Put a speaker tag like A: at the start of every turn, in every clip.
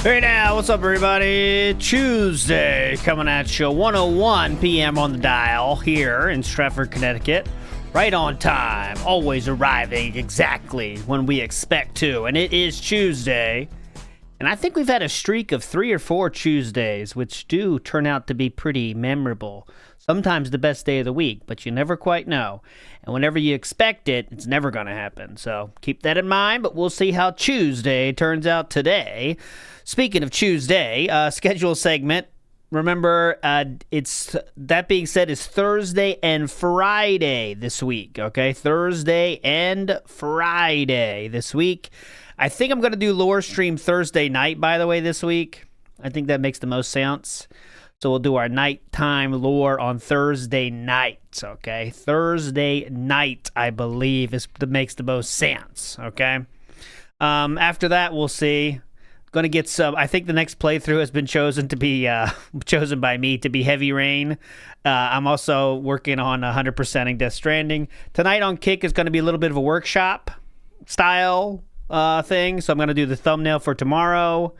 A: Hey now, what's up everybody? Tuesday, coming at you 1:01 p.m. on the dial here in Stratford, Connecticut. Right on time, always arriving exactly when we expect to. And it is Tuesday. And I think we've had a streak of 3 or 4 Tuesdays, which do turn out to be pretty memorable. Sometimes the best day of the week, but you never quite know. And whenever you expect it, it's never going to happen. So keep that in mind, but we'll see how Tuesday turns out today. Speaking of Tuesday, schedule segment. Remember, that being said, is Thursday and Friday this week, okay? Thursday and Friday this week. I think I'm going to do lore stream Thursday night, by the way, this week. I think that makes the most sense. So we'll do our nighttime lore on Thursday night, okay? Thursday night, I believe, makes the most sense, okay? After that, we'll see. Going to get some. I think the next playthrough has been chosen to be chosen by me to be Heavy Rain. I'm also working on 100%ing Death Stranding. Tonight on Kick is going to be a little bit of a workshop style thing. So I'm going to do the thumbnail for tomorrow.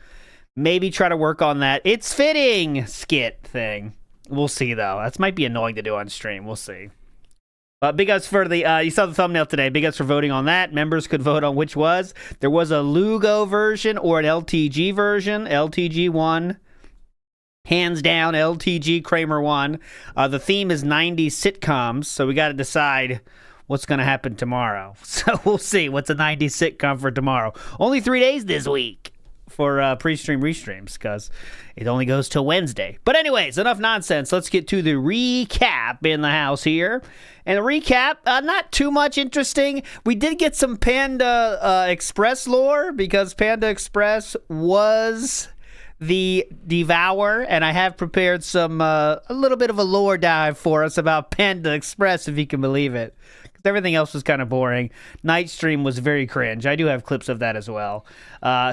A: Maybe try to work on that It's Fitting skit thing. We'll see though. That might be annoying to do on stream. We'll see. But big ups for the, you saw the thumbnail today. Big ups for voting on that. Members could vote on which was. There was a Lugo version or an LTG version. LTG won. Hands down, LTG Kramer won. The theme is 90s sitcoms, so we got to decide what's going to happen tomorrow. So we'll see what's a 90s sitcom for tomorrow. Only 3 days this week for PREEstream REEStreams, because it only goes till Wednesday. But anyways, enough nonsense. Let's get to the recap in the house here. And the recap, not too much interesting. We did get some Panda Express lore, because Panda Express was the DEVOUR, and I have prepared some a little bit of a lore dive for us about Panda Express, if you can believe it. Everything else was kind of boring. Night stream was very cringe. I do have clips of that as well.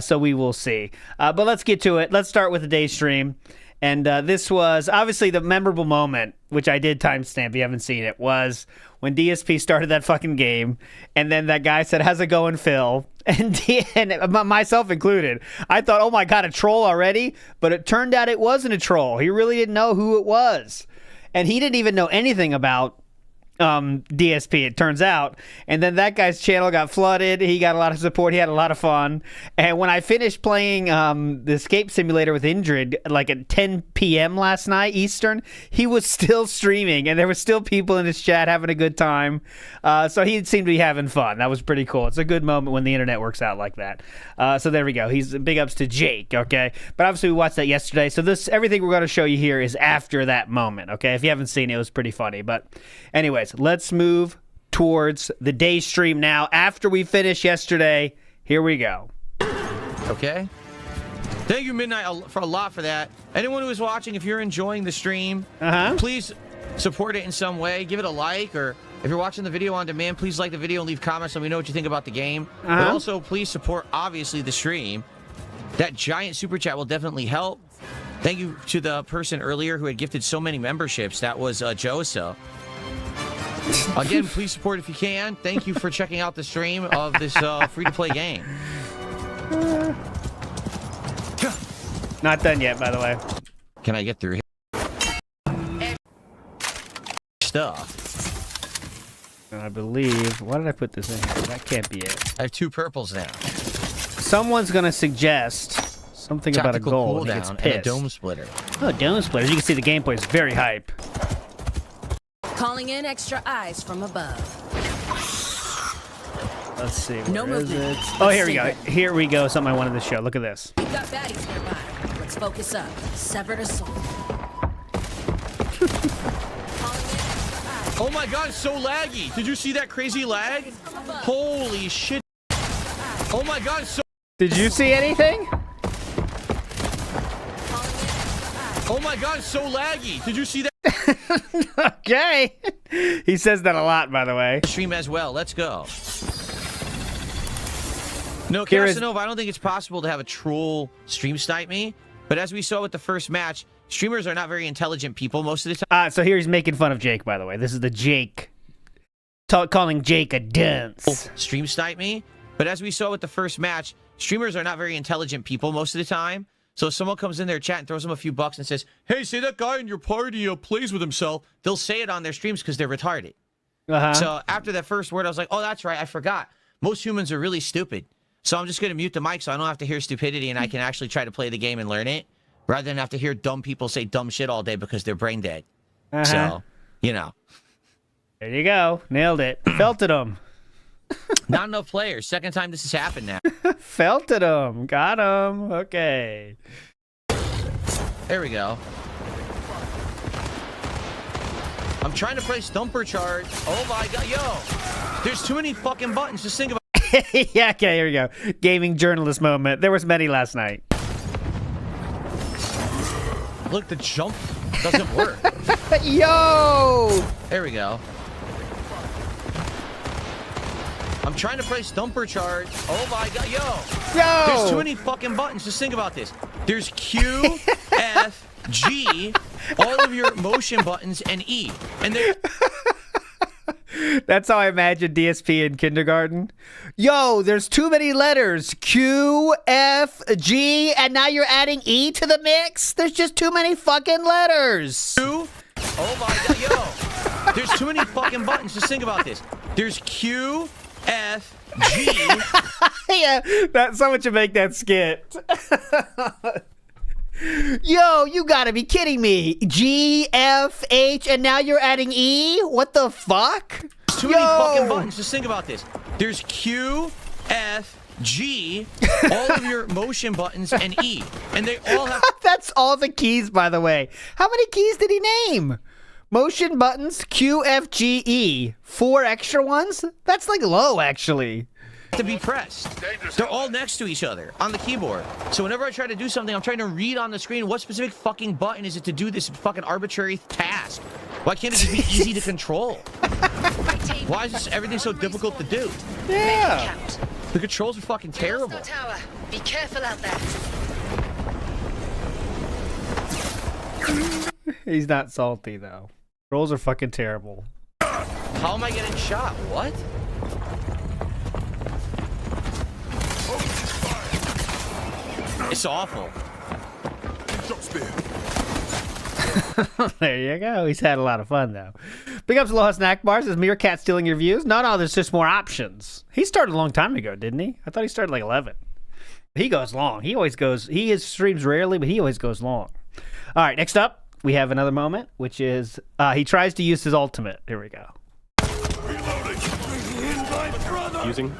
A: So we will see. But let's get to it. Let's start with the day stream. And this was obviously the memorable moment, which I did timestamp if you haven't seen it, was when DSP started that fucking game. And then that guy said, "How's it going, Phil?" And myself included. I thought, oh my God, a troll already? But it turned out it wasn't a troll. He really didn't know who it was. And he didn't even know anything about DSP, it turns out. And then that guy's channel got flooded. He got a lot of support. He had a lot of fun. And when I finished playing the Escape Simulator with Indrid, like at 10 p.m. last night Eastern, he was still streaming, and there were still people in his chat having a good time. So he seemed to be having fun. That was pretty cool. It's a good moment when the internet works out like that. So there we go. He's big ups to Jake, okay? But obviously we watched that yesterday. So everything we're going to show you here is after that moment, okay? If you haven't seen it, it was pretty funny. But anyways, let's move towards the day stream now. After we finished yesterday, here we go.
B: Okay. Thank you, Midnight, for a lot for that. Anyone who is watching, if you're enjoying the stream, please support it in some way. Give it a like, or if you're watching the video on demand, please like the video and leave comments so we know what you think about the game. But also, please support, obviously, the stream. That giant super chat will definitely help. Thank you to the person earlier who had gifted so many memberships. That was Joseph. Again, please support if you can. Thank you for checking out the stream of this free-to-play game.
A: Not done yet, by the way.
B: Can I get through here? Stuff.
A: And I believe... Why did I put this in here? That can't be it.
B: I have 2 purples now.
A: Someone's going to suggest something about a goal. He gets pissed.
B: And a dome splitter.
A: Oh, dome splitters. You can see the gameplay is very hype.
C: Calling in extra eyes from above.
A: Let's see.
C: No movement.
A: Oh, here we go. Here we go. Something I wanted to show. Look at this.
C: We've got baddies nearby. Let's focus up. Severed a soul.
B: Oh my God, it's so laggy. Did you see that crazy lag? Holy shit. Oh my God, it's so...
A: Did you see anything?
B: Oh my God, it's so laggy. Did you see that?
A: Okay. He says that a lot, by the way.
B: Stream as well. Let's go. No, Casanova, I don't think it's possible to have a troll stream snipe me. But as we saw with the first match, streamers are not very intelligent people most of the time.
A: So here he's making fun of Jake, by the way. This is the Jake. Calling Jake a dunce.
B: Stream snipe me. But as we saw with the first match, streamers are not very intelligent people most of the time. So if someone comes in their chat and throws them a few bucks and says, hey, say that guy in your party plays with himself, they'll say it on their streams because they're retarded. So after that first word, I was like, oh, that's right, I forgot. Most humans are really stupid. So I'm just going to mute the mic so I don't have to hear stupidity and I can actually try to play the game and learn it, rather than have to hear dumb people say dumb shit all day because they're brain dead. So, you know.
A: There you go. Nailed it. Felted him.
B: Not enough players. Second time this has happened now.
A: Felted him. Got him. Okay.
B: There we go. I'm trying to play Stumper Charge. Oh my god, yo! There's too many fucking buttons. Just think about
A: it. Yeah, okay, here we go. Gaming journalist moment. There was many last night.
B: Look, the jump doesn't work.
A: Yo!
B: There we go. I'm trying to play Stumper Charge. Oh my god, yo! There's too many fucking buttons. Just think about this. There's Q, F, G, all of your motion buttons, and E. And they're...
A: That's how I imagine DSP in kindergarten. Yo, there's too many letters. Q, F, G, and now you're adding E to the mix? There's just too many fucking letters.
B: Q, oh my god, yo! There's too many fucking buttons. Just think about this. There's Q, F, G.
A: Yeah, someone should make that skit. Yo, you gotta be kidding me. G, F, H, and now you're adding E? What the fuck?
B: Too many fucking buttons. Just think about this. There's Q, F, G, all of your motion buttons, and E. And they all have...
A: That's all the keys, by the way. How many keys did he name? Motion buttons, Q, F, G, E. 4 extra ones? That's like low, actually.
B: To be pressed. They're all next to each other on the keyboard. So whenever I try to do something, I'm trying to read on the screen what specific fucking button is it to do this fucking arbitrary task. Why can't it just be easy to control? Why is everything so difficult to do?
A: Yeah.
B: The controls are fucking terrible.
C: Be careful out there.
A: He's not salty, though. Controls are fucking terrible.
B: How am I getting shot? What? It's awful.
A: There you go. He's had a lot of fun, though. Big ups to Aloha Snack Bar. Says Meerkat stealing your views. No, there's just more options. He started a long time ago, didn't he? I thought he started like 11. He goes long. He always goes. He streams rarely, but he always goes long. All right, next up, we have another moment, which is he tries to use his ultimate. Here we go.
D: Using.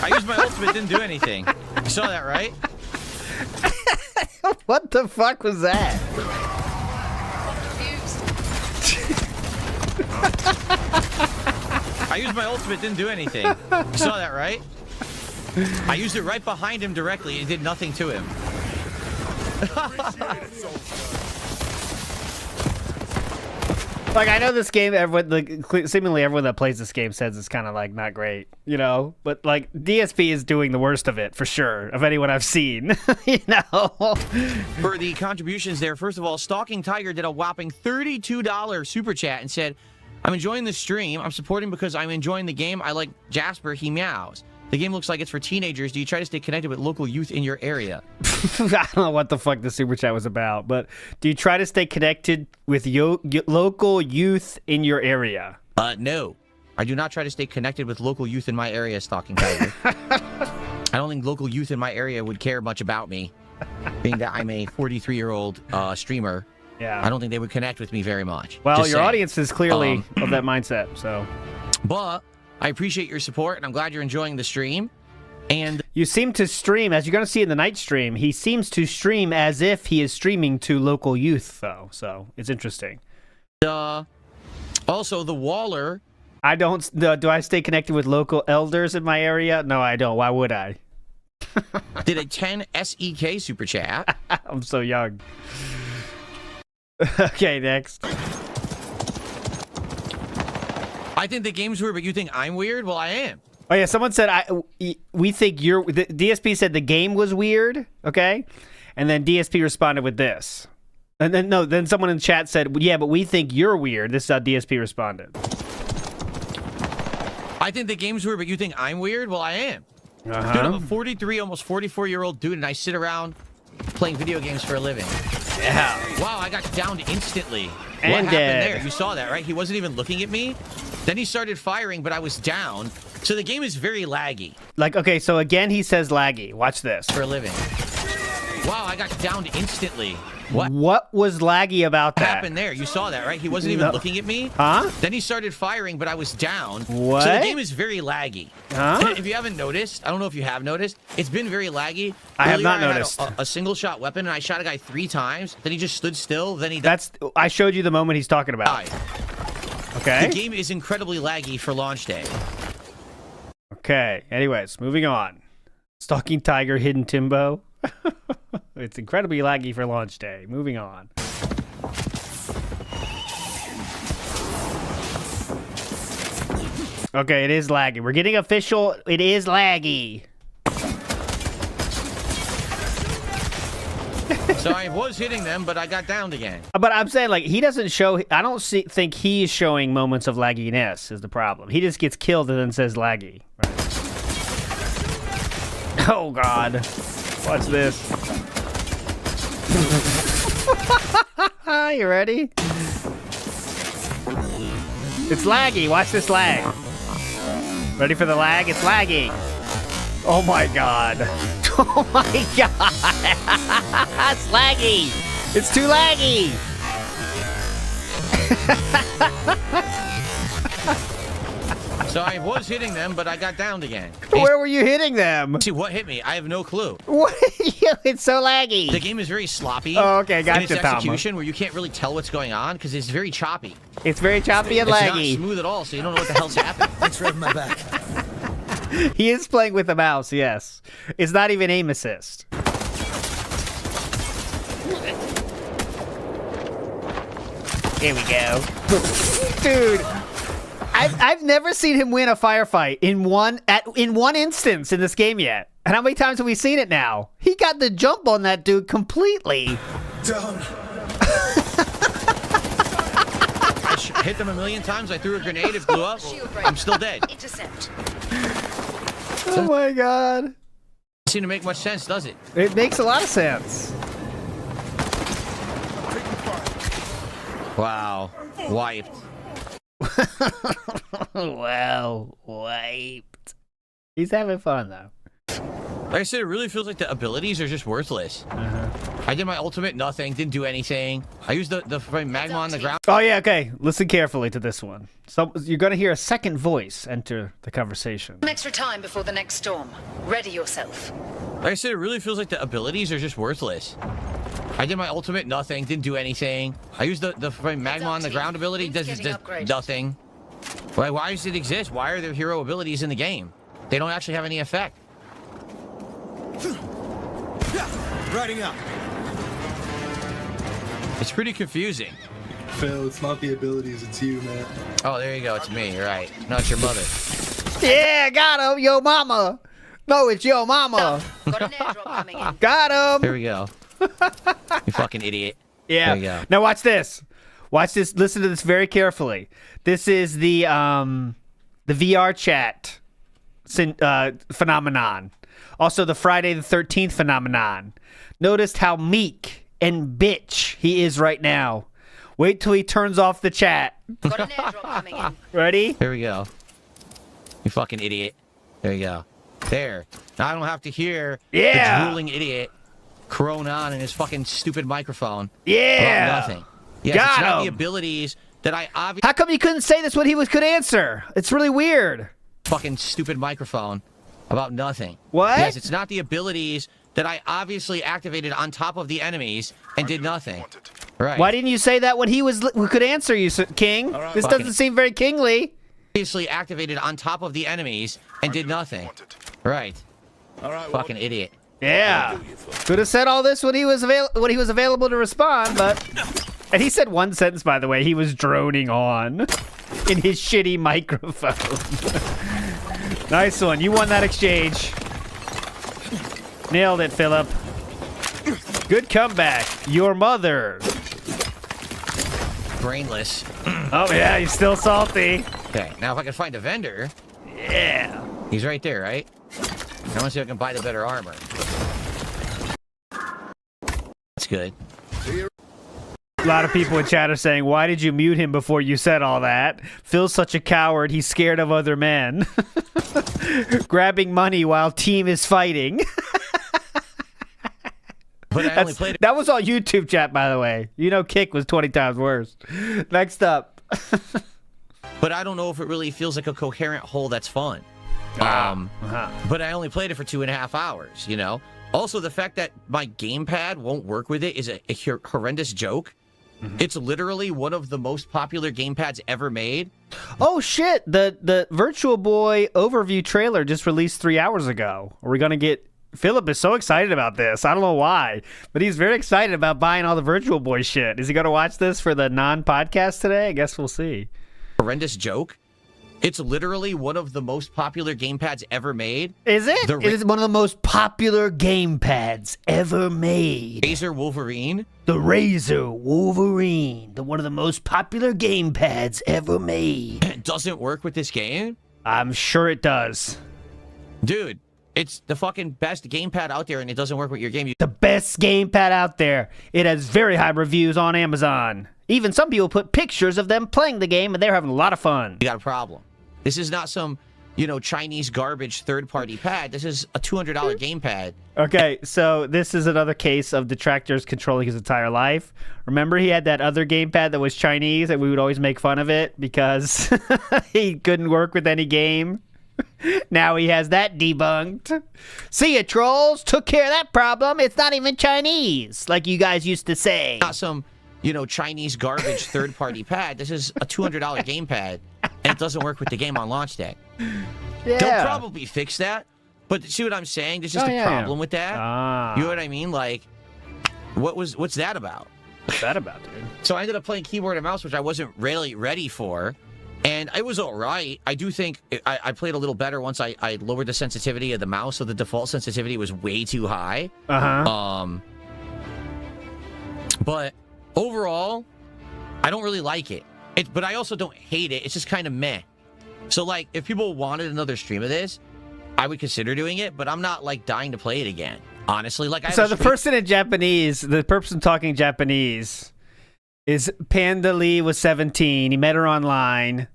B: I used my ultimate, didn't do anything. You saw that, right?
A: What the fuck was that?
B: I used my ultimate, didn't do anything. You saw that, right? I used it right behind him directly. It did nothing to him.
A: Like, I know this game, seemingly everyone that plays this game says it's kind of like not great, you know? But like, DSP is doing the worst of it, for sure, of anyone I've seen, you know?
B: For the contributions there, first of all, Stalking Tiger did a whopping $32 super chat and said, I'm enjoying the stream. I'm supporting because I'm enjoying the game. I like Jasper. He meows. The game looks like it's for teenagers. Do you try to stay connected with local youth in your area?
A: I don't know what the fuck the super chat was about, but do you try to stay connected with local youth in your area?
B: No. I do not try to stay connected with local youth in my area, Stalking Tiger. I don't think local youth in my area would care much about me, being that I'm a 43-year-old streamer.
A: Yeah.
B: I don't think they would connect with me very much.
A: Well,
B: Just
A: your
B: saying.
A: audience is clearly of that mindset, so.
B: But I appreciate your support, and I'm glad you're enjoying the stream. And
A: you seem to stream, as you're going to see in the night stream, he seems to stream as if he is streaming to local youth, though. So it's interesting.
B: Also, the Waller.
A: I don't. Do I stay connected with local elders in my area? No, I don't. Why would I?
B: Did a 10 SEK super chat.
A: I'm so young. Okay, next.
B: I think the game's weird, but you think I'm weird? Well, I am.
A: Oh yeah, someone said we think you're. The DSP said the game was weird. Okay, and then DSP responded with this, and then someone in the chat said, yeah, but we think you're weird. This is how DSP responded.
B: I think the game's weird, but you think I'm weird? Well, I am. Dude, I'm a 43, almost 44-year-old dude, and I sit around playing video games for a living.
A: Yeah.
B: Wow, I got downed instantly.
A: And
B: what happened
A: dead.
B: there? You saw that, right? He wasn't even looking at me. Then he started firing, but I was down. So the game is very laggy.
A: Like, okay, so again, he says laggy. Watch this.
B: For a living. Wow, I got downed instantly.
A: What was laggy about that?
B: What happened there? You saw that, right? He wasn't even looking at me.
A: Huh?
B: Then he started firing, but I was down.
A: What?
B: So the game is very laggy.
A: Huh?
B: If you haven't noticed, I don't know if you have noticed, it's been very laggy.
A: I have not
B: Earlier,
A: noticed.
B: I had a single shot weapon, and I shot a guy 3 times. Then he just stood still. Then he died.
A: I showed you the moment he's talking about. Okay.
B: The game is incredibly laggy for launch day.
A: Okay. Anyways, moving on. Stalking Tiger, Hidden Timbo. It's incredibly laggy for launch day. Moving on. Okay, it is laggy. We're getting official. It is laggy.
B: So I was hitting them, but I got downed again.
A: But I'm saying, like, he doesn't show. I don't think he's showing moments of lagginess is the problem. He just gets killed and then says laggy. Right. Oh God! Watch this. You ready? It's laggy. Watch this lag. Ready for the lag? It's lagging. Oh my God. Oh my God. It's laggy. It's too laggy.
B: So I was hitting them, but I got downed again.
A: Where were you hitting them?
B: See, what hit me? I have no clue.
A: What? It's so laggy.
B: The game is very sloppy.
A: Oh, okay, gotcha,
B: in its
A: Tom.
B: execution, where you can't really tell what's going on because it's very choppy.
A: It's very choppy and
B: It's
A: laggy.
B: not smooth at all, so you don't know what the hell's happening.
E: Thanks for having my back.
A: He is playing with the mouse, yes. It's not even aim assist. Here we go. Dude, I've never seen him win a firefight in one instance in this game yet. And how many times have we seen it now? He got the jump on that dude completely.
E: Down.
B: I hit them a million times. I threw a grenade. It blew up. I'm still dead.
C: Intercept.
A: Oh my God.
B: Doesn't seem to make much sense, does it?
A: It makes a lot of sense.
B: Wow. Wiped.
A: Well, wiped. He's having fun though.
B: Like I said, it really feels like the abilities are just worthless. I did my ultimate, nothing, didn't do anything. I used the magma on the ground.
A: Oh yeah, okay. Listen carefully to this one. So you're gonna hear a second voice enter the conversation.
F: Some extra time before the next storm. Ready yourself.
B: Like I said, it really feels like the abilities are just worthless. I did my ultimate, nothing, didn't do anything. I used the magma on the ground ability, does nothing. Why does it exist? Why are there hero abilities in the game? They don't actually have any effect.
E: Riding up.
B: It's pretty confusing.
G: Phil, it's not the abilities, it's you, man.
B: Oh, there you go. It's me. You're right. No, it's your mother.
A: Yeah, got him, yo mama. No, it's yo mama.
F: Got an airdrop coming in.
A: Got him.
B: Here we go. You fucking idiot.
A: Yeah.
B: There you go.
A: Now watch this. Watch this. Listen to this very carefully. This is the VR chat phenomenon. Also the Friday the 13th phenomenon. Notice how meek and bitch he is right now. Wait till he turns off the chat.
F: Got an airdrop coming in.
A: Ready?
B: Here we go. You fucking idiot. There you go. There. Now I don't have to hear the drooling idiot crone on in his fucking stupid microphone.
A: Yeah.
B: About nothing. Yes,
A: Got
B: it's not
A: him.
B: the abilities that I obviously
A: How come you couldn't say this when he could answer? It's really weird.
B: fucking stupid microphone about nothing.
A: What?
B: Yes, it's not the abilities that I obviously activated on top of the enemies and did nothing. Right.
A: Why didn't you say that when he could answer you, King? This doesn't seem very kingly.
B: Obviously activated on top of the enemies and did nothing. Right.
G: All right,
B: Fucking idiot.
A: Yeah. Could have said all this when he was available to respond, but and he said one sentence, by the way. He was droning on in his shitty microphone. Nice one. You won that exchange. Nailed it, Philip. Good comeback. Your mother.
B: Brainless.
A: Oh yeah, he's still salty.
B: Okay, now if I can find a vendor.
A: Yeah.
B: He's right there, right? I want to see if I can buy the better armor. That's good.
A: A lot of people in chat are saying, why did you mute him before you said all that? Phil's such a coward, he's scared of other men. Grabbing money while team is fighting.
B: But I only played it.
A: That was all YouTube chat, by the way. You know Kick was 20 times worse. Next up.
B: But I don't know if it really feels like a coherent whole that's fun. But I only played it for 2.5 hours, you know? Also, the fact that my gamepad won't work with it is a horrendous joke. It's literally one of the most popular gamepads ever made.
A: Oh, shit. The Virtual Boy overview trailer just released 3 hours ago. Are we going to get... Philip is so excited about this. I don't know why, but he's very excited about buying all the Virtual Boy shit. Is he going to watch this for the non-podcast today? I guess we'll see.
B: Horrendous joke. It's literally one of the most popular gamepads ever made.
A: Is it? It is one of the most popular gamepads ever made.
B: Razer Wolverine.
A: The Razer Wolverine. One of the most popular gamepads ever made.
B: It doesn't work with this game?
A: I'm sure it does.
B: Dude, it's the fucking best gamepad out there and it doesn't work with your game.
A: The best gamepad out there. It has very high reviews on Amazon. Even some people put pictures of them playing the game and they're having a lot of fun.
B: You got a problem. This is not some, you know, Chinese garbage third-party pad. This is a $200 gamepad.
A: Okay, so this is another case of detractors controlling his entire life. Remember he had that other gamepad that was Chinese and we would always make fun of it because he couldn't work with any game? Now he has that debunked. See ya, trolls. Took care of that problem. It's not even Chinese, like you guys used to say.
B: Not some, you know, Chinese garbage third-party pad. This is a $200 gamepad, and it doesn't work with the game on launch day.
A: Yeah.
B: They'll probably fix that, but see what I'm saying? There's just a problem with that. You know what I mean? Like, what's that about?
A: What's that about, dude?
B: So I ended up playing keyboard and mouse, which I wasn't really ready for. And it was all right. I do think I played a little better once I lowered the sensitivity of the mouse, so the default sensitivity was way too high. But overall, I don't really like it. But I also don't hate it. It's just kind of meh. So, like, if people wanted another stream of this, I would consider doing it, but I'm not, like, dying to play it again. Honestly, like,
A: So the person in Japanese, the person talking Japanese... is Panda Lee was 17. He met her online.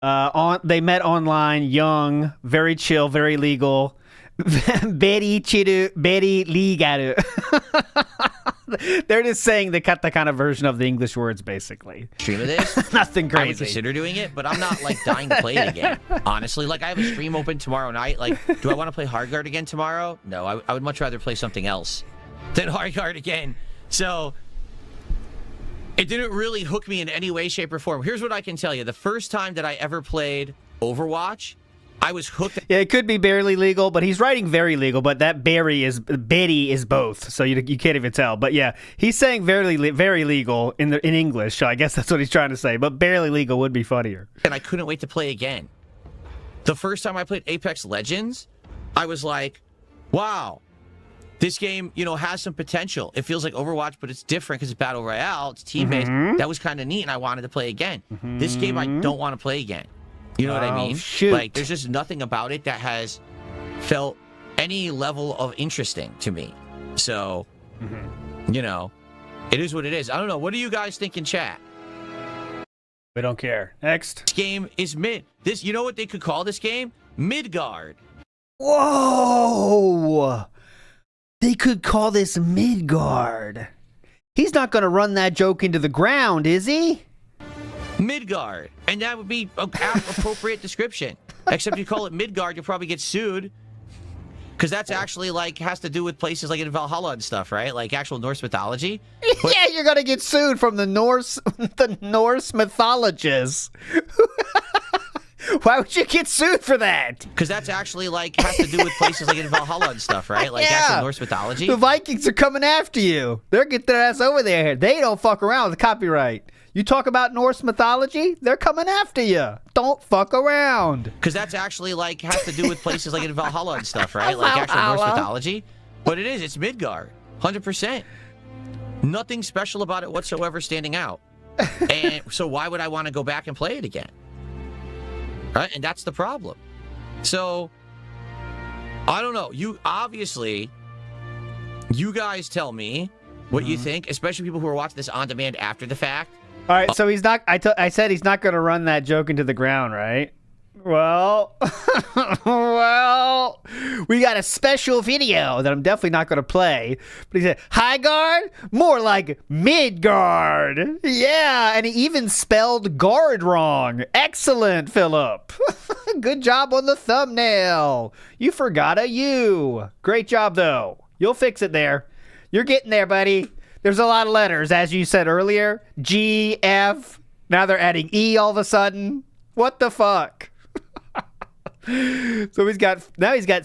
A: They met online, young, very chill, very legal. Very chill, very legal. They're just saying the katakana version of the English words, basically.
B: Stream of this?
A: Nothing crazy.
B: I would consider doing it, but I'm not, like, dying to play it again. Honestly, like, I have a stream open tomorrow night. Like, do I want to play Highguard again tomorrow? No, I would much rather play something else than Highguard again. So... it didn't really hook me in any way, shape, or form. Here's what I can tell you. The first time that I ever played Overwatch, I was hooked.
A: Yeah, it could be barely legal, but he's writing very legal, but that Betty is both, so you can't even tell. But yeah, he's saying very legal in English, so I guess that's what he's trying to say, but barely legal would be funnier.
B: And I couldn't wait to play again. The first time I played Apex Legends, I was like, wow. This game, you know, has some potential. It feels like Overwatch, but it's different because it's Battle Royale. It's team-based. That was kind of neat, and I wanted to play again. This game, I don't want to play again. You know what I mean?
A: Shoot.
B: Like, there's just nothing about it that has felt any level of interesting to me. So, you know, it is what it is. I don't know. What do you guys think in chat?
A: We don't care. Next.
B: This game is mid. You know what they could call this game? Midgard.
A: Whoa! They could call this Midgard. He's not going to run that joke into the ground, is he?
B: Midgard. And that would be an appropriate description. Except you call it Midgard, you'll probably get sued. Because that's actually, like, has to do with places like in Valhalla and stuff, right? Like actual Norse mythology. But
A: yeah, you're going to get sued from the Norse mythologists. Why would you get sued for that?
B: Because that's actually, like, has to do with places like in Valhalla and stuff, right? Like actual Norse mythology.
A: The Vikings are coming after you. They're getting their ass over there. They don't fuck around with the copyright. You talk about Norse mythology, they're coming after you. Don't fuck around.
B: Because that's actually, like, has to do with places like in Valhalla and stuff, right? Like actual Norse mythology. But it is. It's Midgard. 100%. Nothing special about it whatsoever standing out. And so why would I want to go back and play it again? Right? And that's the problem. So, I don't know. You guys tell me what you think, especially people who are watching this on demand after the fact.
A: All right, so he's not. I said he's not going to run that joke into the ground, right? Well, we got a special video that I'm definitely not going to play. But he said, Highguard? More like Midgard. Yeah, and he even spelled guard wrong. Excellent, Philip. Good job on the thumbnail. You forgot a U. Great job, though. You'll fix it there. You're getting there, buddy. There's a lot of letters, as you said earlier. G, F. Now they're adding E all of a sudden. What the fuck? So he's got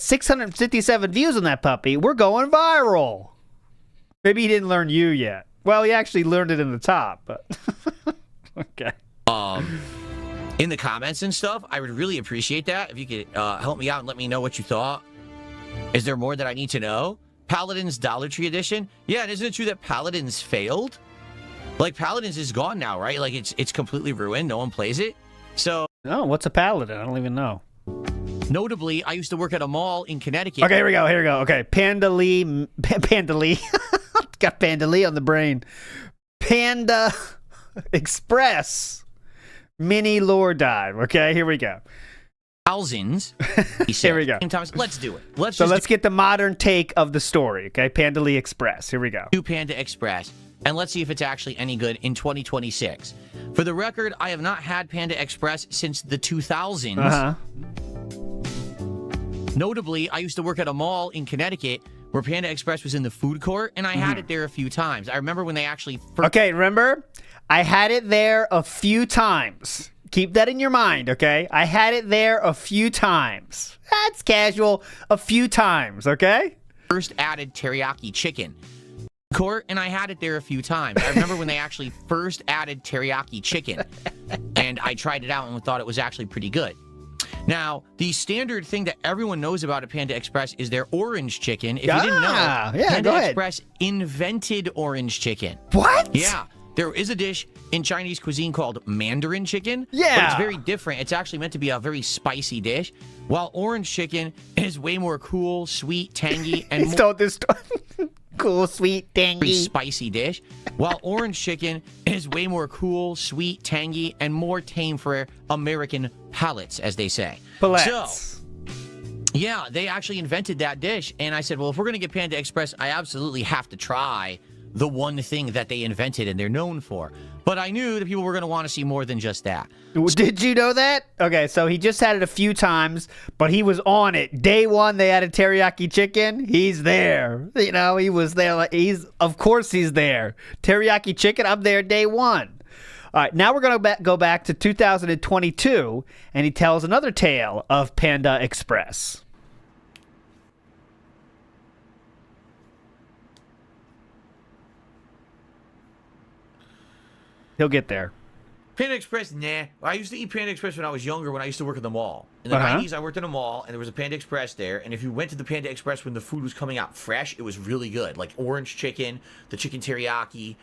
A: 657 views on that puppy. We're going viral. Maybe he didn't learn U yet. Well, he actually learned it in the top, but okay.
B: In the comments and stuff, I would really appreciate that if you could help me out and let me know what you thought. Is there more that I need to know? Paladins Dollar Tree Edition? Yeah, and isn't it true that Paladins failed? Like, Paladins is gone now, right? Like, it's completely ruined. No one plays it. So...
A: Oh, what's a Paladin? I don't even know.
B: Notably, I used to work at a mall in Connecticut.
A: Okay, here we go. Okay, Panda Lee. Got Panda Lee on the brain. Panda Express. Mini lore dive. Okay, here we go.
B: Thousands.
A: Here we go.
B: Let's do it. Let's
A: get the modern take of the story. Okay, Panda Lee Express. Here we go.
B: Do Panda Express, and let's see if it's actually any good in 2026. For the record, I have not had Panda Express since the 2000s. Notably, I used to work at a mall in Connecticut where Panda Express was in the food court, and I had it there a few times. I remember when they actually first...
A: Okay, remember? I had it there a few times. Keep that in your mind, okay? I had it there a few times. That's casual. A few times, okay?
B: First added teriyaki chicken. Court, and I had it there a few times. I remember when they actually first added teriyaki chicken, and I tried it out and thought it was actually pretty good. Now, the standard thing that everyone knows about at Panda Express is their orange chicken. If you didn't know, Panda Express invented orange chicken.
A: What?
B: Yeah. There is a dish in Chinese cuisine called Mandarin chicken.
A: Yeah.
B: But it's very different. It's actually meant to be a very spicy dish, while orange chicken is way more cool, sweet, tangy, and more...
A: told this story. Cool, sweet, tangy.
B: Spicy dish, while orange chicken is way more cool, sweet, tangy, and more tame for American palates, as they say.
A: Palates.
B: So, yeah, they actually invented that dish, and I said, well, if we're going to get Panda Express, I absolutely have to try the one thing that they invented and they're known for. But I knew that people were going to want to see more than just that.
A: Did you know that? Okay, so he just had it a few times, but he was on it. Day one, they added teriyaki chicken. He's there. You know, he was there. Like of course he's there. Teriyaki chicken, I'm there day one. All right, now we're going to go back to 2022, and he tells another tale of Panda Express. He'll get there.
B: Panda Express, nah. I used to eat Panda Express when I was younger, when I used to work at the mall. In the 90s, I worked in a mall, and there was a Panda Express there, and if you went to the Panda Express when the food was coming out fresh, it was really good. Like orange chicken, the chicken teriyaki,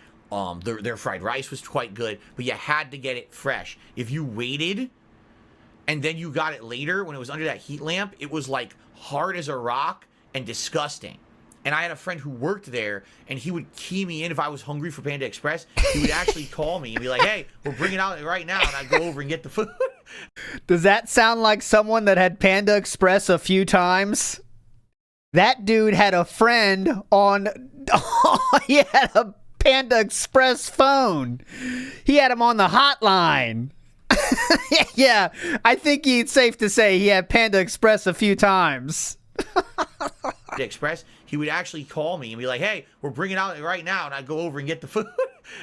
B: their fried rice was quite good, but you had to get it fresh. If you waited, and then you got it later, when it was under that heat lamp, it was like hard as a rock and disgusting. And I had a friend who worked there, and he would key me in if I was hungry for Panda Express. He would actually call me and be like, hey, we're bringing out right now, and I'd go over and get the food.
A: Does that sound like someone that had Panda Express a few times? That dude had a friend on... he had a Panda Express phone. He had him on the hotline. Yeah, I think it's safe to say he had Panda Express a few times.
B: Express, he would actually call me and be like, hey, we're bringing out right now, and I'd go over and get the food.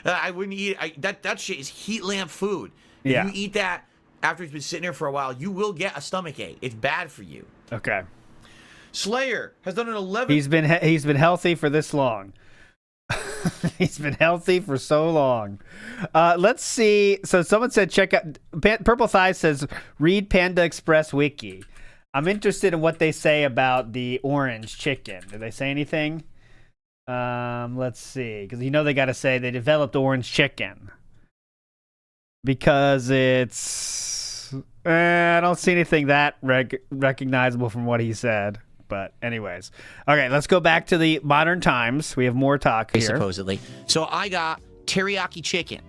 B: I wouldn't eat that shit is heat lamp food. If you eat that after it's been sitting there for a while, you will get a stomach ache. It's bad for you.
A: Okay.
B: Slayer has done an 11.
A: He's been healthy for this long. He's been healthy for so long. Let's see. So someone said check out Purple Thigh says read Panda Express wiki. I'm interested in what they say about the orange chicken. Do they say anything? Let's see. Because you know they got to say they developed orange chicken. Because it's I don't see anything that recognizable from what he said. But anyways. Okay, let's go back to the modern times. We have more talk here.
B: Supposedly. So I got teriyaki chicken,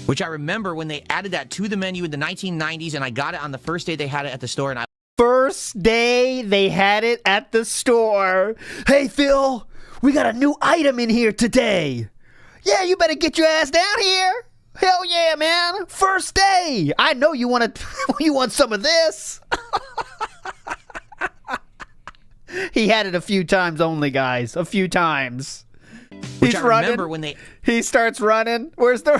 B: which I remember when they added that to the menu in the 1990s, and I got it on the first day they had it at the store, and I...
A: First day they had it at the store. Hey, Phil, we got a new item in here today. Yeah, you better get your ass down here. Hell yeah, man. First day. I know you want you want some of this. He had it a few times only, guys. A few times.
B: Which I remember when they...
A: He starts running. Where's the...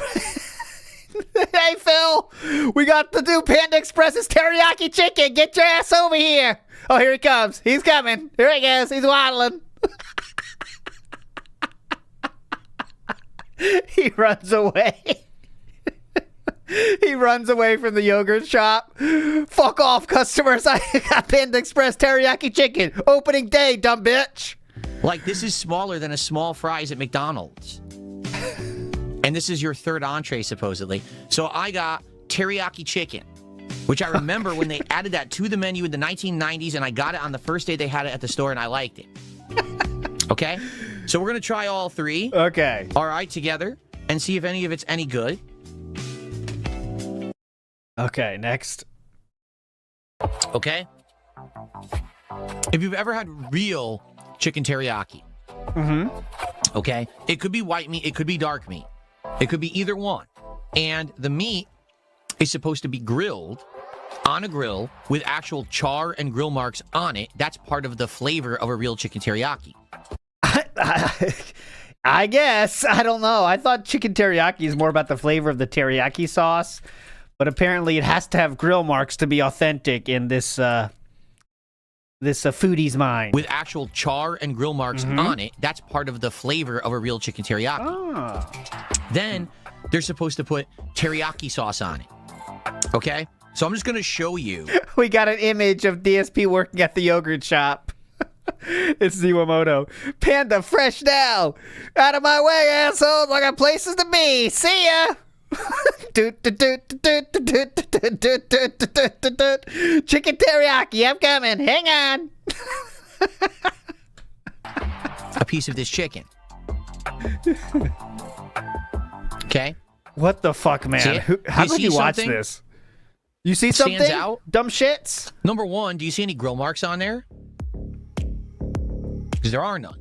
A: Hey, Phil. We got the new Panda Express's teriyaki chicken. Get your ass over here. Oh, here he comes. He's coming. Here he goes. He's waddling. He runs away. He runs away from the yogurt shop. Fuck off, customers. I got Panda Express teriyaki chicken. Opening day, dumb bitch.
B: Like, this is smaller than a small fries at McDonald's. And this is your third entree, supposedly. So I got teriyaki chicken, which I remember when they added that to the menu in the 1990s, and I got it on the first day they had it at the store, and I liked it. Okay? So we're going to try all three.
A: Okay.
B: All right, together, and see if any of it's any good.
A: Okay, next.
B: Okay? If you've ever had real chicken teriyaki, okay, it could be white meat, it could be dark meat, it could be either one, and the meat is supposed to be grilled on a grill with actual char and grill marks on it. That's part of the flavor of a real chicken teriyaki.
A: I guess. I don't know. I thought chicken teriyaki is more about the flavor of the teriyaki sauce, but apparently it has to have grill marks to be authentic in this foodie's mind.
B: With actual char and grill marks on it, that's part of the flavor of a real chicken teriyaki.
A: Oh.
B: Then they're supposed to put teriyaki sauce on it. Okay? So I'm just going to show you.
A: We got an image of DSP working at the yogurt shop. It's Ziwamoto. Panda, fresh now. Out of my way, assholes. I got places to be. See ya. Chicken teriyaki, I'm coming. Hang on.
B: A piece of this chicken. Okay?
A: What the fuck, man? How did you watch this? You see something?
B: Stands out?
A: Dumb shits?
B: Number one, do you see any grill marks on there? Because there are none.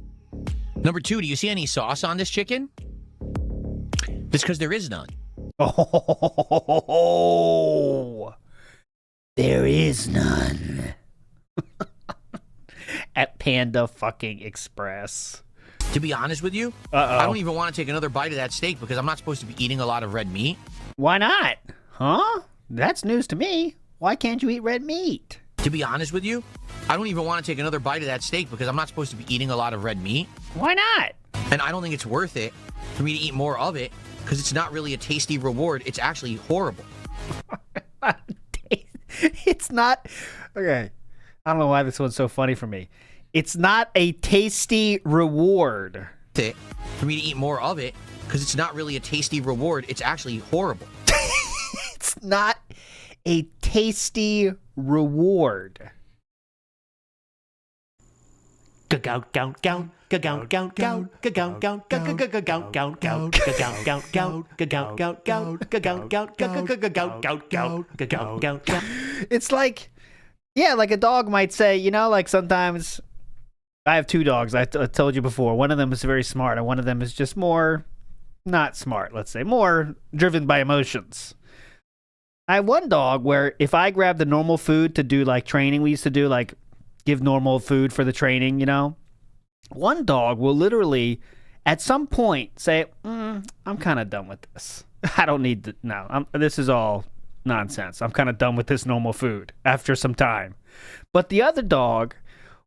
B: Number two, do you see any sauce on this chicken? It's because there is none.
A: Oh, there is none. At Panda fucking Express.
B: To be honest with you, I don't even want to take another bite of that steak because I'm not supposed to be eating a lot of red meat.
A: Why not? Huh? That's news to me. Why can't you eat red meat?
B: To be honest with you, I don't even want to take another bite of that steak because I'm not supposed to be eating a lot of red meat.
A: Why not?
B: And I don't think it's worth it for me to eat more of it because it's not really a tasty reward. It's actually horrible.
A: It's not... Okay. I don't know why this one's so funny for me. It's not a tasty reward.
B: For me to eat more of it because it's not really a tasty reward. It's actually horrible.
A: It's not a tasty reward. It's like, yeah, like a dog might say, you know, like sometimes I have two dogs. I told you before. One of them is very smart, and one of them is just more not smart, let's say, more driven by emotions. I have one dog where if I grab the normal food to do like training, we used to do like give normal food for the training, you know, one dog will literally at some point say, I'm kind of done with this. I don't need to, no, this is all nonsense. I'm kind of done with this normal food after some time. But the other dog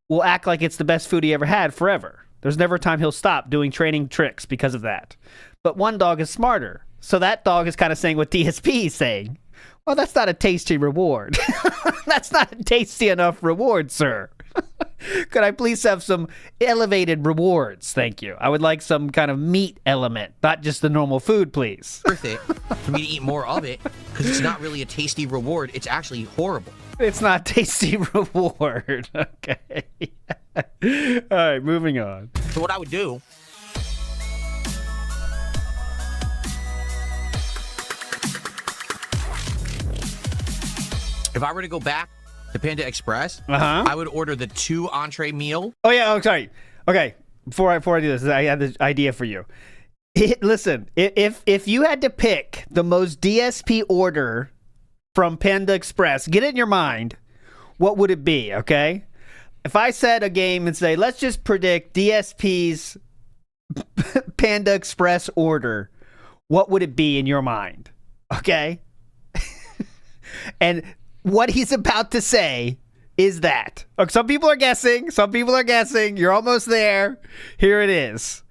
A: will act like it's the best food he ever had forever. There's never a time he'll stop doing training tricks because of that. But one dog is smarter. So that dog is kind of saying what DSP is saying. Well, that's not a tasty reward. That's not a tasty enough reward, sir. Could I please have some elevated rewards? Thank you. I would like some kind of meat element, not just the normal food, please.
B: Worth it for me to eat more of it because it's not really a tasty reward. It's actually horrible.
A: It's not tasty reward. Okay. All right, moving on.
B: So what I would do... If I were to go back to Panda Express, I would order the 2 entree meal.
A: Oh, yeah. Oh, sorry. Okay. Before I do this, I had this idea for you. Listen, if you had to pick the most DSP order from Panda Express, get it in your mind, what would it be, okay? If I said a game and say, let's just predict DSP's Panda Express order, what would it be in your mind? Okay? And what he's about to say is that. Look, some people are guessing. Some people are guessing. You're almost there. Here it is.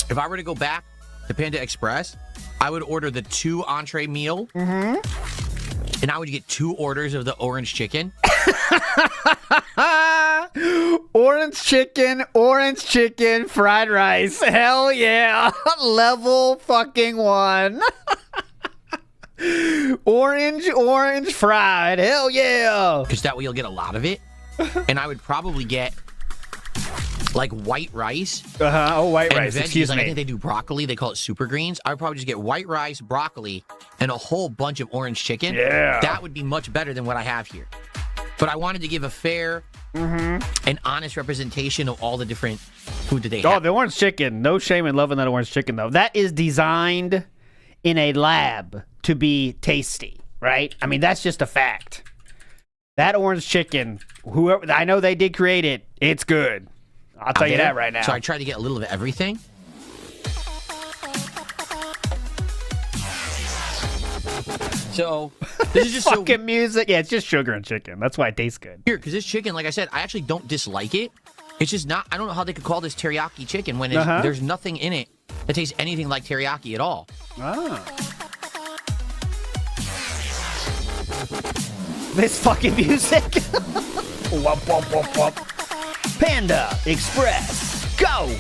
B: If I were to go back to Panda Express, I would order the 2 entree meal. And I would get 2 orders of the orange chicken.
A: Orange chicken, fried rice. Hell yeah. Level fucking 1. Orange fried. Hell yeah.
B: Because that way you'll get a lot of it. And I would probably get like white rice.
A: Oh, white
B: and
A: rice.
B: Veggies.
A: Excuse
B: like,
A: me.
B: I think they do broccoli. They call it super greens. I would probably just get white rice, broccoli, and a whole bunch of orange chicken.
A: Yeah.
B: That would be much better than what I have here. But I wanted to give a fair and honest representation of all the different food that they have.
A: Oh, the orange chicken. No shame in loving that orange chicken, though. That is designed in a lab to be tasty, right? I mean, that's just a fact. That orange chicken, whoever, I know they did create it. It's good. I'll tell you that right now.
B: So I tried to get a little of everything. So this is just
A: fucking music. Yeah, it's just sugar and chicken. That's why it tastes good.
B: Here, because this chicken, like I said, I actually don't dislike it. It's just not. I don't know how they could call this teriyaki chicken when there's nothing in it that tastes anything like teriyaki at all.
A: This fucking music. Wump, wump, wump, wump. Panda Express. Go.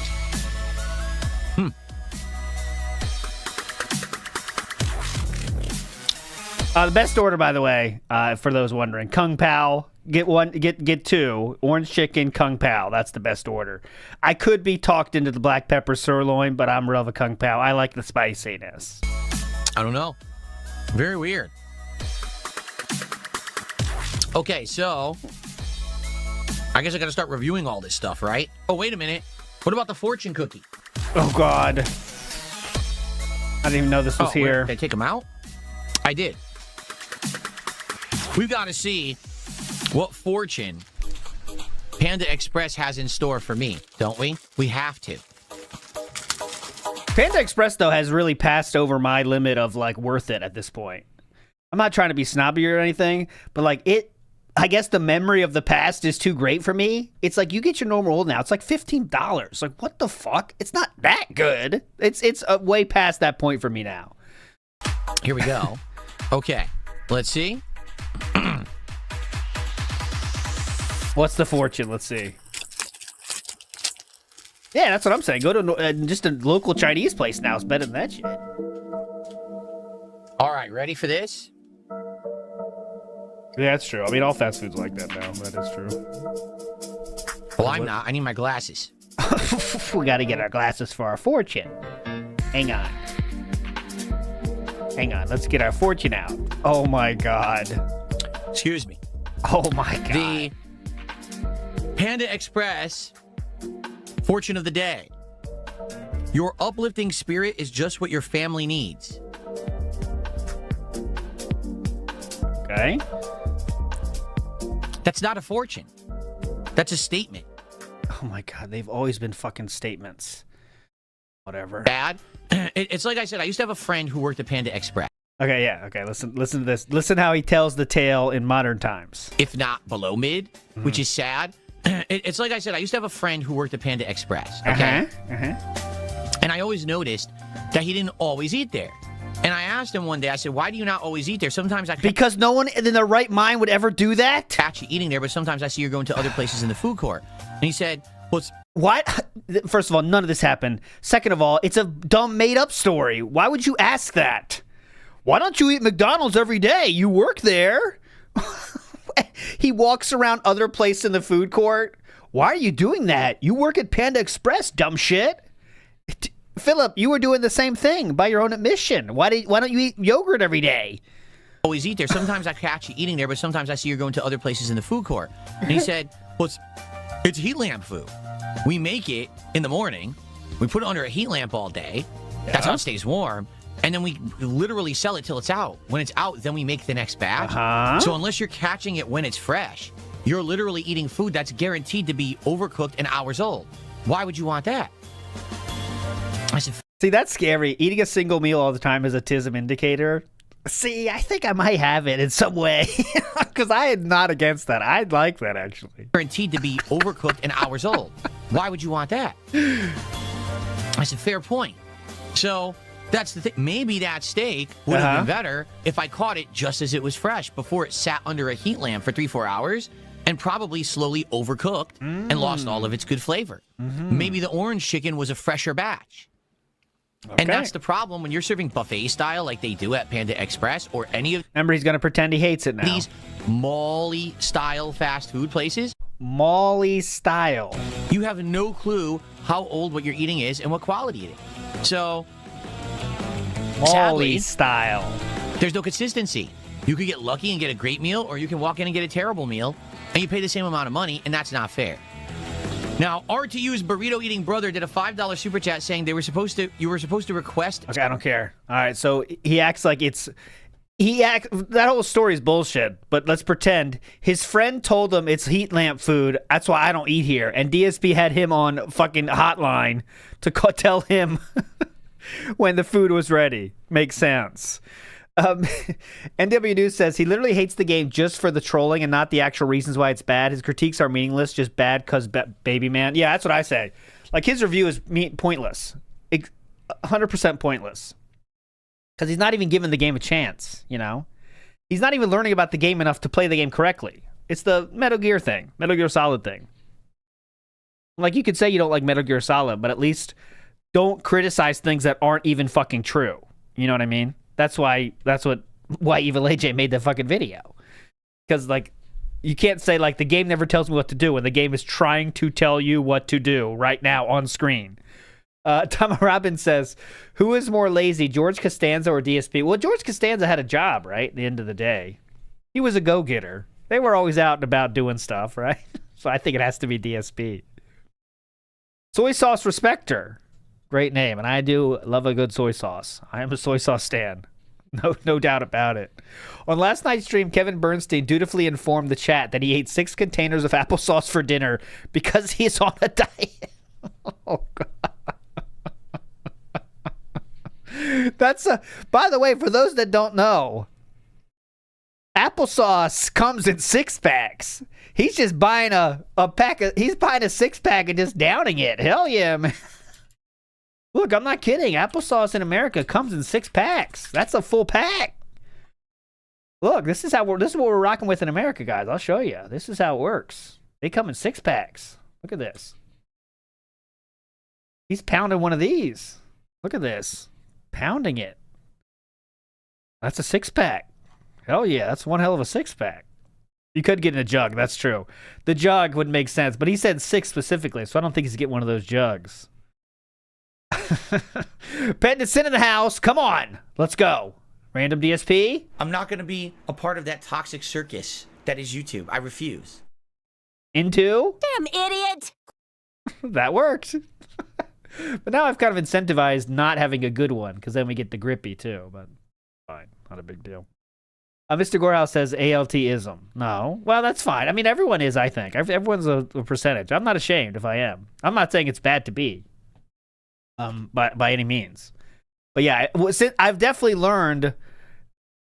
A: The best order, by the way, for those wondering, Kung Pao. Get 1, get 2. Orange chicken, Kung Pao. That's the best order. I could be talked into the black pepper sirloin, but I'm real of a Kung Pao. I like the spiciness.
B: I don't know. Very weird. Okay, so I guess I got to start reviewing all this stuff, right? Oh, wait a minute. What about the fortune cookie?
A: Oh, God. I didn't even know this was here.
B: Did I take them out? I did. We've got to see what fortune Panda Express has in store for me, don't we? We have to.
A: Panda Express, though, has really passed over my limit of, like, worth it at this point. I'm not trying to be snobby or anything, but, like, I guess the memory of the past is too great for me. It's like you get your normal old now. It's like $15. Like, what the fuck? It's not that good. It's way past that point for me now.
B: Here we go. Okay, let's see.
A: What's the fortune? Let's see. Yeah, that's what I'm saying. Go to just a local Chinese place now. It's better than that shit.
B: All right, ready for this?
A: Yeah, that's true. I mean, all fast food's like that now. That is true.
B: Well, I'm not. I need my glasses.
A: We got to get our glasses for our fortune. Hang on. Hang on. Let's get our fortune out. Oh, my God.
B: Excuse me.
A: Oh, my God.
B: The Panda Express fortune of the day. Your uplifting spirit is just what your family needs.
A: Okay.
B: That's not a fortune. That's a statement.
A: Oh, my God. They've always been fucking statements. Whatever.
B: Bad. It's like I said, I used to have a friend who worked at Panda Express.
A: Okay, yeah. Okay, listen to this. Listen how he tells the tale in modern times.
B: If not below mid, which is sad. It's like I said, I used to have a friend who worked at Panda Express. Okay? And I always noticed that he didn't always eat there. And I asked him one day, I said, why do you not always eat there? Sometimes I...
A: Because no one in their right mind would ever do that?
B: ...catch you eating there, but sometimes I see you're going to other places in the food court. And he said, well, it's...
A: What? First of all, none of this happened. Second of all, it's a dumb made-up story. Why would you ask that? Why don't you eat McDonald's every day? You work there. He walks around other places in the food court. Why are you doing that? You work at Panda Express, dumb shit. Philip, you were doing the same thing by your own admission. Why don't you eat yogurt every day?
B: Always eat there. Sometimes I catch you eating there, but sometimes I see you going to other places in the food court. And he said, well, it's heat lamp food. We make it in the morning. We put it under a heat lamp all day. Yeah. That's how it stays warm. And then we literally sell it till it's out. When it's out, then we make the next batch. So unless you're catching it when it's fresh, you're literally eating food that's guaranteed to be overcooked and hours old. Why would you want that? I said,
A: see, that's scary. Eating a single meal all the time is a TISM indicator. See, I think I might have it in some way. Because I am not against that. I'd like that, actually.
B: Guaranteed to be overcooked and hours old. Why would you want that? I said, fair point. So that's the thing. Maybe that steak would have been better if I caught it just as it was fresh before it sat under a heat lamp for 3-4 hours and probably slowly overcooked and lost all of its good flavor. Maybe the orange chicken was a fresher batch. And that's the problem when you're serving buffet style like they do at Panda Express or any of
A: Remember, he's going to pretend he hates it now.
B: these mall-y style fast food places.
A: Mall-y style.
B: You have no clue how old what you're eating is and what quality it is. So,
A: Mall-y
B: sadly,
A: style.
B: there's no consistency. You could get lucky and get a great meal, or you can walk in and get a terrible meal, and you pay the same amount of money, and that's not fair. Now, RTU's burrito-eating brother did a $5 super chat saying you were supposed to request.
A: Okay, I don't care. All right, so he acts like it's... that whole story is bullshit, but let's pretend his friend told him it's heat lamp food. That's why I don't eat here. And DSP had him on fucking hotline to tell him when the food was ready. Makes sense. NW News says he literally hates the game just for the trolling and not the actual reasons why it's bad. His critiques are meaningless, just bad because baby man. Yeah, that's what I say. Like, his review is pointless. 100% pointless. Because he's not even giving the game a chance, you know? He's not even learning about the game enough to play the game correctly. It's the Metal Gear thing. Metal Gear Solid thing. Like, you could say you don't like Metal Gear Solid, but at least don't criticize things that aren't even fucking true. You know what I mean? That's why Evil AJ made the fucking video. Because, like, you can't say, like, the game never tells me what to do when the game is trying to tell you what to do right now on screen. Tom Robbins says, who is more lazy, George Costanza or DSP? Well, George Costanza had a job, right? At the end of the day. He was a go-getter. They were always out and about doing stuff, right? So I think it has to be DSP. Soy Sauce Respecter. Great name. And I do love a good soy sauce. I am a soy sauce stan. No doubt about it. On last night's stream, Kevin Bernstein dutifully informed the chat that he ate 6 containers of applesauce for dinner because he's on a diet. Oh, God. That's by the way, for those that don't know, applesauce comes in 6-packs. He's just buying a pack of, he's buying a 6-pack and just downing it. Hell yeah, man. Look, I'm not kidding. Applesauce in America comes in 6-packs. That's a full pack. Look, this is what we're rocking with in America, guys. I'll show you. This is how it works. They come in 6-packs. Look at this. He's pounding one of these. Look at this. Pounding it. That's a 6-pack. Hell yeah, that's one hell of a 6-pack. You could get in a jug, that's true. The jug would make sense, but he said 6 specifically, so I don't think he's getting one of those jugs. Panda, sit in the house. Come on. Let's go. Random DSP?
B: I'm not going to be a part of that toxic circus that is YouTube. I refuse.
A: Into?
C: Damn idiot!
A: That worked. But now I've kind of incentivized not having a good one, because then we get the grippy too. But fine, not a big deal. Mr. Gorehouse says ALT-ism. No. Well, that's fine. I mean, everyone is, I think. Everyone's a percentage. I'm not ashamed if I am. I'm not saying it's bad to be. By any means. But yeah, I've definitely learned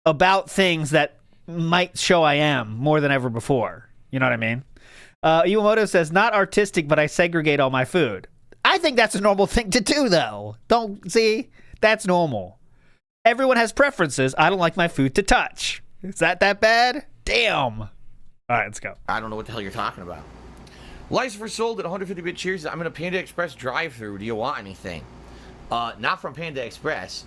A: about things that might show I am more than ever before. You know what I mean? Iwamoto says, not artistic, but I segregate all my food. I think that's a normal thing to do, though. Don't see? That's normal. Everyone has preferences. I don't like my food to touch. Is that bad? Damn. All right, let's go.
B: I don't know what the hell you're talking about. License sold at 150-bit cheers. I'm in a Panda Express drive-thru. Do you want anything? Not from Panda Express.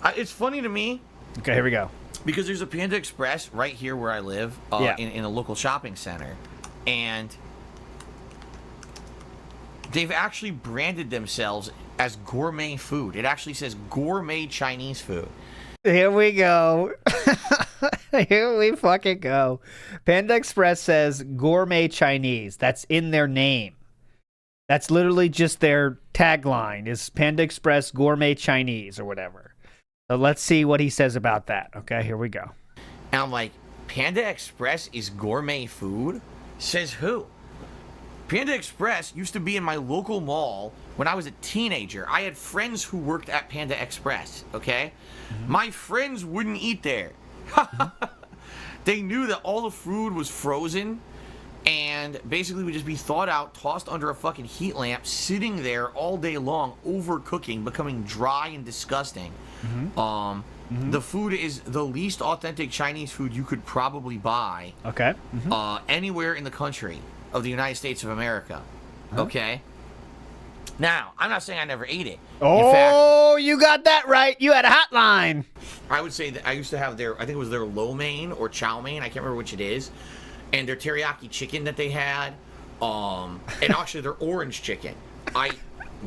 B: It's funny to me.
A: Okay, here we go.
B: Because there's a Panda Express right here where I live, in a local shopping center, and they've actually branded themselves as gourmet food. It actually says gourmet Chinese food.
A: Here we go. Here we fucking go. Panda Express says gourmet Chinese. That's in their name. That's literally just their tagline is Panda Express gourmet Chinese or whatever. So let's see what he says about that. Okay, here we go.
B: And I'm like, Panda Express is gourmet food? Says who? Panda Express used to be in my local mall when I was a teenager. I had friends who worked at Panda Express, okay? Mm-hmm. My friends wouldn't eat there. They knew that all the food was frozen and basically would just be thawed out, tossed under a fucking heat lamp, sitting there all day long, overcooking, becoming dry and disgusting. Mm-hmm. The food is the least authentic Chinese food you could probably buy.
A: Okay.
B: Anywhere in the country of the United States of America. Okay? Now, I'm not saying I never ate it.
A: Oh, in fact, you got that right. You had a hotline.
B: I would say that I used to have I think it was their lo mein or chow mein. I can't remember which it is. And their teriyaki chicken that they had. And actually their orange chicken. I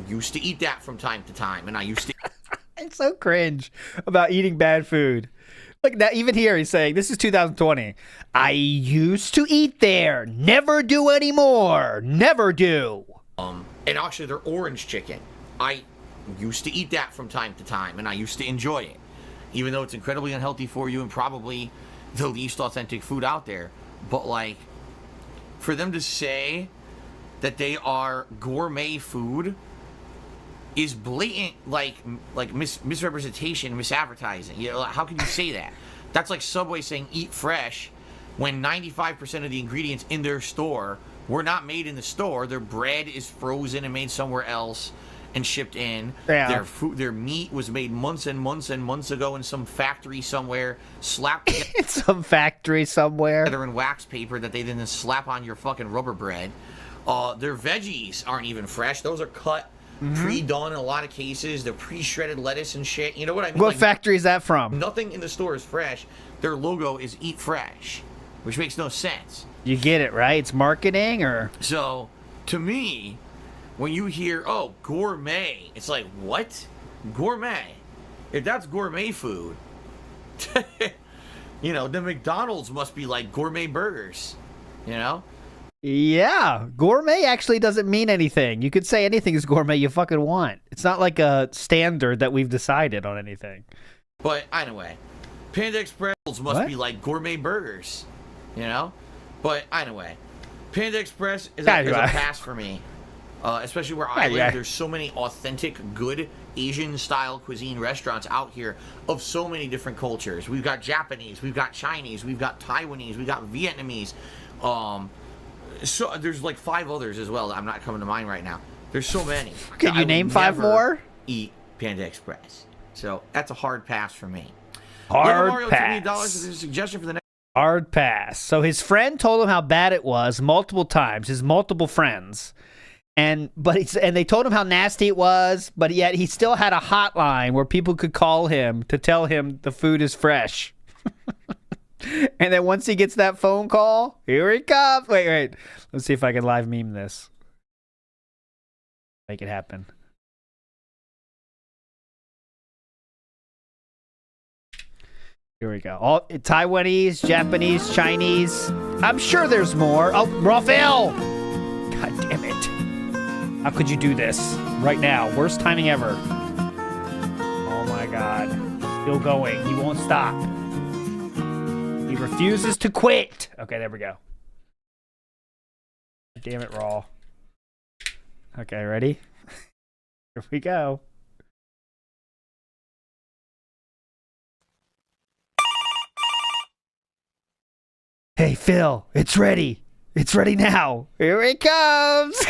B: used to eat that from time to time. And I used to...
A: It's so cringe about eating bad food. Like that, even here he's saying, this is 2020. I used to eat there. Never do anymore. Never do.
B: And actually their orange chicken. I used to eat that from time to time. And I used to enjoy it. Even though it's incredibly unhealthy for you and probably the least authentic food out there. But like, for them to say that they are gourmet food is blatant, like misrepresentation, misadvertising. You know, how can you say that? That's like Subway saying eat fresh when 95% of the ingredients in their store were not made in the store. Their bread is frozen and made somewhere else and shipped in.
A: Yeah.
B: Their meat was made months and months and months ago in some factory somewhere, slapped together
A: in some factory somewhere
B: in wax paper that they then slap on your fucking rubber bread. Their veggies aren't even fresh. Those are cut pre-done in a lot of cases. They're pre-shredded lettuce and shit. You know what I mean?
A: What factory is that from?
B: Nothing in the store is fresh. Their logo is Eat Fresh, which makes no sense.
A: You get it, right? It's marketing or... So,
B: to me, when you hear, oh, gourmet, it's like, what? Gourmet? If that's gourmet food, you know, the McDonald's must be like gourmet burgers, you know?
A: Yeah, gourmet actually doesn't mean anything. You could say anything is gourmet you fucking want. It's not like a standard that we've decided on anything.
B: But anyway, Panda Express must be like gourmet burgers, you know? But anyway, Panda Express is a pass for me. Especially where I live, there's so many authentic, good Asian-style cuisine restaurants out here of so many different cultures. We've got Japanese, we've got Chinese, we've got Taiwanese, we've got Vietnamese. So there's like 5 others as well that I'm not coming to mind right now. There's so many.
A: Could you name 5 more?
B: Eat Panda Express. So that's a hard pass for me.
A: Hard pass.
B: $28 is a suggestion for the next.
A: Hard pass. So his friend told him how bad it was multiple times. His multiple friends. And they told him how nasty it was, but yet he still had a hotline where people could call him to tell him the food is fresh. And then once he gets that phone call, here he comes. Wait. Let's see if I can live meme this. Make it happen. Here we go. All Taiwanese, Japanese, Chinese. I'm sure there's more. Oh, Raphael! God damn it. How could you do this right now? Worst timing ever. Oh my God. Still going. He won't stop. He refuses to quit. Okay, there we go. Damn it, Raw. Okay, ready? Here we go. Hey, Phil, it's ready. It's ready now. Here it comes.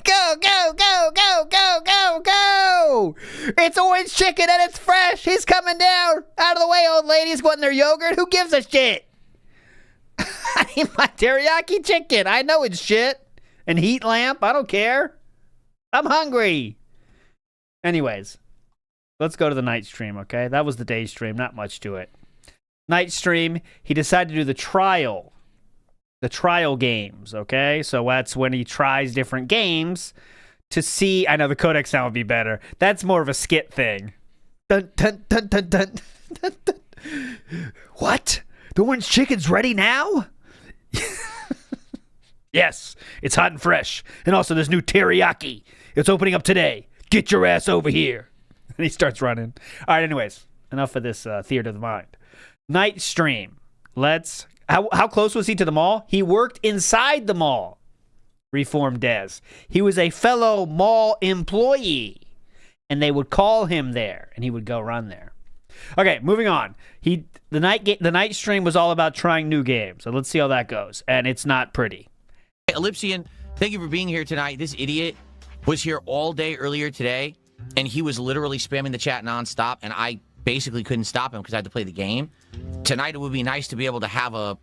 A: Go, go, go, go, go, go, go. It's orange chicken and it's fresh. He's coming down. Out of the way, old ladies wanting their yogurt. Who gives a shit? I need my teriyaki chicken. I know it's shit. And heat lamp. I don't care. I'm hungry. Anyways, let's go to the night stream, okay? That was the day stream, not much to it. Night stream, he decided to do the trial games, okay? So that's when he tries different games to see. I know the codec sound would be better. That's more of a skit thing. Dun, dun, dun, dun, dun, dun, dun. What? The orange chicken's ready now? Yes, it's hot and fresh. And also there's new teriyaki. It's opening up today. Get your ass over here. And he starts running. All right, anyways, enough of this theater of the mind. Night stream. How close was he to the mall? He worked inside the mall. Reformed Dez. He was a fellow mall employee, and they would call him there, and he would go run there. Okay, moving on. The night stream was all about trying new games. So let's see how that goes. And it's not pretty.
B: Hey, Ellipsian, thank you for being here tonight. This idiot was here all day earlier today, and he was literally spamming the chat nonstop, and I basically couldn't stop him because I had to play the game. Tonight, it would be nice to be able to have a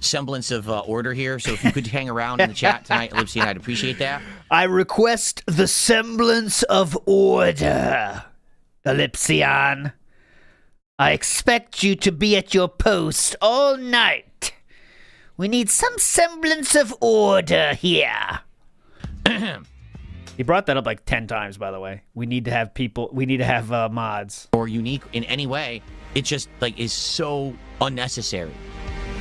B: semblance of order here. So if you could hang around in the chat tonight, Ellipsian, I'd appreciate that.
A: I request the semblance of order, Ellipsian. I expect you to be at your post all night. We need some semblance of order here. He brought that up like 10 times, by the way. We need to have people, we need to have mods.
B: Or unique in any way. It just like is so unnecessary.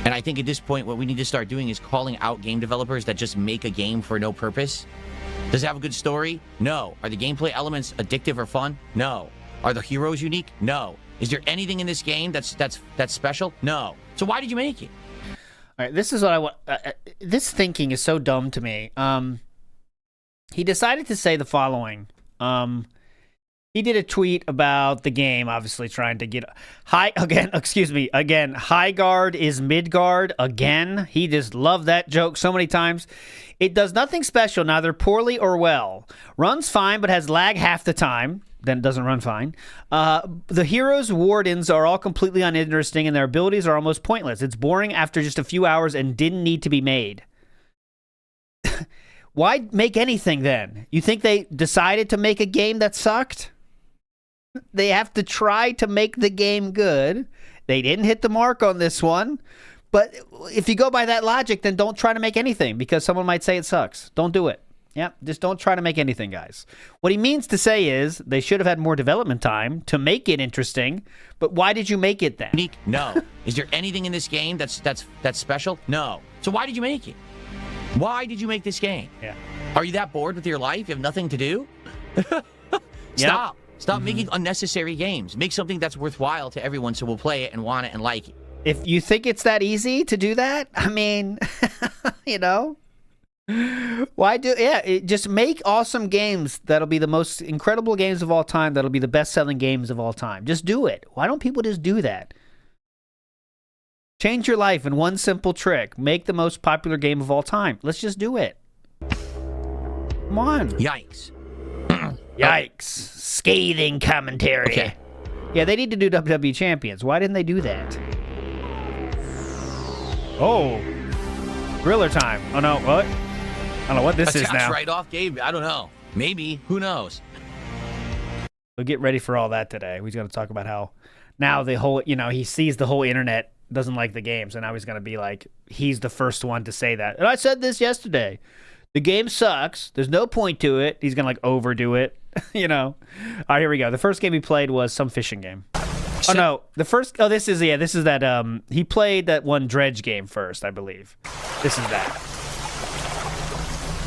B: And I think at this point, what we need to start doing is calling out game developers that just make a game for no purpose. Does it have a good story? No. Are the gameplay elements addictive or fun? No. Are the heroes unique? No. Is there anything in this game that's special? No. So why did you make it?
A: All right, this is what I want. This thinking is so dumb to me. He decided to say the following. He did a tweet about the game, obviously trying to get Highguard is Midgard again. He just loved that joke so many times. It does nothing special, neither poorly or well. Runs fine, but has lag half the time. Then it doesn't run fine. The heroes' wardens are all completely uninteresting, and their abilities are almost pointless. It's boring after just a few hours and didn't need to be made. Why make anything then? You think they decided to make a game that sucked? They have to try to make the game good. They didn't hit the mark on this one. But if you go by that logic, then don't try to make anything because someone might say it sucks. Don't do it. Yeah, just don't try to make anything, guys. What he means to say is they should have had more development time to make it interesting. But why did you make it then?
B: Unique? No. Is there anything in this game that's special? No. So why did you make it? Why did you make this game?
A: Yeah.
B: Are you that bored with your life? You have nothing to do? Stop. Stop making unnecessary games. Make something that's worthwhile to everyone so we'll play it and want it and like it.
A: If you think it's that easy to do that, I mean, you know, just make awesome games that'll be the most incredible games of all time, that'll be the best-selling games of all time. Just do it. Why don't people just do that? Change your life in one simple trick. Make the most popular game of all time. Let's just do it. Come on.
B: Yikes.
A: Yikes. Scathing commentary.
B: Okay.
A: Yeah, they need to do WWE Champions. Why didn't they do that? Oh. Griller time. Oh, no. What? I don't know what this is now.
B: Right off, Gabe. I don't know. Maybe. Who knows?
A: We'll get ready for all that today. We're going to talk about how now the whole, he sees the whole internet doesn't like the game. So now he's going to be like, he's the first one to say that. And I said this yesterday. The game sucks. There's no point to it. He's going to overdo it, All right, here we go. The first game he played was some fishing game. Oh, no. This is that, he played that one dredge game first, I believe. This is that.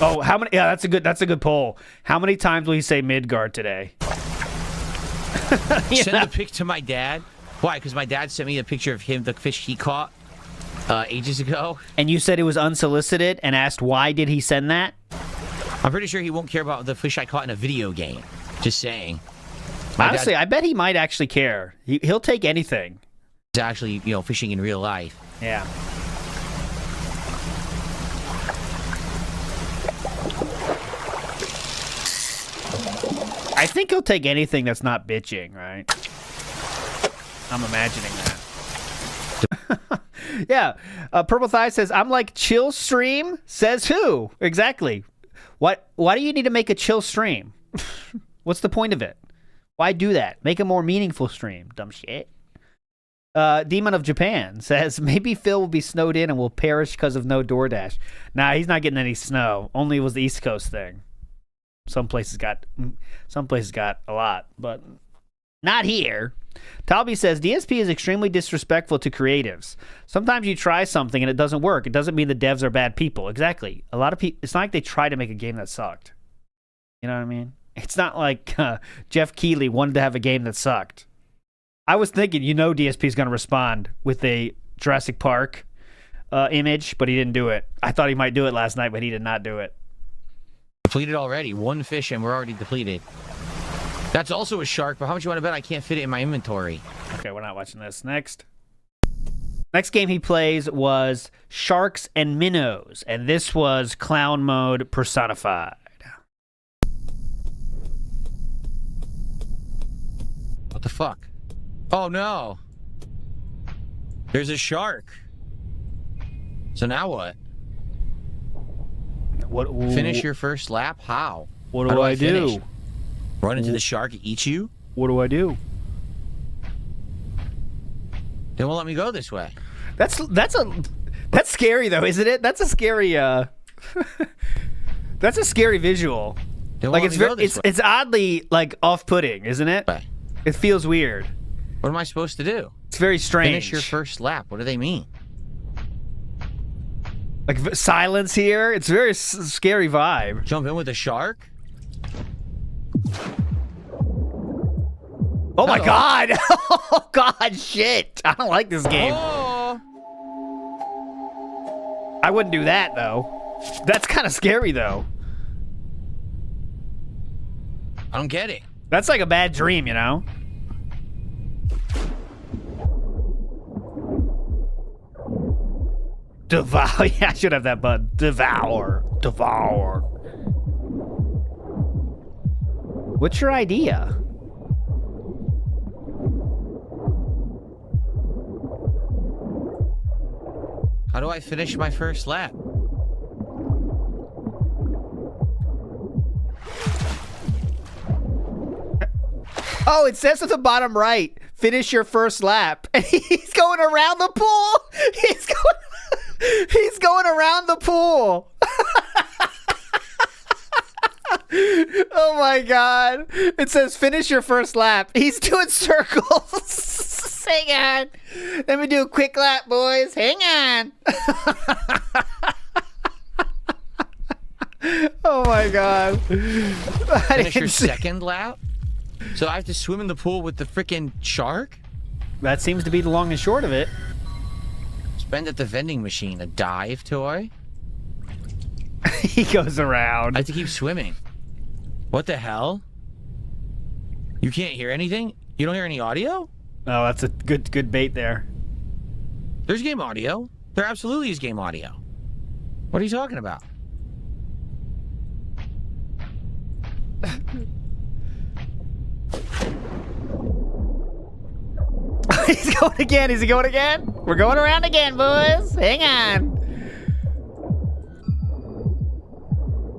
A: Oh, how many? Yeah, that's a good poll. How many times will he say Midgard today?
B: Send the pic to my dad. Why? Because my dad sent me a picture of him, the fish he caught ages ago.
A: And you said it was unsolicited and asked why did he send that?
B: I'm pretty sure he won't care about the fish I caught in a video game. Just saying.
A: Honestly, I bet he might actually care. He'll take anything.
B: He's actually, fishing in real life.
A: Yeah. I think he'll take anything that's not bitching, right? I'm imagining that. Yeah. Purple Thigh says, I'm like, chill stream? Says who? Exactly. Why do you need to make a chill stream? What's the point of it? Why do that? Make a more meaningful stream. Dumb shit. Demon of Japan says, maybe Phil will be snowed in and will perish because of no DoorDash. Nah, he's not getting any snow. Only it was the East Coast thing. Some places got a lot, but not here. Talby says, DSP is extremely disrespectful to creatives. Sometimes you try something and it doesn't work. It doesn't mean the devs are bad people. Exactly. A lot of people, it's not like they tried to make a game that sucked. You know what I mean? It's not like Jeff Keighley wanted to have a game that sucked. I was thinking, DSP is going to respond with a Jurassic Park image, but he didn't do it. I thought he might do it last night, but he did not do it.
B: Depleted already. One fish and we're already depleted. That's also a shark, but how much you want to bet I can't fit it in my inventory?
A: Okay, we're not watching this. Next game he plays was Sharks and Minnows, and this was Clown Mode personified.
B: What the fuck? Oh no! There's a shark. So now what? Finish your first lap? How?
A: What do I do?
B: Finish? Run into the shark and eat you?
A: What do I do?
B: They won't let me go this way.
A: That's scary though, isn't it? That's a scary that's a scary visual. Like it's oddly like off-putting, isn't it?
B: Right.
A: It feels weird.
B: What am I supposed to do?
A: It's very strange.
B: Finish your first lap. What do they mean?
A: Like silence here. It's a very scary vibe.
B: Jump in with a shark?
A: Oh my god! Oh god, shit! I don't like this game.
B: Oh.
A: I wouldn't do that though. That's kind of scary though.
B: I don't get it.
A: That's like a bad dream, Devour. Yeah, I should have that button. Devour. Devour. What's your idea?
B: How do I finish my first lap?
A: Oh, it says at the bottom right, finish your first lap. And he's going around the pool. He's going around the pool. Oh my god. It says finish your first lap. He's doing circles. Hang on. Let me do a quick lap, boys. Hang on. Oh my god.
B: Finish your second lap? So I have to swim in the pool with the freaking shark?
A: That seems to be the long and short of it.
B: Spend at the vending machine. A dive toy?
A: He goes around.
B: I have to keep swimming. What the hell? You can't hear anything? You don't hear any audio?
A: Oh, that's a good bait there.
B: There's game audio. There absolutely is game audio. What are you talking about?
A: He's going again. Is he going again? We're going around again, boys. Hang on.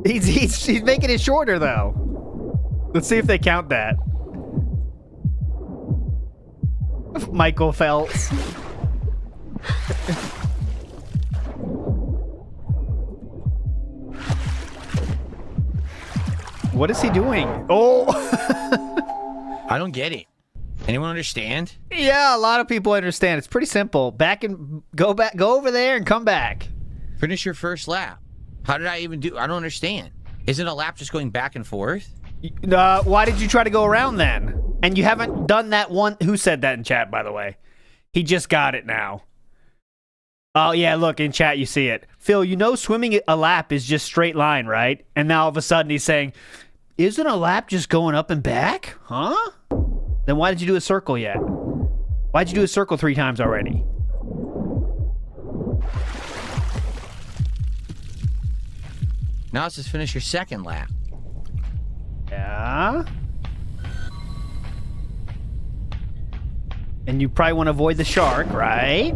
A: He's making it shorter though. Let's see if they count that. Michael Phelps. What is he doing? Oh.
B: I don't get it. Anyone understand?
A: Yeah, a lot of people understand. It's pretty simple. Go over there and come back.
B: Finish your first lap. How did I even do? I don't understand. Isn't a lap just going back and forth?
A: Why did you try to go around then? And you haven't done that one. Who said that in chat, by the way? He just got it now. Oh, yeah, look, in chat you see it. Phil, swimming a lap is just straight line, right? And now all of a sudden he's saying, isn't a lap just going up and back? Huh? Then why did you do a circle yet? Why'd you do a circle 3 times already?
B: Now it says finish your second lap.
A: Yeah. And you probably want to avoid the shark, right?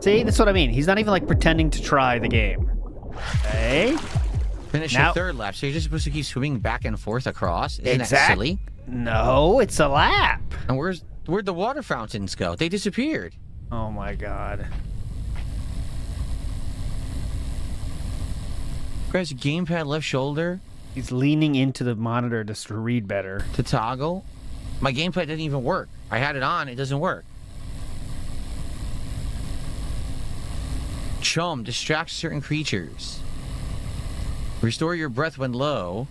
A: See, that's what I mean. He's not even like pretending to try the game. Okay.
B: Finish your third lap. So you're just supposed to keep swimming back and forth across? Isn't that silly?
A: No, it's a lap.
B: And where'd the water fountains go? They disappeared.
A: Oh my god.
B: Press gamepad left shoulder.
A: He's leaning into the monitor to read better.
B: To toggle. My gamepad didn't even work. I had it on. It doesn't work. Chum distracts certain creatures. Restore your breath when low.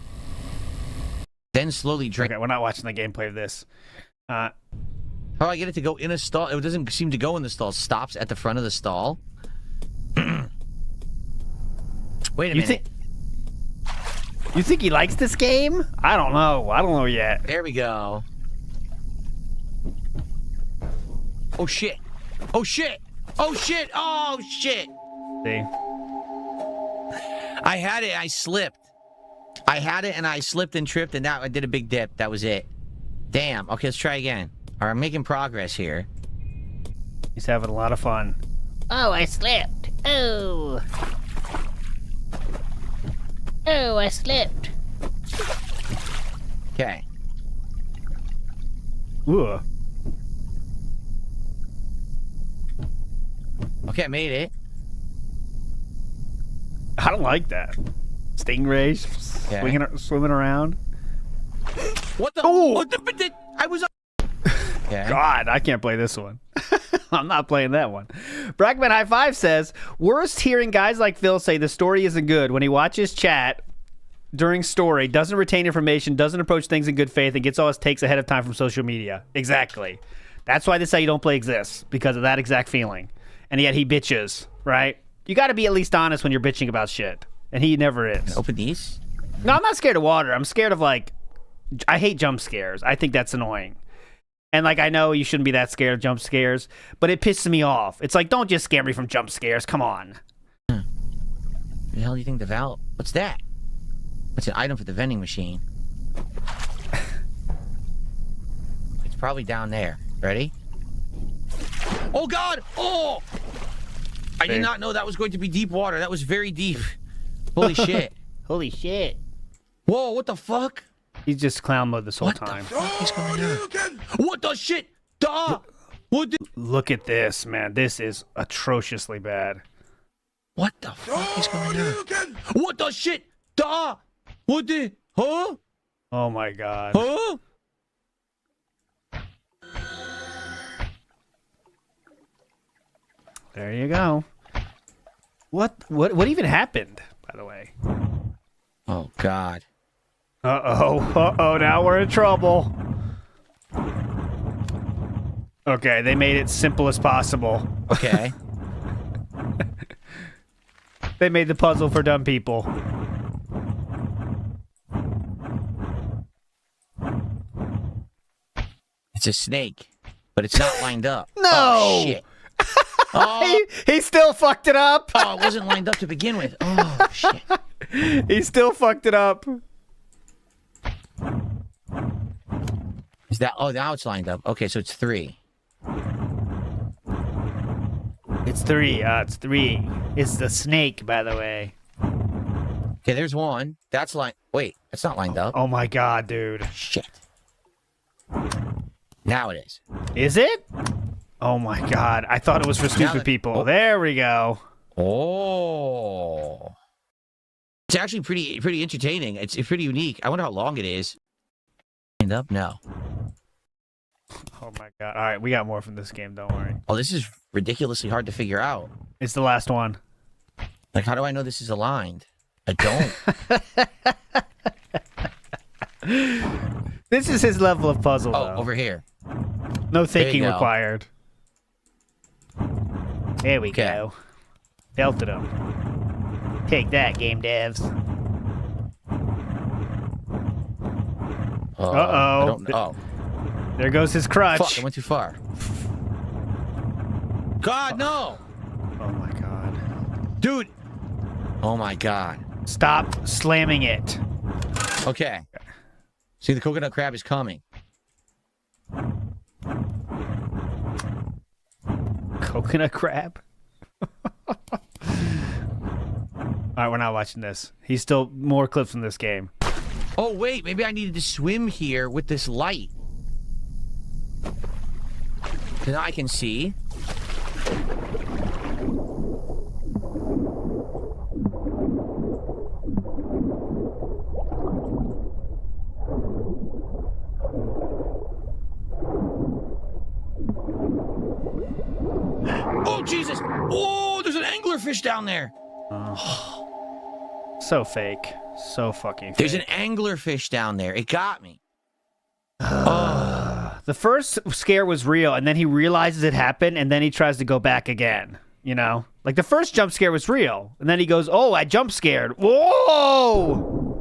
B: Then slowly drink.
A: Okay, we're not watching the gameplay of this.
B: How do I get it to go in a stall? It doesn't seem to go in the stall. It stops at the front of the stall. Wait a minute.
A: You think he likes this game? I don't know. I don't know yet.
B: There we go. Oh shit. Oh shit. Oh shit. Oh shit.
A: See?
B: I had it. I slipped. I had it and I slipped and tripped and I did a big dip. That was it. Damn. Okay, let's try again. All right, I'm making progress here.
A: He's having a lot of fun.
H: Oh, I slipped. Oh. Oh, I slipped.
B: Okay.
A: Ooh.
B: Okay, I made it.
A: I don't like that. Stingrays swimming around.
B: What the?
A: Oh!
B: What the? I was. Okay.
A: God, I can't play this one. I'm not playing that one. Brackman High Five says, worst hearing guys like Phil say the story isn't good when he watches chat during story, doesn't retain information, doesn't approach things in good faith, and gets all his takes ahead of time from social media. Exactly. That's why this How You Don't Play exists, because of that exact feeling. And yet he bitches, right? You got to be at least honest when you're bitching about shit. And he never is.
B: Open these?
A: No, I'm not scared of water. I'm scared of, like, I hate jump scares. I think that's annoying. And, like, I know you shouldn't be that scared of jump scares, but it pisses me off. It's like, don't just scare me from jump scares. Come on.
B: The hell do you think the valve? What's that? That's an item for the vending machine. It's probably down there. Ready? Oh, God! Oh! I did not know that was going to be deep water. That was very deep. Holy shit.
H: Holy shit.
B: Whoa, what the fuck?
A: He's just clown mode this whole time.
B: What the fuck is going on? What the shit? Duh! What the...
A: Look at this, man. This is atrociously bad.
B: What the fuck is going on? What the shit? Duh! What the... Huh?
A: Oh my god.
B: Huh?
A: There you go. What even happened, by the way?
B: Oh god.
A: Uh-oh, now we're in trouble. Okay, they made it simple as possible.
B: Okay.
A: They made the puzzle for dumb people.
B: It's a snake, but it's not lined up.
A: No!
B: Oh, shit. Oh.
A: He still fucked it up.
B: Oh, it wasn't lined up to begin with. Oh, shit.
A: He still fucked it up.
B: Is that... Oh, now it's lined up. Okay, so it's 3.
A: It's 3. It's 3. It's the snake, by the way.
B: Okay, there's 1. That's lined... Wait, that's not lined up.
A: Oh my god, dude.
B: Shit. Now it is.
A: Is it? Oh my god. I thought it was for stupid people. Oh. There we go.
B: Oh. It's actually pretty entertaining. It's pretty unique. I wonder how long it is. Lined up? No.
A: Oh my god. All right, we got more from this game, don't worry.
B: Oh, this is ridiculously hard to figure out.
A: It's the last one.
B: Like, how do I know this is aligned? I don't.
A: This is his level of puzzle,
B: Oh,
A: though.
B: over here.
A: No thinking required. There we go. Belted him. Take that, game devs. Uh-oh.
B: Oh.
A: There goes his crutch.
B: Fuck, I went too far. God, no!
A: Oh my god.
B: Dude! Oh my god.
A: Stop slamming it.
B: Okay. See, the coconut crab is coming.
A: Coconut crab? right, we're not watching this. He's still more clips from this game.
B: Oh, wait. Maybe I needed to swim here with this light. Because I can see. Oh, Jesus. Oh, there's an anglerfish down there.
A: So fake. So fucking fake.
B: There's an anglerfish down there. It got me.
A: The first scare was real, and then he realizes it happened, and then he tries to go back again. You know? Like, the first jump scare was real, and then he goes, oh, I jump scared. Whoa!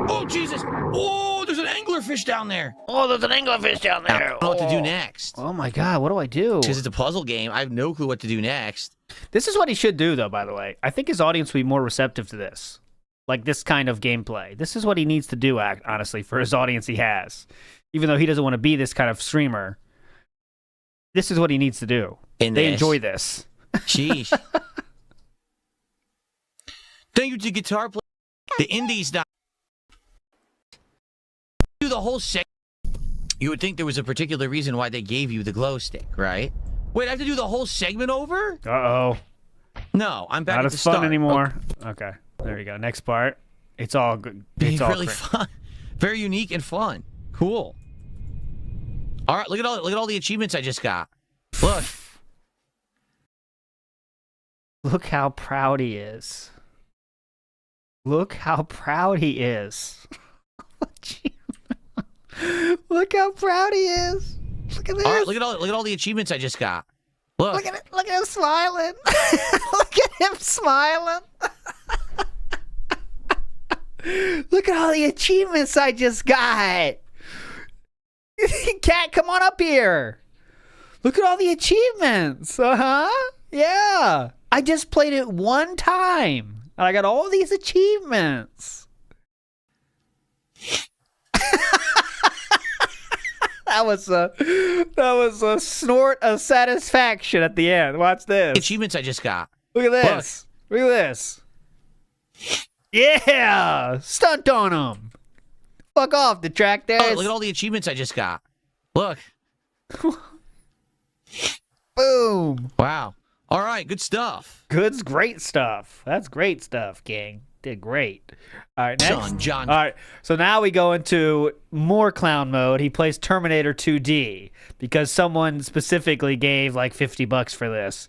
B: Oh, Jesus. Oh, there's an anglerfish down there.
H: Oh, there's an anglerfish down
B: I
H: there.
B: don't know what to do next.
A: Oh my god, what do I do?
B: Because it's a puzzle game. I have no clue what to do next.
A: This is what he should do, though, by the way. I think his audience will be more receptive to this. Like, this kind of gameplay. This is what he needs to do, honestly, for his audience he has. Even though he doesn't want to be this kind of streamer. This is what he needs to do. They enjoy this.
B: Sheesh. Thank you to Guitar Player. The Indies now. Do the whole segment. You would think there was a particular reason why they gave you the glow stick, right? Wait, I have to do the whole segment over?
A: Uh-oh.
B: No, I'm back
A: Not
B: at the
A: as fun
B: start.
A: anymore. Okay. There you go. Next part. It's all good.
B: It's
A: It's all
B: really fun. Very unique and fun. Cool. All right, look at all the achievements I just got. Look.
A: Look how proud he is. Look how proud he is. Look how proud he is. Look at this.
B: All right, look at all the achievements I just got. Look.
A: Look at it. Look at him smiling. Look at him smiling. Look at all the achievements I just got. Cat, come on up here. Look at all the achievements. Uh-huh. Yeah. I just played it one time. And I got all these achievements. That was a snort of satisfaction at the end. Watch this.
B: Achievements I just got.
A: Look at this. Look at this. Yeah! Stunt on him. Fuck off, detractors.
B: Oh, look at all the achievements I just got. Look.
A: Boom.
B: Wow. All right, good stuff.
A: Good's great stuff. That's great stuff, King. Did great. All right, next.
B: John.
A: All right, so now we go into more clown mode. He plays Terminator 2D because someone specifically gave like $50 for this.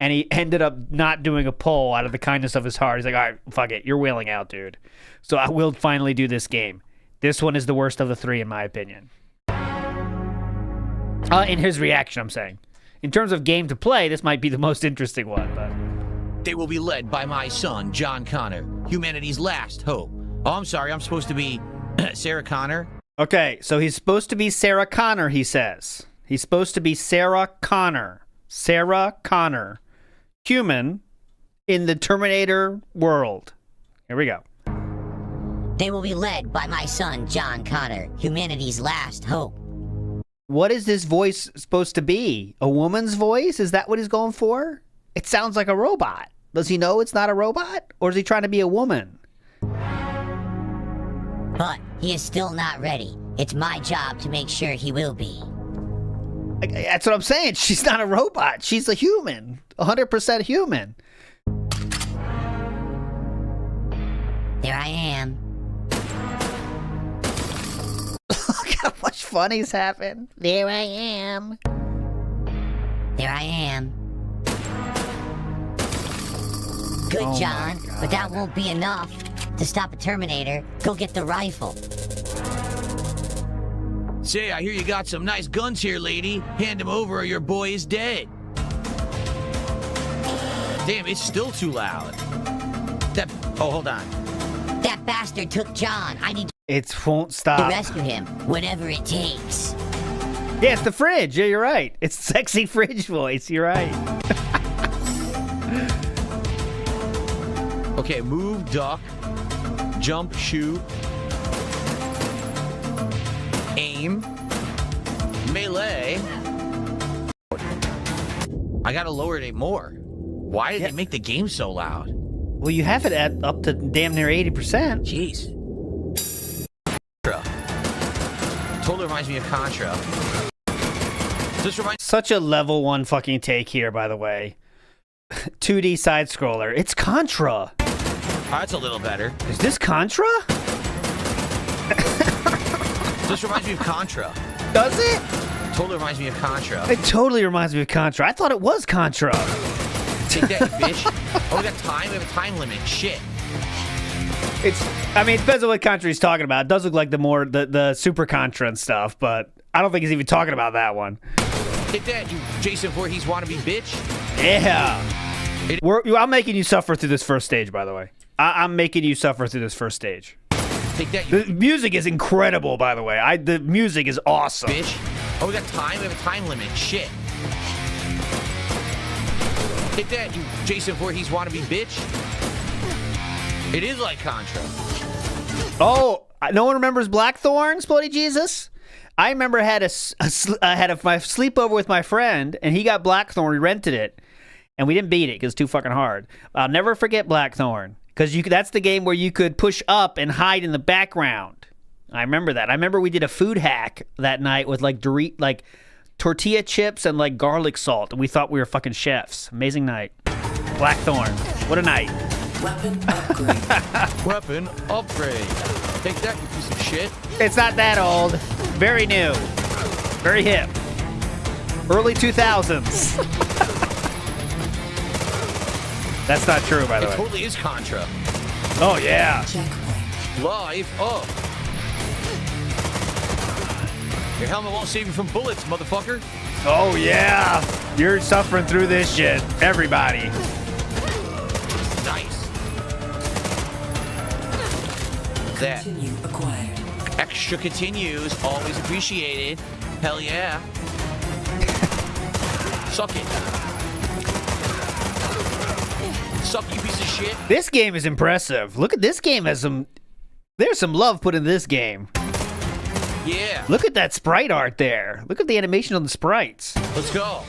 A: And he ended up not doing a poll out of the kindness of his heart. He's like, all right, fuck it. You're wheeling out, dude. So I will finally do this game. This one is the worst of the three, in my opinion. In his reaction, I'm saying. In terms of game to play, this might be the most interesting one. But
B: They will be led by my son, John Connor, humanity's last hope. Oh, I'm sorry. I'm supposed to be Sarah Connor.
A: Okay, so he's supposed to be Sarah Connor, he says. He's supposed to be Sarah Connor. Sarah Connor. Human in the Terminator world. Here we go.
I: They will be led by my son, John Connor, humanity's last hope.
A: What is this voice supposed to be? A woman's voice? Is that what he's going for? It sounds like a robot. Does he know it's not a robot? Or is he trying to be a woman?
I: But he is still not ready. It's my job to make sure he will be.
A: That's what I'm saying. She's not a robot. She's a human. 100% human.
I: There I am.
A: Look how much fun he's having.
H: There I am.
I: There I am. Good,
A: Oh my
I: John,
A: God.
I: but that won't be enough. To stop a Terminator, go get the rifle.
B: Say, I hear you got some nice guns here, lady. Hand them over or your boy is dead. Damn, it's still too loud. Oh, hold on.
I: That bastard took John. I need
A: It won't
I: to
A: stop.
I: rescue him, whatever it takes.
A: Yeah, it's the fridge. Yeah, you're right. It's sexy fridge voice. You're right.
B: Okay, move, duck, jump, shoot, aim, melee. I gotta lower it more. Why did they make the game so loud?
A: Well, you have it at up to damn near 80%.
B: Jeez. Totally reminds me of Contra. This reminds.
A: Such a level 1 fucking take here, by the way. 2D side scroller. It's Contra.
B: Oh, that's a little better.
A: Is this Contra?
B: This reminds me of Contra.
A: Does it?
B: Totally reminds me of Contra.
A: It totally reminds me of Contra. I thought it was Contra.
B: Take that, bitch. Oh, we got time? We have a time limit. Shit.
A: I mean, it depends on what Contra he's talking about. It does look like the Super Contra and stuff, but I don't think he's even talking about that one.
B: Take that, you Jason Voorhees wannabe bitch.
A: Yeah. I'm making you suffer through this first stage, by the way. I'm making you suffer through this first stage.
B: Take that,
A: The music is incredible, by the way. The music is awesome.
B: bitch. Oh, we got time? We have a time limit. Shit. Take that, you Jason Voorhees wannabe bitch. It is like Contra.
A: Oh, no one remembers Blackthorns, Bloody Jesus? I remember I had my sleepover with my friend, and he got Blackthorn. We rented it, and we didn't beat it because it's too fucking hard. I'll never forget Blackthorn because that's the game where you could push up and hide in the background. I remember that. I remember we did a food hack that night with like tortilla chips and like garlic salt, and we thought we were fucking chefs. Amazing night. Blackthorn. What a night.
C: Weapon upgrade.
B: Weapon upgrade. Take that, you piece of shit.
A: It's not that old. Very new. Very hip. Early 2000s. That's not true, by the way.
B: It totally is Contra.
A: Oh, yeah.
C: Checkpoint.
B: Live up. Your helmet won't save you from bullets, motherfucker.
A: Oh, yeah. You're suffering through this shit. Everybody.
B: Nice. That.
C: Continue acquired.
B: Extra continues. Always appreciated. Hell yeah. Suck it. Suck, you piece of shit.
A: This game is impressive. Look at this game. There's some love put in this game.
B: Yeah.
A: Look at that sprite art there. Look at the animation on the sprites.
B: Let's go.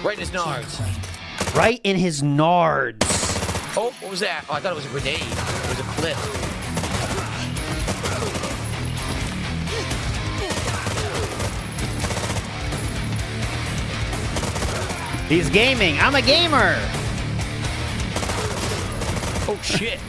B: Right in his nards.
A: Right in his nards.
B: Oh, what was that? Oh, I thought it was a grenade. It was a clip.
A: He's gaming. I'm a gamer.
B: Oh, shit.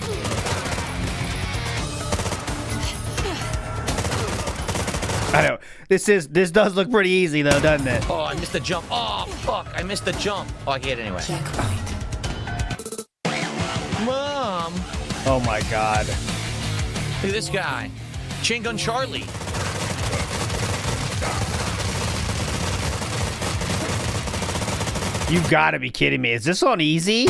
A: I know. This does look pretty easy though, doesn't it?
B: Oh, I missed the jump. Oh, fuck. I missed the jump. Oh, I get it anyway.
C: Checkpoint.
B: Mom.
A: Oh my god.
B: Look at this guy. Chain Gun Charlie.
A: You've got to be kidding me. Is this on easy?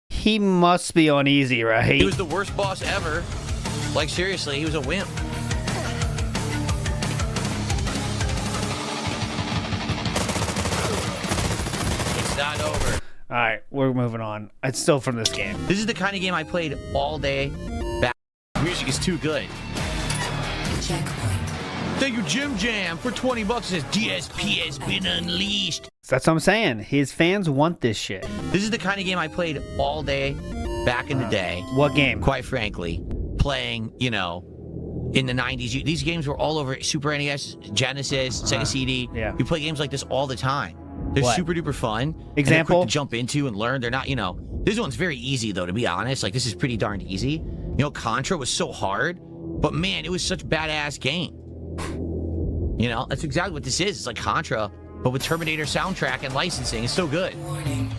A: He must be on easy, right?
B: He was the worst boss ever. Like, seriously, he was a wimp. It's not over.
A: All right, we're moving on. It's still from this game.
B: This is the kind of game I played all day back. The music is too good.
C: Checkpoint.
B: Thank you, Jim Jam, for 20 bucks. It says DSP has been unleashed.
A: That's what I'm saying. His fans want this shit.
B: This is the kind of game I played all day back in the day.
A: What game?
B: Quite frankly, playing, in the 90s. These games were all over Super NES, Genesis, Sega CD.
A: Yeah.
B: You play games like this all the time. They're
A: What?
B: super duper fun.
A: Example?
B: And they're quick to jump into and learn. They're not, this one's very easy though, to be honest. Like, this is pretty darned easy. Contra was so hard, but man, it was such a badass game. That's exactly what this is. It's like Contra, but with Terminator soundtrack and licensing. It's so good.
C: Warning.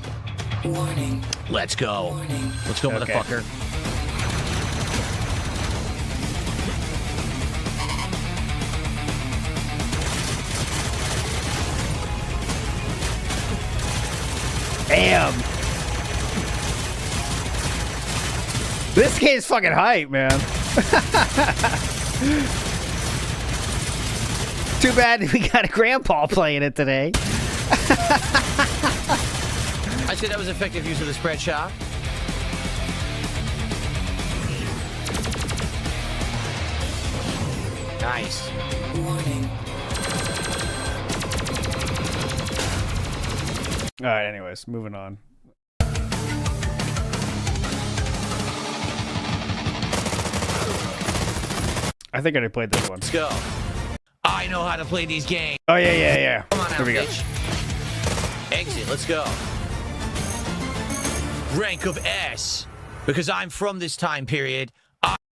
C: Warning.
B: Let's go.
C: Warning.
B: Let's go,
A: Okay.
B: motherfucker.
A: Damn. This game's fucking hype, man. Too bad we got a grandpa playing it today.
B: I said that was effective use of the spread shot. Nice.
C: Warning.
A: All right, anyways, moving on. I think I already played this one.
B: Let's go. I know how to play these games.
A: Oh, yeah.
B: Come on
A: Here
B: out,
A: we go.
B: bitch. Exit. Let's go. Rank of S. Because I'm from this time period.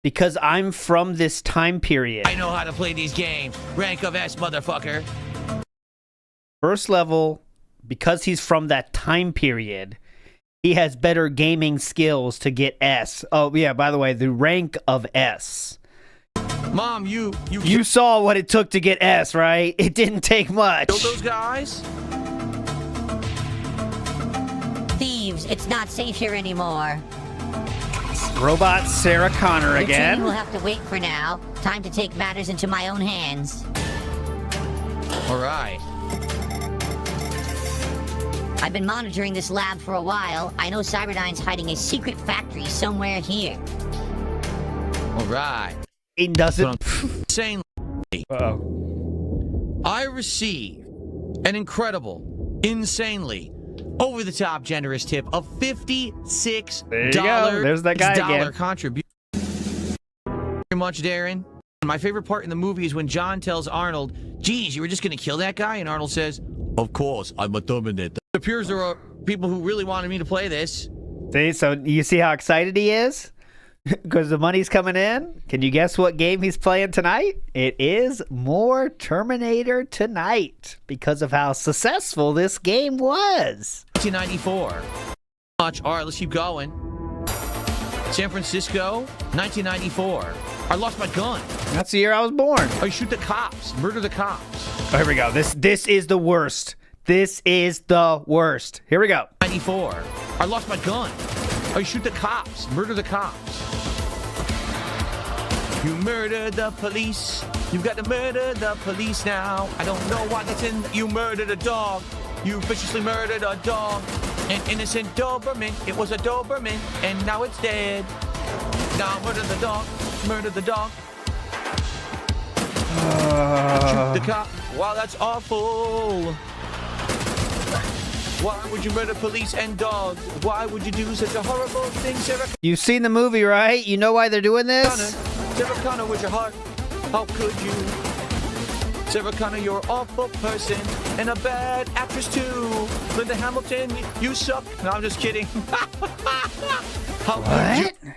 A: Because I'm from this time period.
B: I know how to play these games. Rank of S, motherfucker.
A: First level, because he's from that time period, he has better gaming skills to get S. Oh, yeah, by the way, the rank of S.
B: Mom, you
A: saw what it took to get S, right? It didn't take much.
B: killed those guys?
I: Thieves, it's not safe here anymore.
A: Robot Sarah Connor
I: Your
A: again.
I: training will have to wait for now. Time to take matters into my own hands.
B: All right.
I: I've been monitoring this lab for a while. I know Cyberdyne's hiding a secret factory somewhere here.
B: All right.
A: It doesn't.
B: Insane.
A: Uh-oh.
B: I received an incredible, insanely, over-the-top generous tip of $56.
A: There you go. There's that guy again.
B: Contribution. Very much, Darren. My favorite part in the movie is when John tells Arnold, geez, you were just going to kill that guy? And Arnold says, of course, I'm a Terminator. It appears there are people who really wanted me to play this.
A: See, so you see how excited he is? Because the money's coming in. Can you guess what game he's playing tonight? It is more Terminator tonight because of how successful this game was.
B: 1994. Much. All right, let's keep going. San Francisco, 1994. I lost my gun.
A: That's the year I was born.
B: Oh, you shoot the cops. Murder the cops.
A: Oh, here we go. This is the worst. This is the worst. Here we go.
B: 94. I lost my gun. Oh, you shoot the cops. Murder the cops. You murdered the police. You've got to murder the police now. I don't know why that's in. You murdered a dog. You viciously murdered a dog. An innocent Doberman. It was a Doberman, and now it's dead. Now murder the dog. Murder the dog. Shoot the cop. Wow, that's awful. Why would you murder police and dogs? Why would you do such a horrible thing, Sarah?
A: You've seen the movie, right? You know why they're doing this?
B: Connor, Sarah Connor with your heart. How could you? Sarah Connor, you're an awful person and a bad actress too. Linda Hamilton, you suck. No, I'm just kidding. How could you?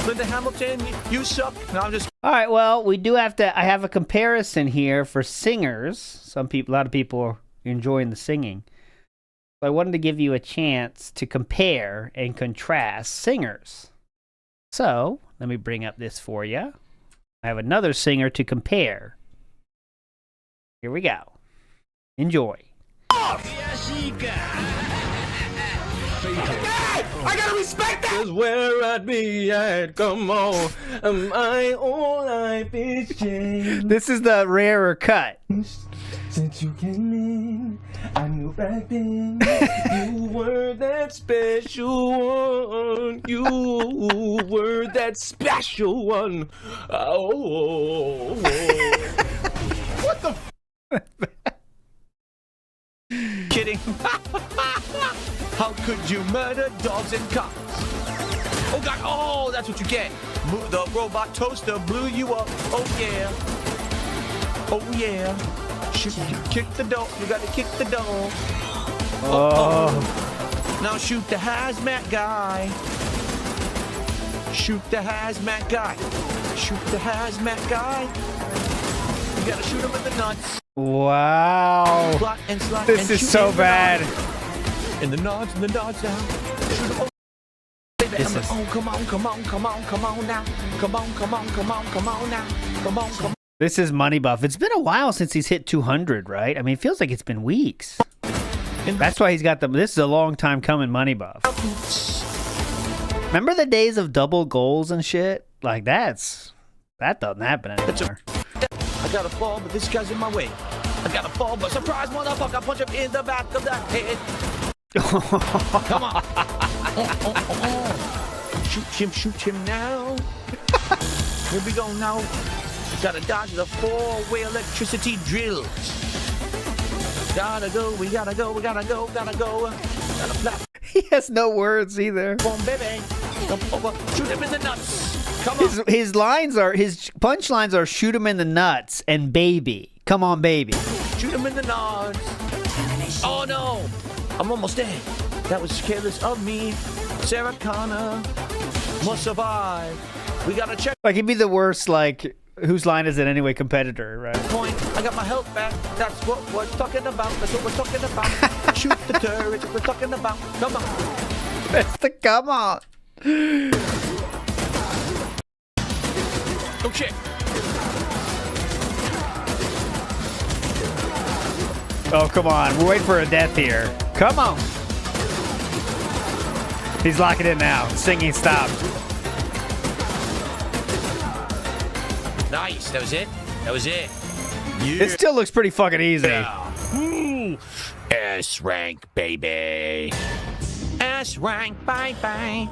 B: Linda Hamilton, you suck. No, I'm just.
A: All right, well, we do have to. I have a comparison here for singers. A lot of people are enjoying the singing. So I wanted to give you a chance to compare and contrast singers. So let me bring up this for you. I have another singer to compare. Here we go. Enjoy.
G: I gotta respect that! 'Cause where I'd be at, come on. My whole life is changed.
A: This is the rarer cut.
G: Since you came in, I knew back then you were that special one. You were that special one. Oh. What the
B: Kidding. How could you murder dogs and cops? Oh God! Oh, that's what you get. The robot toaster blew you up. Oh yeah. Oh yeah. Shoot! Kick the door. You gotta kick the door.
A: Oh.
B: Now shoot the hazmat guy. Shoot the hazmat guy. Shoot the hazmat guy. You gotta shoot him in the nuts.
A: Wow.
B: Slot and slot
A: This
B: and
A: is
B: shoot
A: so
B: in
A: bad.
B: And the nods down. Shoot him.
A: This is...
B: Oh, come on, come on, come on, come on now. Come on, come on, come on, come on now. Come on, come on.
A: This is Money Buff. It's been a while since he's hit 200, right? I mean, it feels like it's been weeks. That's why he's got the... This is a long time coming, Money Buff. Remember the days of double goals and shit? Like, that doesn't happen anymore.
B: I gotta fall, but this guy's in my way. I gotta fall, but surprise, motherfucker, punch him in the back of the head. Come on. Shoot him now. Here we go now. Gotta dodge the 4-way electricity drills. Gotta go, we gotta go, we gotta go, gotta go. Gotta flap.
A: He has no words either.
B: Come on, baby. Come over. Shoot him in the nuts. Come on.
A: His punchlines are shoot him in the nuts and baby. Come on, baby.
B: Shoot him in the nuts. Oh no, I'm almost dead. That was careless of me. Sarah Connor must survive. We gotta check.
A: Like, he'd be the worst, like, whose line is it anyway competitor, right?
B: Point. I got my health back. That's what we're talking about. That's what we're talking about. Shoot the turret. We're talking about. Come on.
A: That's the come on.
B: Oh shit.
A: Oh, come on. We're waiting for a death here. Come on. He's locking in now. Singing stopped.
B: Nice. That was it. That was it.
A: It still looks pretty fucking easy.
B: Ooh. S rank, baby. S rank, bye-bye.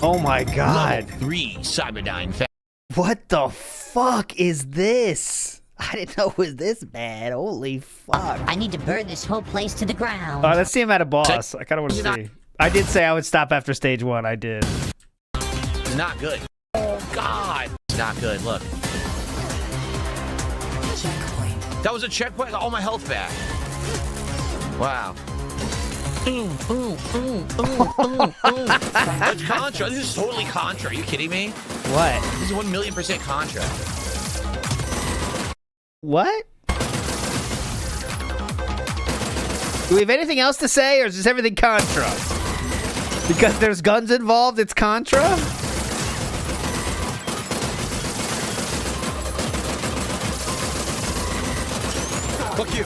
A: Oh my god.
B: Level 3 Cyberdyne.
A: What the fuck is this? I didn't know it was this bad. Holy fuck.
I: I need to burn this whole place to the ground.
A: All right, let's see him at a boss. I kind of want to see. I did say I would stop after stage 1. I did.
B: It's not good. Oh god. It's not good. Look. Checkpoint. That was a checkpoint. I got all my health back. Wow. That's Contra. This is totally Contra. Are you kidding me?
A: What?
B: This is 1,000,000% Contra.
A: What? Do we have anything else to say, or is this everything Contra? Because there's guns involved, it's Contra?
B: Fuck you.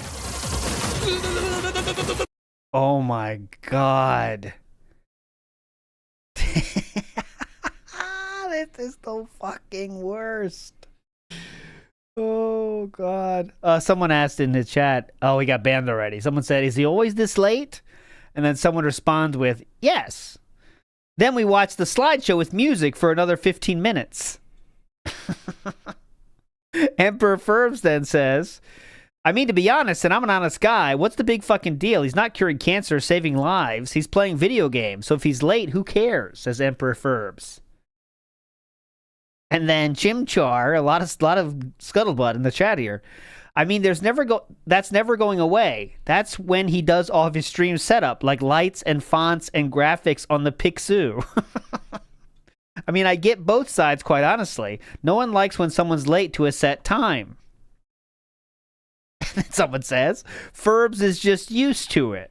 A: Oh my god. This is the fucking worst. Oh god. Someone asked in the chat, oh, we got banned already. Someone said, is he always this late? And then someone responds with, yes. Then we watch the slideshow with music for another 15 minutes. Emperor Furbs then says, I mean, to be honest, and I'm an honest guy, what's the big fucking deal? He's not curing cancer or saving lives. He's playing video games. So if he's late, who cares? Says Emperor Furbs. And then Chimchar, a lot of scuttlebutt in the chat here. I mean, that's never going away. That's when he does all of his stream setup, like lights and fonts and graphics on the Picsou. I mean, I get both sides, quite honestly. No one likes when someone's late to a set time. Someone says, Furbs is just used to it.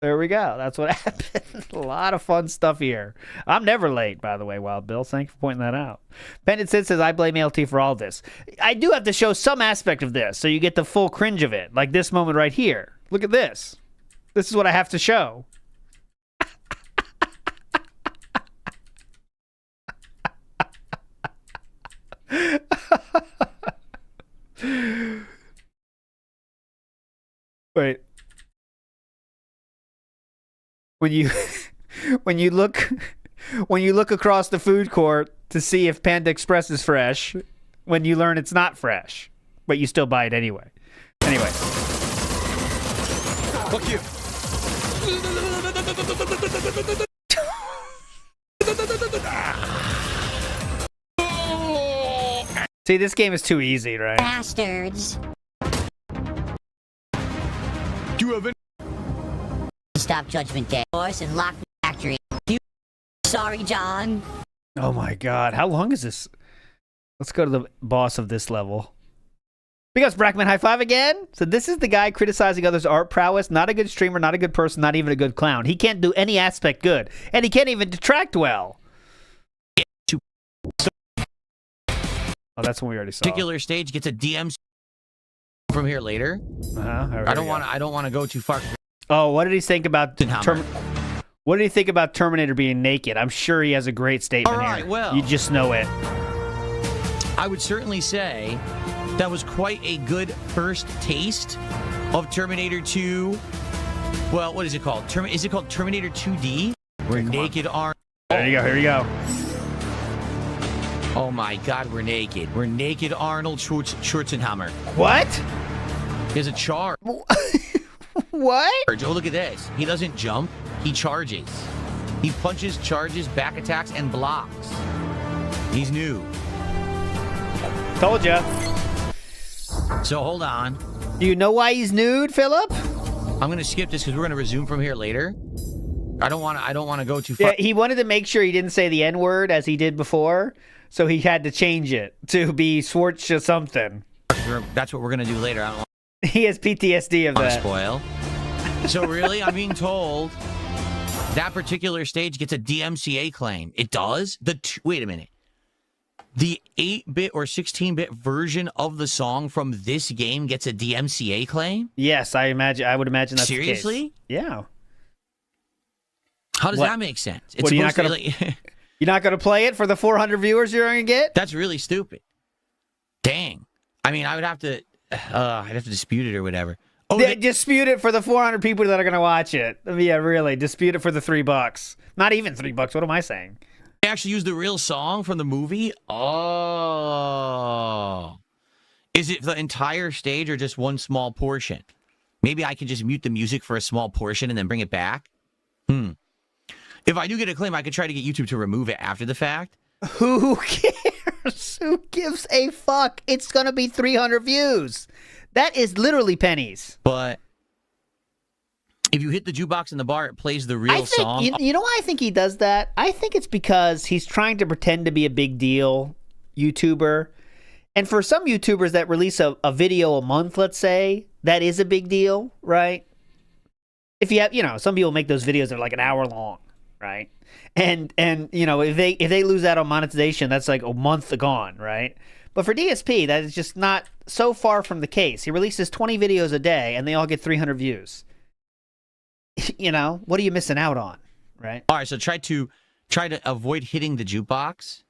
A: There we go. That's what happened. A lot of fun stuff here. I'm never late, by the way, Wild Bill. Thanks for pointing that out. Pendant Sid says, I blame LT for all this. I do have to show some aspect of this so you get the full cringe of it. Like this moment right here. Look at this. This is what I have to show. Wait. When you look across the food court to see if Panda Express is fresh, when you learn it's not fresh, but you still buy it anyway. Anyway.
B: Fuck you.
A: See, this game is too easy, right?
I: Bastards.
B: Do you have any?
I: Stop Judgment Day. Force and lock the factory. Sorry, John.
A: Oh my god, how long is this? Let's go to the boss of this level. Because Brackman High Five again? So this is the guy criticizing others' art prowess. Not a good streamer, not a good person, not even a good clown. He can't do any aspect good. And he can't even detract well. Oh, that's one we already saw.
B: Particular stage gets a DM from here later.
A: I
B: don't want to go too far.
A: Oh, what did he think about what did he think about Terminator being naked? I'm sure he has a great statement
B: All right,
A: here.
B: well,
A: you just know it.
B: I would certainly say that was quite a good first taste of Terminator 2. Well, what is it called? Is it called Terminator 2D? Where naked Arnold.
A: There you go. Here you go.
B: Oh my God, we're naked. We're naked Arnold Schwarzenhammer.
A: What?
B: He has a chart.
A: What?
B: Oh, look at this. He doesn't jump. He charges. He punches, charges, back attacks, and blocks. He's new.
A: Told ya.
B: So hold on.
A: Do you know why he's nude, Philip?
B: I'm gonna skip this because we're gonna resume from here later. I don't want to go too far.
A: Yeah, he wanted to make sure he didn't say the N-word as he did before, so he had to change it to be Schwartz or something.
B: That's what we're gonna do later. I don't want
A: He has PTSD of
B: to
A: that.
B: spoil. So really, I'm being told that particular stage gets a DMCA claim. It does? Wait a minute. The 8-bit or 16-bit version of the song from this game gets a DMCA claim?
A: Yes, I would imagine that's
B: Seriously?
A: the case. Yeah.
B: How does that make sense? It's
A: What, you're not gonna play it for the 400 viewers you're gonna get?
B: That's really stupid. Dang. I mean, I'd have to dispute it or whatever. Oh,
A: dispute it for the 400 people that are gonna watch it. Yeah, really. Dispute it for the $3. Not even $3. What am I saying?
B: they actually use the real song from the movie? Oh. Is it the entire stage or just one small portion? Maybe I can just mute the music for a small portion and then bring it back? If I do get a claim, I could try to get YouTube to remove it after the fact.
A: Who cares? Who gives a fuck? It's going to be 300 views. That is literally pennies.
B: But if you hit the jukebox in the bar, it plays the real song.
A: You know why I think he does that? I think it's because he's trying to pretend to be a big deal YouTuber. And for some YouTubers that release a video a month, let's say, that is a big deal, right? If you have, some people make those videos that are like an hour long, right? And if they lose out on monetization, that's like a month gone, right? But for DSP, that is just not so far from the case. He releases 20 videos a day, and they all get 300 views. What are you missing out on, right?
B: All right, so try to avoid hitting the jukebox.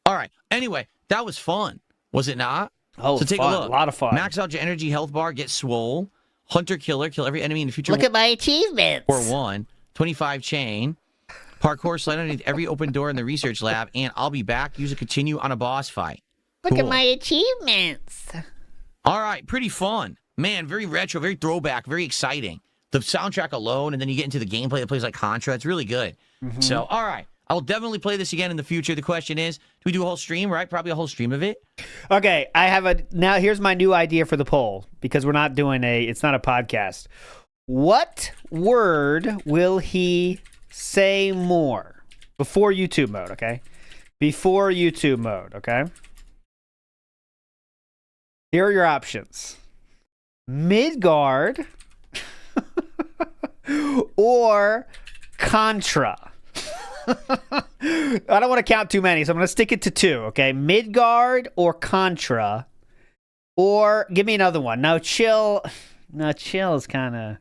B: All right. Anyway, that was fun, was it not?
A: Oh,
B: so take
A: fun.
B: a look.
A: A lot of fun.
B: Max out your energy health bar, get swole. Hunter killer, kill every enemy in the future.
H: Look at my achievements.
B: Or 1. 25 chain. Parkour, slide underneath every open door in the research lab, and I'll be back. Use a continue on a boss fight.
H: Look at my achievements.
B: All right, pretty fun. Man, very retro, very throwback, very exciting. The soundtrack alone, and then you get into the gameplay that plays like Contra. It's really good. So, all right. I'll definitely play this again in the future. The question is, do we do a whole stream, right? Probably a whole stream of it.
A: Okay, now here's my new idea for the poll, because we're not doing it's not a podcast. What word will he say more? Before YouTube mode, okay? Before YouTube mode, okay? Here are your options. Midgard or Contra. I don't want to count too many, so I'm going to stick it to 2, okay? Midgard or Contra. Or give me another one. No, chill is kind of...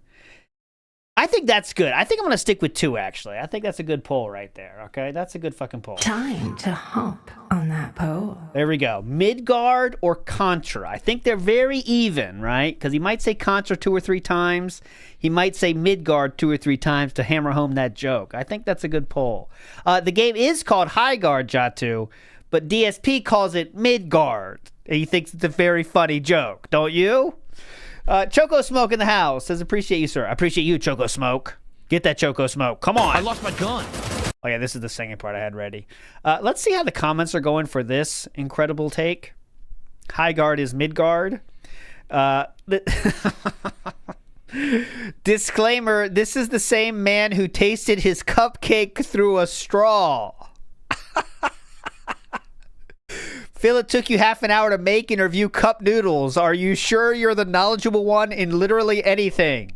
A: I think that's good. I think I'm going to stick with 2, actually. I think that's a good poll right there, okay? That's a good fucking poll.
J: Time to hump on that poll.
A: There we go. Midgard or Contra. I think they're very even, right? Because he might say Contra 2 or 3 times. He might say Midgard 2 or 3 times to hammer home that joke. I think that's a good poll. The game is called Highguard, Jatu, but DSP calls it Midgard. And he thinks it's a very funny joke. Don't you? Choco Smoke in the house says, appreciate you, sir. I appreciate you, Choco Smoke. Get that Choco Smoke. Come on.
B: I lost my gun.
A: Oh, yeah, this is the singing part I had ready. Let's see how the comments are going for this incredible take. Highguard is Midgard. Disclaimer, this is the same man who tasted his cupcake through a straw. Phil, it took you half an hour to make and review cup noodles. Are you sure you're the knowledgeable one in literally anything?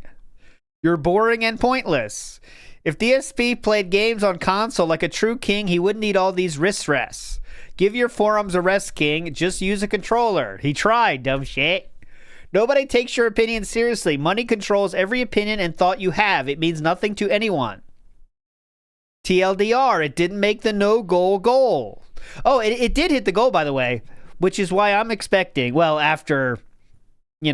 A: You're boring and pointless. If DSP played games on console like a true king, he wouldn't need all these wrist rests. Give your forearms a rest, king. Just use a controller. He tried, dumb shit. Nobody takes your opinion seriously. Money controls every opinion and thought you have. It means nothing to anyone. TLDR, it didn't make the goal. Oh, it did hit the goal, by the way, which is why I'm expecting, well, after, I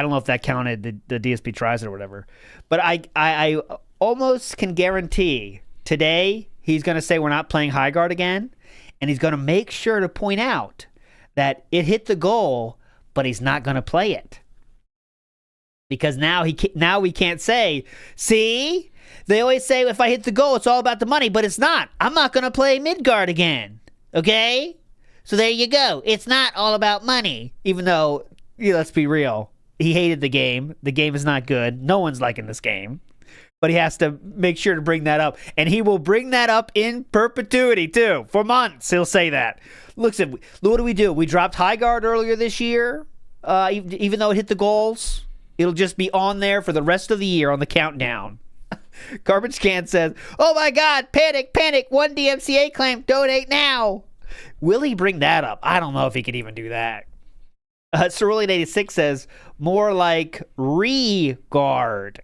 A: don't know if that counted, the DSP tries it or whatever, but I almost can guarantee today he's going to say we're not playing Highguard again, and he's going to make sure to point out that it hit the goal, but he's not going to play it. Because now we can't say, see? They always say if I hit the goal, it's all about the money, but it's not. I'm not going to play Midgard again. Okay? So there you go. It's not all about money. Even though, let's be real, he hated the game. The game is not good. No one's liking this game. But he has to make sure to bring that up. And he will bring that up in perpetuity, too. For months, he'll say that. Look, what do we do? We dropped Highguard earlier this year, even though it hit the goals. It'll just be on there for the rest of the year on the countdown. Garbage Can says, oh my God, panic, panic, 1 DMCA claim, donate now. Will he bring that up? I don't know if he could even do that. Cerulean86 says, more like REEGuard.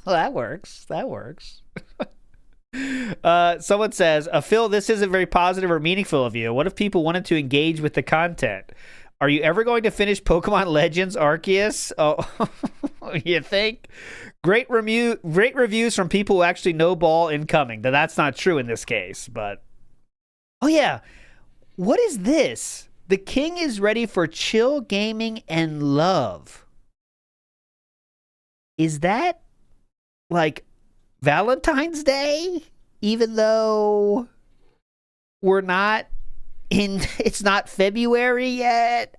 A: That works. Someone says, Phil, this isn't very positive or meaningful of you. What if people wanted to engage with the content? Are you ever going to finish Pokemon Legends Arceus? Oh, you think? Great reviews from people who actually know ball incoming. Now, that's not true in this case, but... Oh, yeah. What is this? The king is ready for chill gaming and love. Is that, like, Valentine's Day? Even though we're not in... It's not February yet.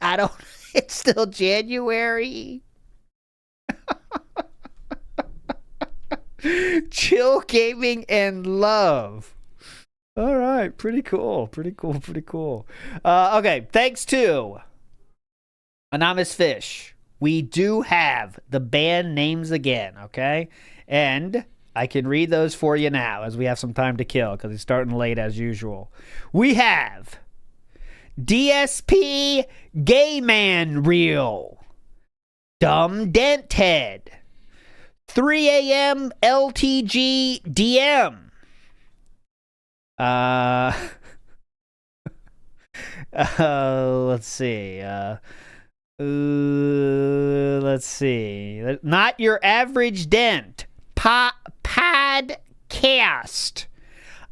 A: It's still January. Chill gaming and love. All right, pretty cool. Okay, thanks to Anonymous Fish, we do have the band names again, okay? And I can read those for you now as we have some time to kill because it's starting late as usual. We have DSP Gay Man Reel, Dumb Dent Head, 3 a.m. LTG DM. Let's see. Let's see. Not Your Average Dent. Podcast.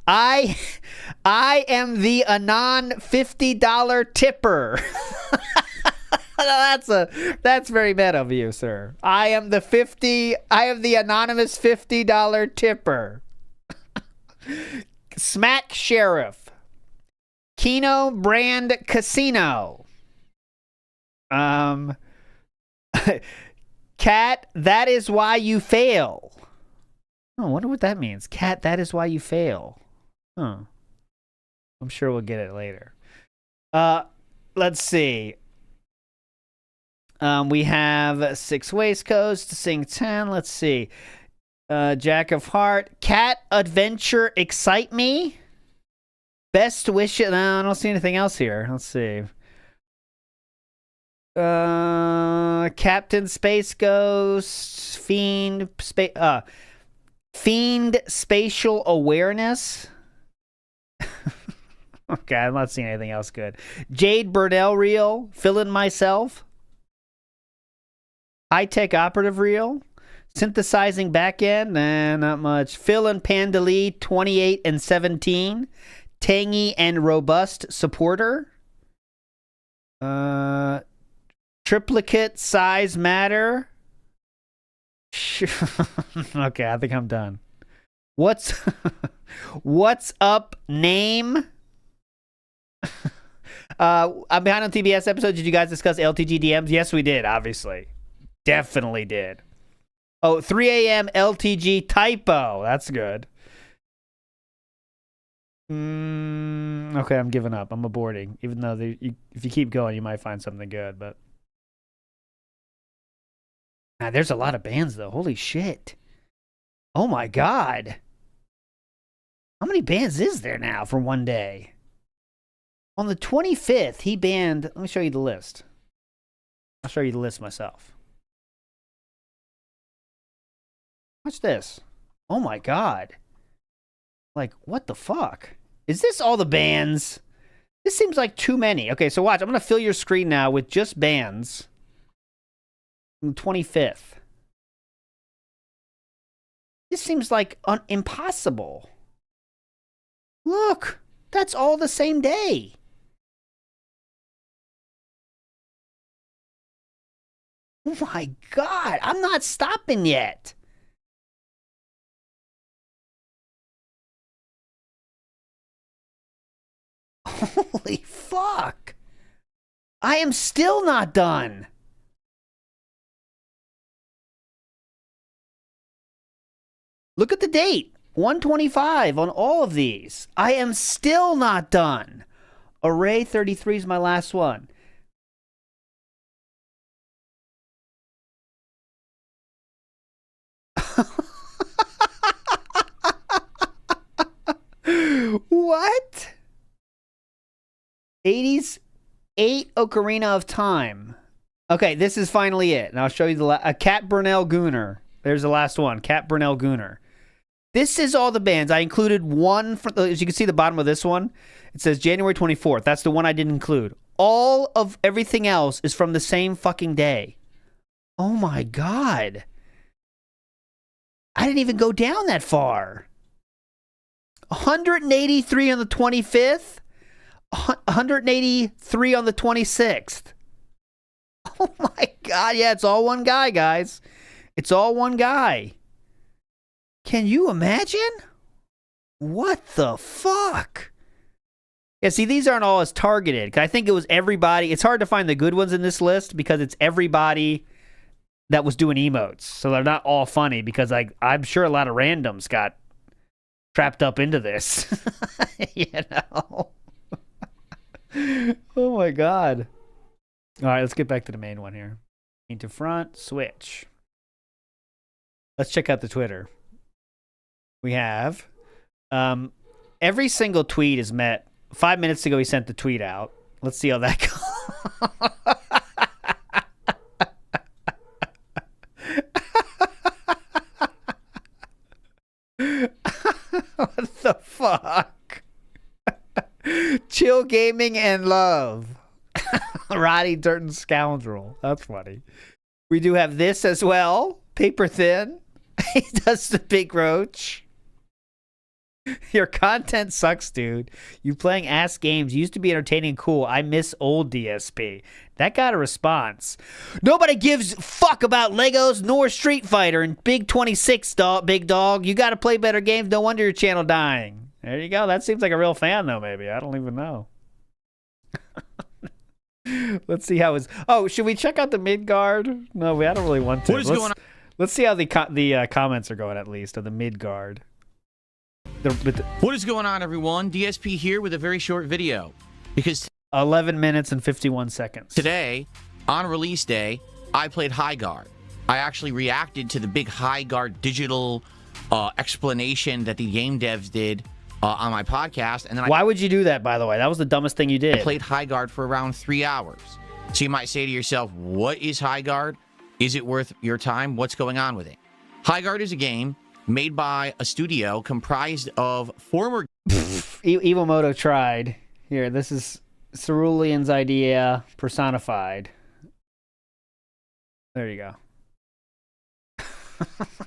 A: I am the Anon $50 tipper. That's very meta of you, sir. I am the anonymous $50 tipper. Smack Sheriff. Keno Brand Casino. Cat, that is why you fail. Oh, I wonder what that means. Cat, that is why you fail. Huh. I'm sure we'll get it later. Let's see. We have 6 waistcoats to sing 10. Let's see. Jack of Heart. Cat Adventure Excite Me. Best wishes. No, I don't see anything else here. Let's see. Captain Space Ghost. Fiend Spatial Awareness. Okay, I'm not seeing anything else good. Jade Burnell Reel. Fill-in Myself. High-Tech Operative Reel. Synthesizing Backend. Nah, not much. Phil and Panda Lee, 28 and 17. Tangy and Robust Supporter. Triplicate Size Matter. Okay, I think I'm done. What's up, name? I'm behind on TBS episode. Did you guys discuss LTG DMs? Yes, we did, obviously. Definitely did. Oh, 3 a.m. LTG typo. That's good. Okay, I'm giving up. I'm aborting. Even though if you keep going, you might find something good. But there's a lot of bans, though. Holy shit. Oh, my God. How many bans is there now for one day? On the 25th, he banned... Let me show you the list. I'll show you the list myself. Watch this. Oh my God. Like, what the fuck? Is this all the bans? This seems like too many. Okay, so watch. I'm going to fill your screen now with just bans. From the 25th. This seems like impossible. Look. That's all the same day. Oh my God, I'm not stopping yet. Holy fuck. I am still not done. Look at the date. 125 on all of these. I am still not done. Array 33 is my last one. What? 80s 8 Ocarina of Time. Okay, this is finally it. And I'll show you the Cat Burnell Gooner. There's the last one. Cat Burnell Gooner. This is all the bands. I included one, as you can see the bottom of this one. It says January 24th. That's the one I didn't include. All of everything else is from the same fucking day. Oh my God. I didn't even go down that far. 183 on the 25th. 183 on the 26th. Oh my God. Yeah, it's all one guy, guys. It's all one guy. Can you imagine? What the fuck? Yeah, see, these aren't all as targeted. I think it was everybody. It's hard to find the good ones in this list because it's everybody that was doing emotes. So they're not all funny because I'm sure a lot of randoms got trapped up into this. You know? Oh my God. All right, let's get back to the main one here. Into front, switch. Let's check out the Twitter. We have every single tweet is met. 5 minutes ago, he sent the tweet out. Let's see how that goes. What the fuck? Chill gaming and love. Roddy Durton scoundrel. That's funny. We do have this as well. Paper thin. He does the big roach. Your content sucks, dude. You playing ass games used to be entertaining and cool. I miss old DSP. That got a response. Nobody gives a fuck about Legos nor Street Fighter and Big 26, big dog. You got to play better games. No wonder your channel dying. There you go. That seems like a real fan, though, maybe. I don't even know. Let's see how his... Oh, should we check out the mid-guard? No, I don't really want to.
B: What is going on?
A: Let's see how the comments are going, at least, of the mid-guard.
B: What is going on, everyone? DSP here with a very short video. Because
A: 11 minutes and 51 seconds.
B: Today, on release day, I played Highguard. I actually reacted to the big Highguard digital explanation that the game devs did on my podcast. And then
A: Why would you do that, by the way? That was the dumbest thing you did.
B: I played Highguard for around 3 hours. So you might say to yourself, what is Highguard? Is it worth your time? What's going on with it? Highguard is a game made by a studio comprised of former...
A: Evomoto tried. Here, this is Cerulean's idea personified. There you go.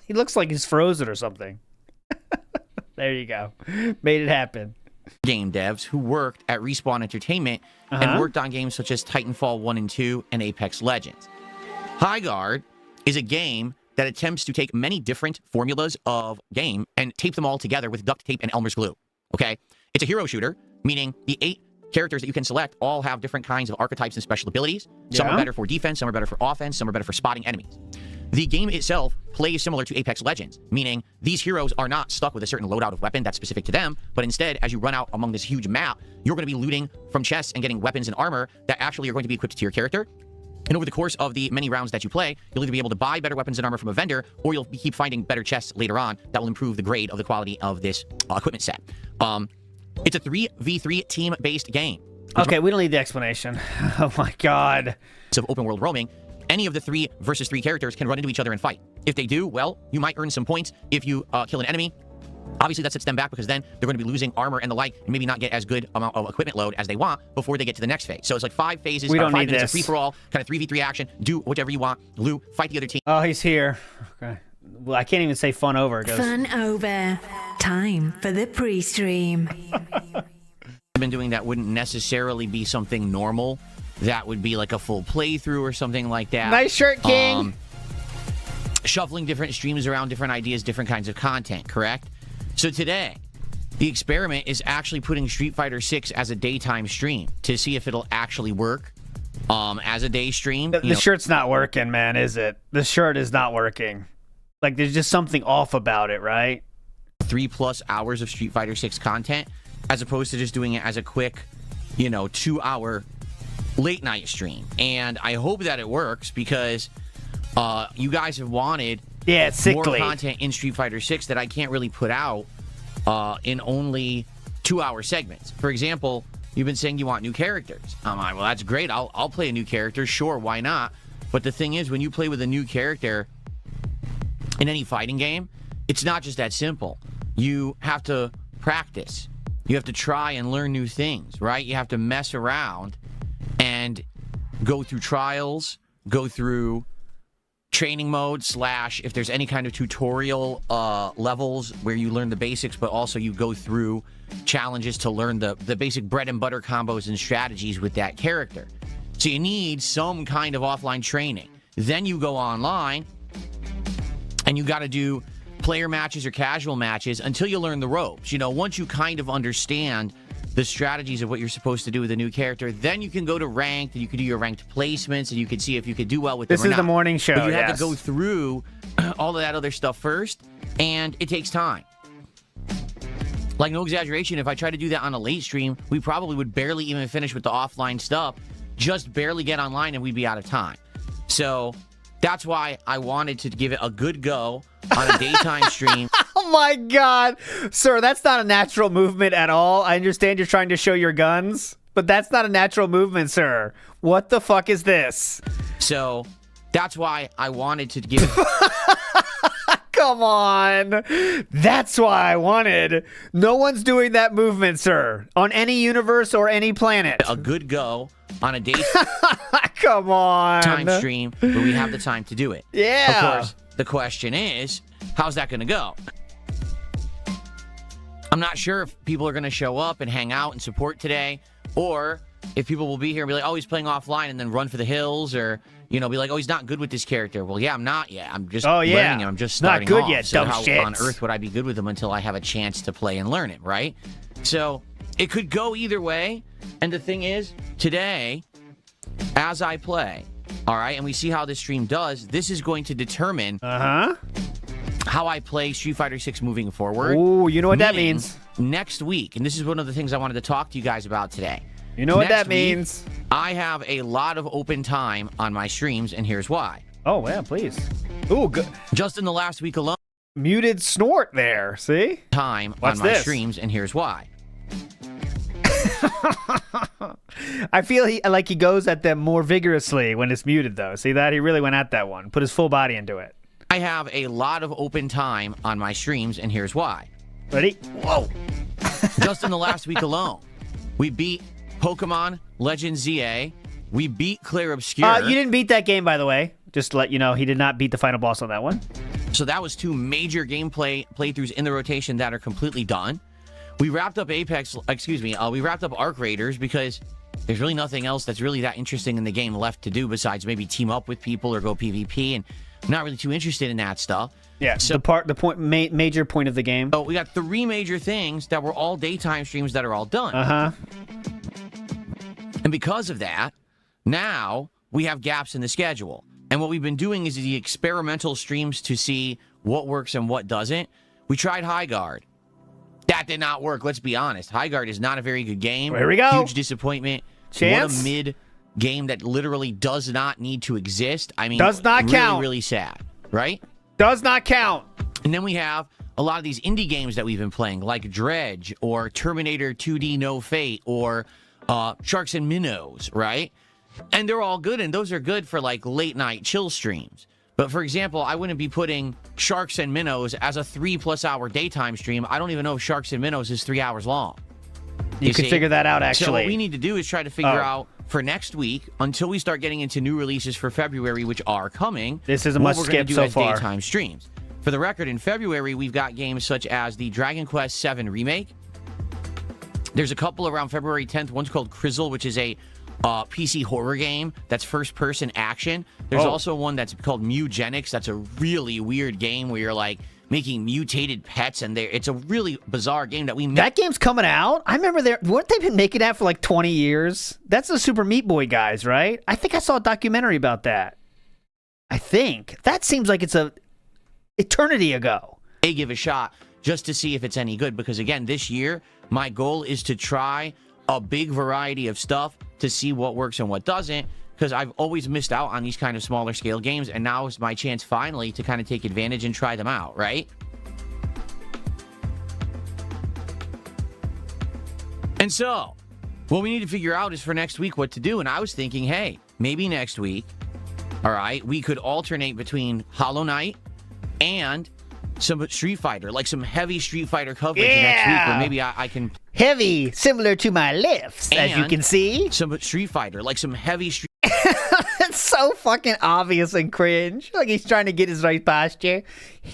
A: He looks like he's frozen or something. There you go. Made it happen.
B: Game devs who worked at Respawn Entertainment and worked on games such as Titanfall 1 and 2 and Apex Legends. Highguard is a game that attempts to take many different formulas of game and tape them all together with duct tape and Elmer's glue. Okay? It's a hero shooter, meaning the 8 characters that you can select all have different kinds of archetypes and special abilities. Some are better for defense, some are better for offense, some are better for spotting enemies. The game itself plays similar to Apex Legends, meaning these heroes are not stuck with a certain loadout of weapon that's specific to them, but instead, as you run out among this huge map, you're going to be looting from chests and getting weapons and armor that actually are going to be equipped to your character. And over the course of the many rounds that you play, you'll either be able to buy better weapons and armor from a vendor, or you'll keep finding better chests later on that will improve the grade of the quality of this equipment set. It's a 3v3 team-based game.
A: Okay, we don't need the explanation. Oh my God.
B: Of open world roaming, any of the 3 versus 3 characters can run into each other and fight. If they do, well, you might earn some points if you kill an enemy. Obviously, that sets them back because then they're going to be losing armor and the like, and maybe not get as good amount of equipment load as they want before they get to the next phase. So it's like 5 phases,
A: we don't
B: 5
A: need
B: minutes
A: this.
B: of free-for-all, kind of 3v3 action, do whatever you want, loot, fight the other team.
A: Oh, he's here. Okay. Well, I can't even say fun over. It goes...
J: Fun over. Time for the pre-stream.
B: I've been doing that wouldn't necessarily be something normal that would be like a full playthrough or something like that.
A: Nice shirt, King.
B: Shuffling different streams around, different ideas, different kinds of content, correct? So today, the experiment is actually putting Street Fighter 6 as a daytime stream to see if it'll actually work as a day stream.
A: The shirt's not working, man, is it? The shirt is not working. Like, there's just something off about it, right?
B: 3+ hours of Street Fighter 6 content, as opposed to just doing it as a quick, 2-hour late night stream. And I hope that it works because you guys have wanted
A: it's sickly.
B: more content in Street Fighter 6 that I can't really put out in only 2-hour segments. For example, you've been saying you want new characters. I'm like, well, that's great. I'll play a new character. Sure, why not? But the thing is, when you play with a new character in any fighting game, it's not just that simple. You have to practice. You have to try and learn new things, right? You have to mess around and go through trials, go through training mode / if there's any kind of tutorial levels where you learn the basics, but also you go through challenges to learn the basic bread and butter combos and strategies with that character. So you need some kind of offline training. Then you go online and you got to do player matches or casual matches until you learn the ropes. Once you kind of understand the strategies of what you're supposed to do with a new character, then you can go to ranked, and you can do your ranked placements, and you can see if you could do well with them or not.
A: This is the morning show,
B: But you have to go through all of that other stuff first, and it takes time. Like, no exaggeration, if I tried to do that on a late stream, we probably would barely even finish with the offline stuff, just barely get online, and we'd be out of time. So that's why I wanted to give it a good go on a daytime stream.
A: Oh my God. Sir, that's not a natural movement at all. I understand you're trying to show your guns, but that's not a natural movement, sir. What the fuck is this?
B: So that's why I wanted to give it...
A: Come on. That's why I wanted. No one's doing that movement, sir, on any universe or any planet.
B: A good go on a daytime
A: Come on.
B: stream where we have the time to do it.
A: Yeah.
B: Of course, the question is, how's that going to go? I'm not sure if people are going to show up and hang out and support today, or if people will be here and be like, oh, he's playing offline, and then run for the hills, or, be like, oh, he's not good with this character. Well, yeah, I'm not yet. I'm just learning him. I'm just starting
A: not good
B: off.
A: Yet,
B: so
A: dumb
B: how
A: shits.
B: on earth would I be good with him until I have a chance to play and learn it, right? So it could go either way. And the thing is, today, as I play, all right, and we see how this stream does, this is going to determine how I play Street Fighter 6 moving forward.
A: Ooh, you know what that means.
B: Next week, and this is one of the things I wanted to talk to you guys about today.
A: You know what that means.
B: I have a lot of open time on my streams, and here's why.
A: Oh, yeah, please. Ooh, good.
B: Just in the last week alone.
A: Muted snort there, see?
B: Time
A: What's
B: on my
A: this?
B: streams, and here's why.
A: I feel he goes at them more vigorously when it's muted, though. See that? He really went at that one. Put his full body into it.
B: I have a lot of open time on my streams, and here's why.
A: Ready? Whoa.
B: Just in the last week alone, we beat Pokemon Legends ZA. We beat Clear Obscure.
A: You didn't beat that game, by the way. Just to let you know, he did not beat the final boss on that one.
B: So that was 2 major gameplay playthroughs in the rotation that are completely done. We wrapped up we wrapped up Arc Raiders because there's really nothing else that's really that interesting in the game left to do besides maybe team up with people or go PvP, and I'm not really too interested in that stuff.
A: Yeah,
B: so
A: major point of the game.
B: So we got 3 major things that were all daytime streams that are all done. And because of that, now we have gaps in the schedule. And what we've been doing is the experimental streams to see what works and what doesn't. We tried Highguard. That did not work, let's be honest. Highguard is not a very good game.
A: Here we go.
B: Huge disappointment.
A: Chance?
B: What a mid game that literally does not need to exist. I mean,
A: does not
B: really,
A: count.
B: Really sad, right?
A: Does not count.
B: And then we have a lot of these indie games that we've been playing, like Dredge or Terminator 2D No Fate or Sharks and Minnows, right? And they're all good, and those are good for like late night chill streams. But for example, I wouldn't be putting Sharks and Minnows as a 3+ hour daytime stream. I don't even know if Sharks and Minnows is 3 hours long.
A: You can figure that out, actually.
B: So what we need to do is try to figure out for next week, until we start getting into new releases for February, which are coming.
A: This is a must skip so far.
B: Daytime streams. For the record, in February, we've got games such as the Dragon Quest VII Remake. There's a couple around February 10th. One's called Crizzle, which is a PC horror game that's first-person action. There's also one that's called Mugenics. That's a really weird game where you're like making mutated pets, and it's a really bizarre game that we made.
A: That game's coming out? I remember weren't they been making that for like 20 years? That's the Super Meat Boy guys, right? I think I saw a documentary about that. I think. That seems like it's a eternity ago.
B: They give a shot just to see if it's any good, because again, this year, my goal is to try a big variety of stuff to see what works and what doesn't, because I've always missed out on these kind of smaller scale games, and now is my chance finally to kind of take advantage and try them out, right? And so, what we need to figure out is for next week what to do, and I was thinking, hey, maybe next week, all right, we could alternate between Hollow Knight and some Street Fighter, like some heavy Street Fighter coverage next week, where maybe I can...
A: Heavy, similar to my lifts, as you can see.
B: Some Street Fighter, like some heavy Street...
A: It's so fucking obvious and cringe. Like he's trying to get his right posture.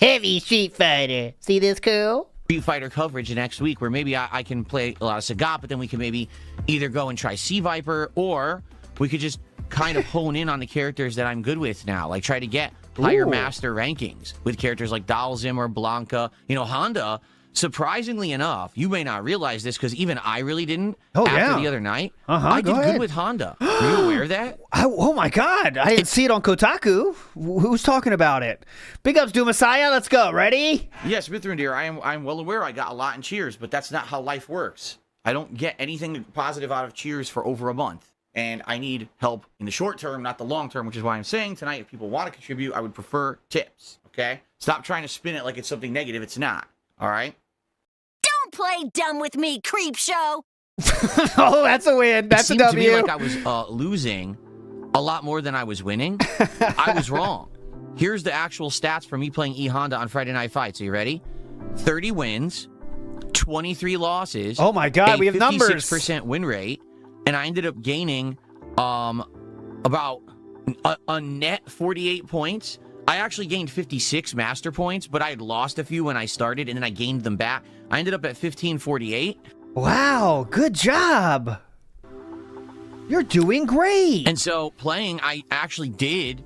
A: Heavy Street Fighter. See this, cool?
B: Street Fighter coverage next week, where maybe I can play a lot of Sagat, but then we can maybe either go and try Sea Viper, or we could just kind of hone in on the characters that I'm good with now. Like try to get higher master rankings with characters like Dalzim or Blanca. You know, Honda, surprisingly enough, you may not realize this because even I really didn't after the other night. I did good with Honda. Were you aware of that?
A: Oh my God. I didn't see it on Kotaku. Who's talking about it? Big ups to Messiah. Let's go. Ready?
B: Yes, Mithrin dear, I'm well aware I got a lot in cheers, but that's not how life works. I don't get anything positive out of cheers for over a month. And I need help in the short term, not the long term, which is why I'm saying tonight, if people want to contribute, I would prefer tips, okay? Stop trying to spin it like it's something negative. It's not, all right?
C: Don't play dumb with me, creep show.
A: Oh, that's a win. That's a W.
B: It seemed to me like I was losing a lot more than I was winning. I was wrong. Here's the actual stats for me playing E-Honda on Friday Night Fights. Are you ready? 30 wins, 23 losses.
A: Oh, my God. We have numbers.
B: 56% win rate. And I ended up gaining about a net 48 points. I actually gained 56 master points, but I had lost a few when I started, and then I gained them back. I ended up at 1548.
A: Wow, good job. You're doing great.
B: And so playing, I actually did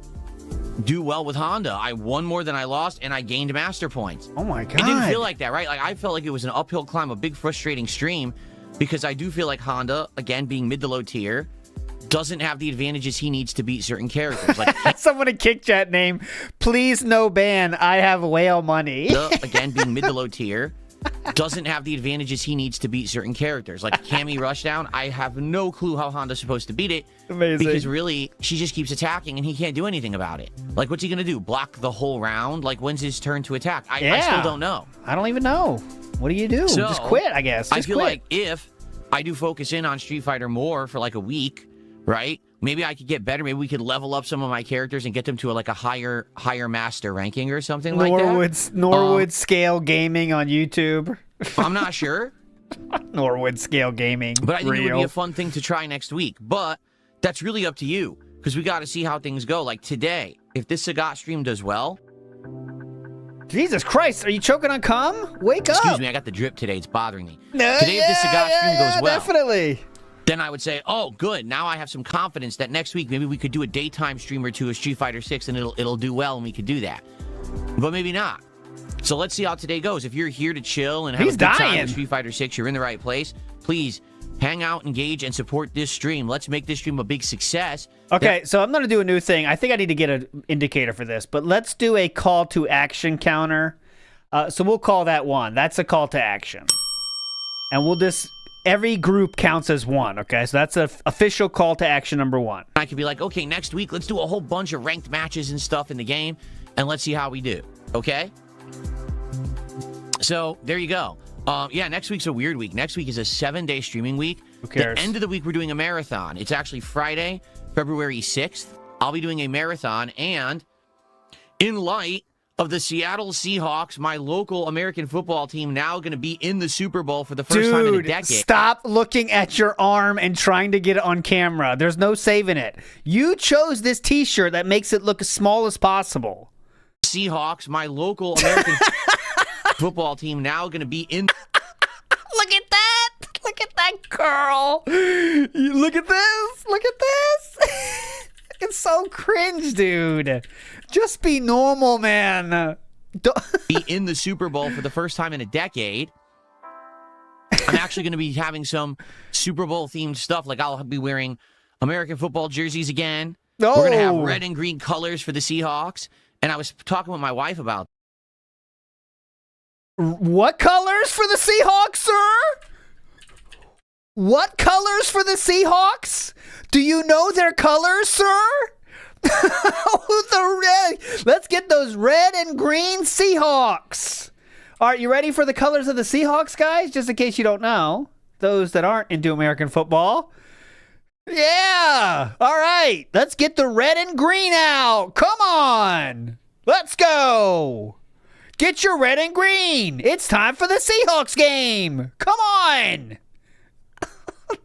B: do well with Honda. I won more than I lost, and I gained master points.
A: Oh, my God.
B: It didn't feel like that, right? Like I felt like it was an uphill climb, a big frustrating stream, because I do feel like Honda, again, being mid to low tier, doesn't have the advantages he needs to beat certain characters. Like
A: someone in kick chat name, please no ban. I have whale money.
B: Again, being mid to low tier, doesn't have the advantages he needs to beat certain characters. Like Cammy Rushdown, I have no clue how Honda's supposed to beat it.
A: Amazing.
B: Because really, she just keeps attacking and he can't do anything about it. Like, what's he going to do? Block the whole round? Like, when's his turn to attack? I still don't know.
A: I don't even know. What do you do?
B: So,
A: just quit, I guess.
B: I feel like if I do focus in on Street Fighter more for like a week, right? Maybe I could get better. Maybe we could level up some of my characters and get them to a higher master ranking or something like that.
A: Norwood Scale Gaming on YouTube.
B: I'm not sure.
A: Norwood Scale Gaming.
B: But I think it would be a fun thing to try next week. But that's really up to you, because we got to see how things go. Like today, if this Sagat stream does well.
A: Jesus Christ, are you choking on cum? Wake up.
B: Excuse me, I got the drip today. It's bothering me. Today, if this Sagat stream goes well.
A: Definitely.
B: Then I would say, oh, good. Now I have some confidence that next week maybe we could do a daytime stream or two of Street Fighter 6 and it'll do well and we could do that. But maybe not. So let's see how today goes. If you're here to chill and have a good time with Street Fighter 6, you're in the right place. Please hang out, engage, and support this stream. Let's make this stream a big success.
A: Okay, so I'm going to do a new thing. I think I need to get an indicator for this, but let's do a call to action counter. So we'll call that one. That's a call to action. And we'll just... Every group counts as one, okay? So that's an official call to action number one.
B: I could be like, okay, next week, let's do a whole bunch of ranked matches and stuff in the game, and let's see how we do, okay? So, there you go. Yeah, next week's a weird week. Next week is a 7-day streaming week.
A: Who cares?
B: The end of the week, we're doing a marathon. It's actually Friday, February 6th. I'll be doing a marathon, and in light of the Seattle Seahawks, my local American football team, now going to be in the Super Bowl for the first time in a decade.
A: Stop looking at your arm and trying to get it on camera. There's no saving it. You chose this t-shirt that makes it look as small as possible.
B: Seahawks, my local American football team, now going to be in...
H: Look at that.
A: Look at that curl. Look at this. Look at this. It's so cringe, dude. Just be normal, man.
B: Be in the Super Bowl for the first time in a decade. I'm actually going to be having some Super Bowl themed stuff. Like I'll be wearing American football jerseys again.
A: No.
B: We're going to have red and green colors for the Seahawks. And I was talking with my wife about
A: what colors for the Seahawks, sir? What colors for the Seahawks? Do you know their colors, sir? The red. Let's get those red and green Seahawks. All right, you ready for the colors of the Seahawks, guys? Just in case you don't know, those that aren't into American football. Yeah. All right, let's get the red and green out. Come on. Let's go. Get your red and green. It's time for the Seahawks game. Come on.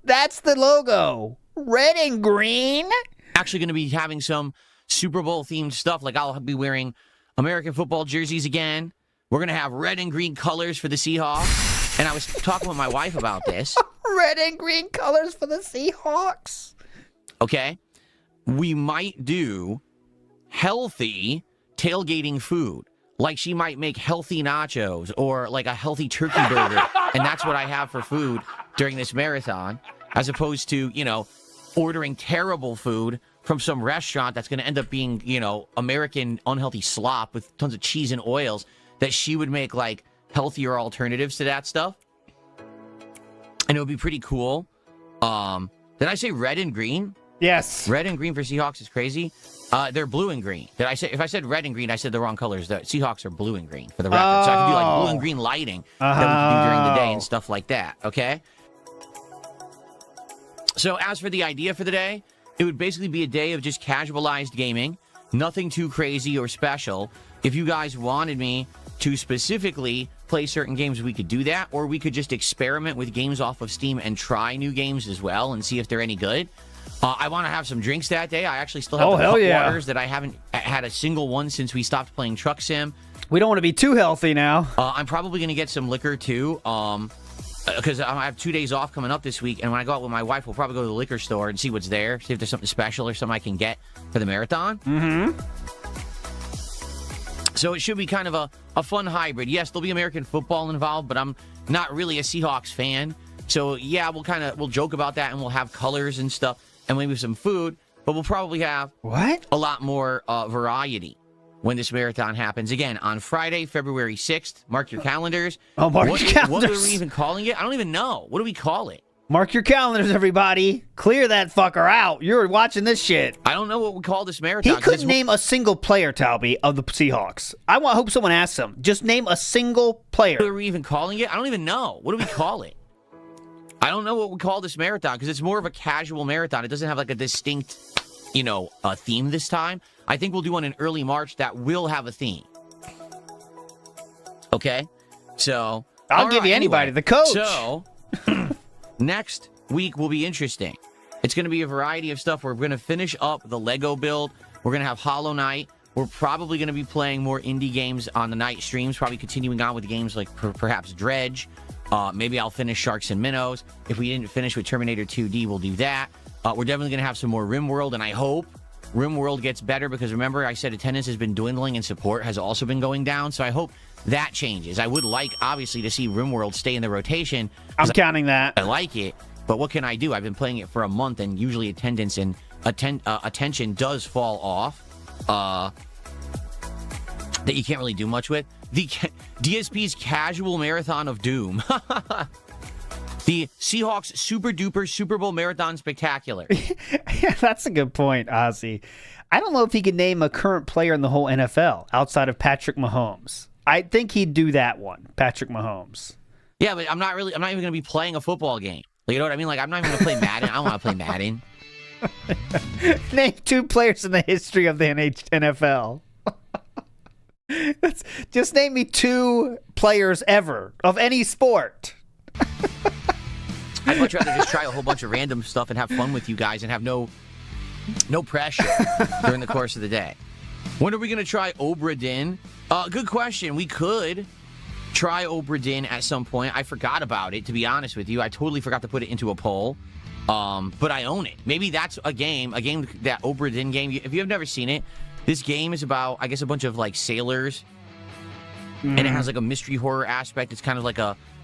A: That's the logo. Red and green.
B: Actually going to be having some Super Bowl themed stuff. Like I'll be wearing American football jerseys again. We're going to have red and green colors for the Seahawks. And I was talking with my wife about this.
A: Red and green colors for the Seahawks.
B: Okay. We might do healthy tailgating food. Like she might make healthy nachos or like a healthy turkey burger. And that's what I have for food during this marathon. As opposed to, you know, ordering terrible food from some restaurant that's going to end up being, you know, American unhealthy slop with tons of cheese and oils, that she would make like healthier alternatives to that stuff. And it would be pretty cool. Did I say red and green?
A: Yes.
B: Red and green for Seahawks is crazy. They're blue and green. Did I say, if I said red and green, I said the wrong colors. The Seahawks are blue and green for the record. So I could do like blue and green lighting that we could do during the day and stuff like that. Okay. So as for the idea for the day, it would basically be a day of just casualized gaming. Nothing too crazy or special. If you guys wanted me to specifically play certain games, we could do that. Or we could just experiment with games off of Steam and try new games as well and see if they're any good. I want to have some drinks that day. I actually still have the cup waters that I haven't had a single one since we stopped playing Truck Sim.
A: We don't want to be too healthy now.
B: I'm probably going to get some liquor too. Because I have 2 days off coming up this week, and when I go out with my wife, we'll probably go to the liquor store and see what's there, see if there's something special or something I can get for the marathon.
A: Mm-hmm.
B: So it should be kind of a fun hybrid. Yes, there'll be American football involved, but I'm not really a Seahawks fan. So yeah, we'll joke about that, and we'll have colors and stuff, and maybe some food, but we'll probably have a lot more variety when this marathon happens. Again, on Friday, February 6th. Mark your calendars.
A: Oh, mark your calendars.
B: What are we even calling it? I don't even know. What do we call it?
A: Mark your calendars, everybody. Clear that fucker out. You're watching this shit.
B: I don't know what we call this marathon.
A: He couldn't name a single player, Talby, of the Seahawks. I hope someone asks him. Just name a single player.
B: What are we even calling it? I don't even know. What do we call it? I don't know what we call this marathon because it's more of a casual marathon. It doesn't have like a distinct, you know, theme this time. I think we'll do one in early March that will have a theme. Okay? So
A: I'll give you anybody, the coach.
B: So next week will be interesting. It's going to be a variety of stuff. We're going to finish up the Lego build. We're going to have Hollow Knight. We're probably going to be playing more indie games on the night streams, probably continuing on with games like perhaps Dredge. Maybe I'll finish Sharks and Minnows. If we didn't finish with Terminator 2D, we'll do that. We're definitely going to have some more RimWorld, and I hope RimWorld gets better because remember I said attendance has been dwindling and support has also been going down. So I hope that changes. I would like, obviously, to see RimWorld stay in the rotation.
A: I'm counting that.
B: I like it, but what can I do? I've been playing it for a month, and usually attendance and attention does fall off. That you can't really do much with. The DSP's Casual Marathon of Doom. The Seahawks Super Duper Super Bowl Marathon Spectacular.
A: Yeah, that's a good point, Ozzy. I don't know if he could name a current player in the whole NFL outside of Patrick Mahomes. I think he'd do that one, Patrick Mahomes.
B: Yeah, but I'm not even going to be playing a football game. You know what I mean? Like, I'm not even going to play Madden. I don't want to play Madden.
A: Name 2 players in the history of the NFL. Just name me 2 players ever of any sport.
B: I'd much rather just try a whole bunch of random stuff and have fun with you guys and have no pressure during the course of the day. When are we going to try Obra Dinn? Good question. We could try Obra Dinn at some point. I forgot about it, to be honest with you. I totally forgot to put it into a poll. But I own it. Maybe that's a game that Obra Dinn game. If you have never seen it, this game is about, I guess, a bunch of like sailors, and it has like a mystery horror aspect. It's kind of like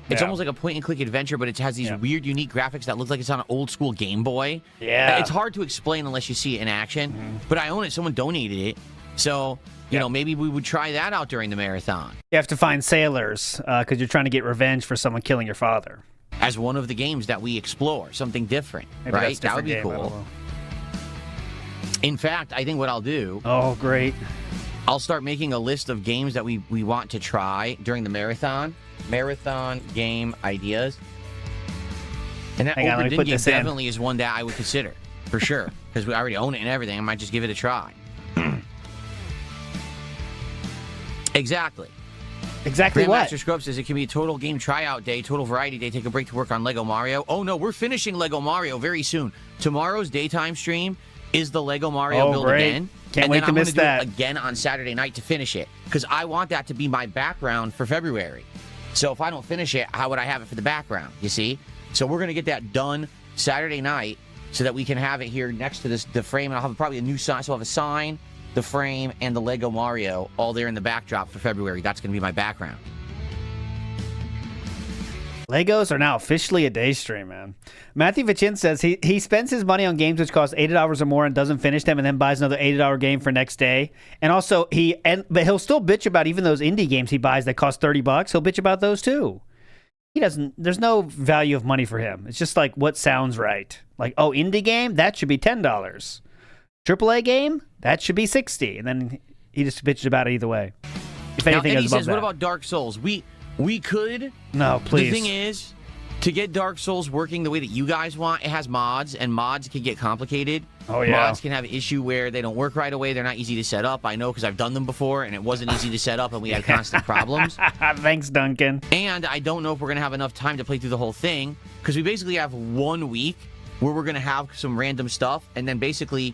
B: it's almost like a point and click adventure, but it has these weird, unique graphics that look like it's on an old school Game Boy.
A: Yeah,
B: it's hard to explain unless you see it in action. But I own it. Someone donated it, so you know, maybe we would try that out during the marathon.
A: You have to find sailors because you're trying to get revenge for someone killing your father.
B: As one of the games that we explore, something different,
A: Maybe
B: right? That would be
A: game,
B: cool. In fact, I think what I'll do...
A: Oh, great.
B: I'll start making a list of games that we want to try during the marathon. Marathon game ideas. And that Obra Dinn game definitely is one that I would consider, for sure. Because we already own it and everything. I might just give it a try. Exactly.
A: Exactly what?
B: Grandmaster Scrub says it can be a total game tryout day, total variety day, take a break to work on Lego Mario. Oh, no, we're finishing Lego Mario very soon. Tomorrow's daytime stream is the Lego Mario build again.
A: Can't wait to miss that.
B: Do it again on Saturday night to finish it, because I want that to be my background for February. So if I don't finish it, how would I have it for the background, you see? So we're going to get that done Saturday night so that we can have it here next to the frame, and I'll have probably a new sign. So I'll have a sign, the frame, and the Lego Mario all there in the backdrop for February. That's going to be my background.
A: Legos are now officially a day stream, man. Matthew Vichin says he spends his money on games which cost $80 or more and doesn't finish them, and then buys another $80 game for next day. And also but he'll still bitch about even those indie games he buys that cost $30. He'll bitch about those too. There's no value of money for him. It's just like what sounds right. Like, oh, indie game, that should be $10. AAA game, that should be $60. And then he just bitches about it either way. If anything,
B: now, he says, what about Dark Souls? We could.
A: No, please.
B: The thing is, to get Dark Souls working the way that you guys want, it has mods, and mods can get complicated.
A: Oh, yeah.
B: Mods can have an issue where they don't work right away. They're not easy to set up. I know because I've done them before, and it wasn't easy to set up, and we had constant problems.
A: Thanks, Duncan.
B: And I don't know if we're going to have enough time to play through the whole thing, because we basically have 1 week where we're going to have some random stuff, and then basically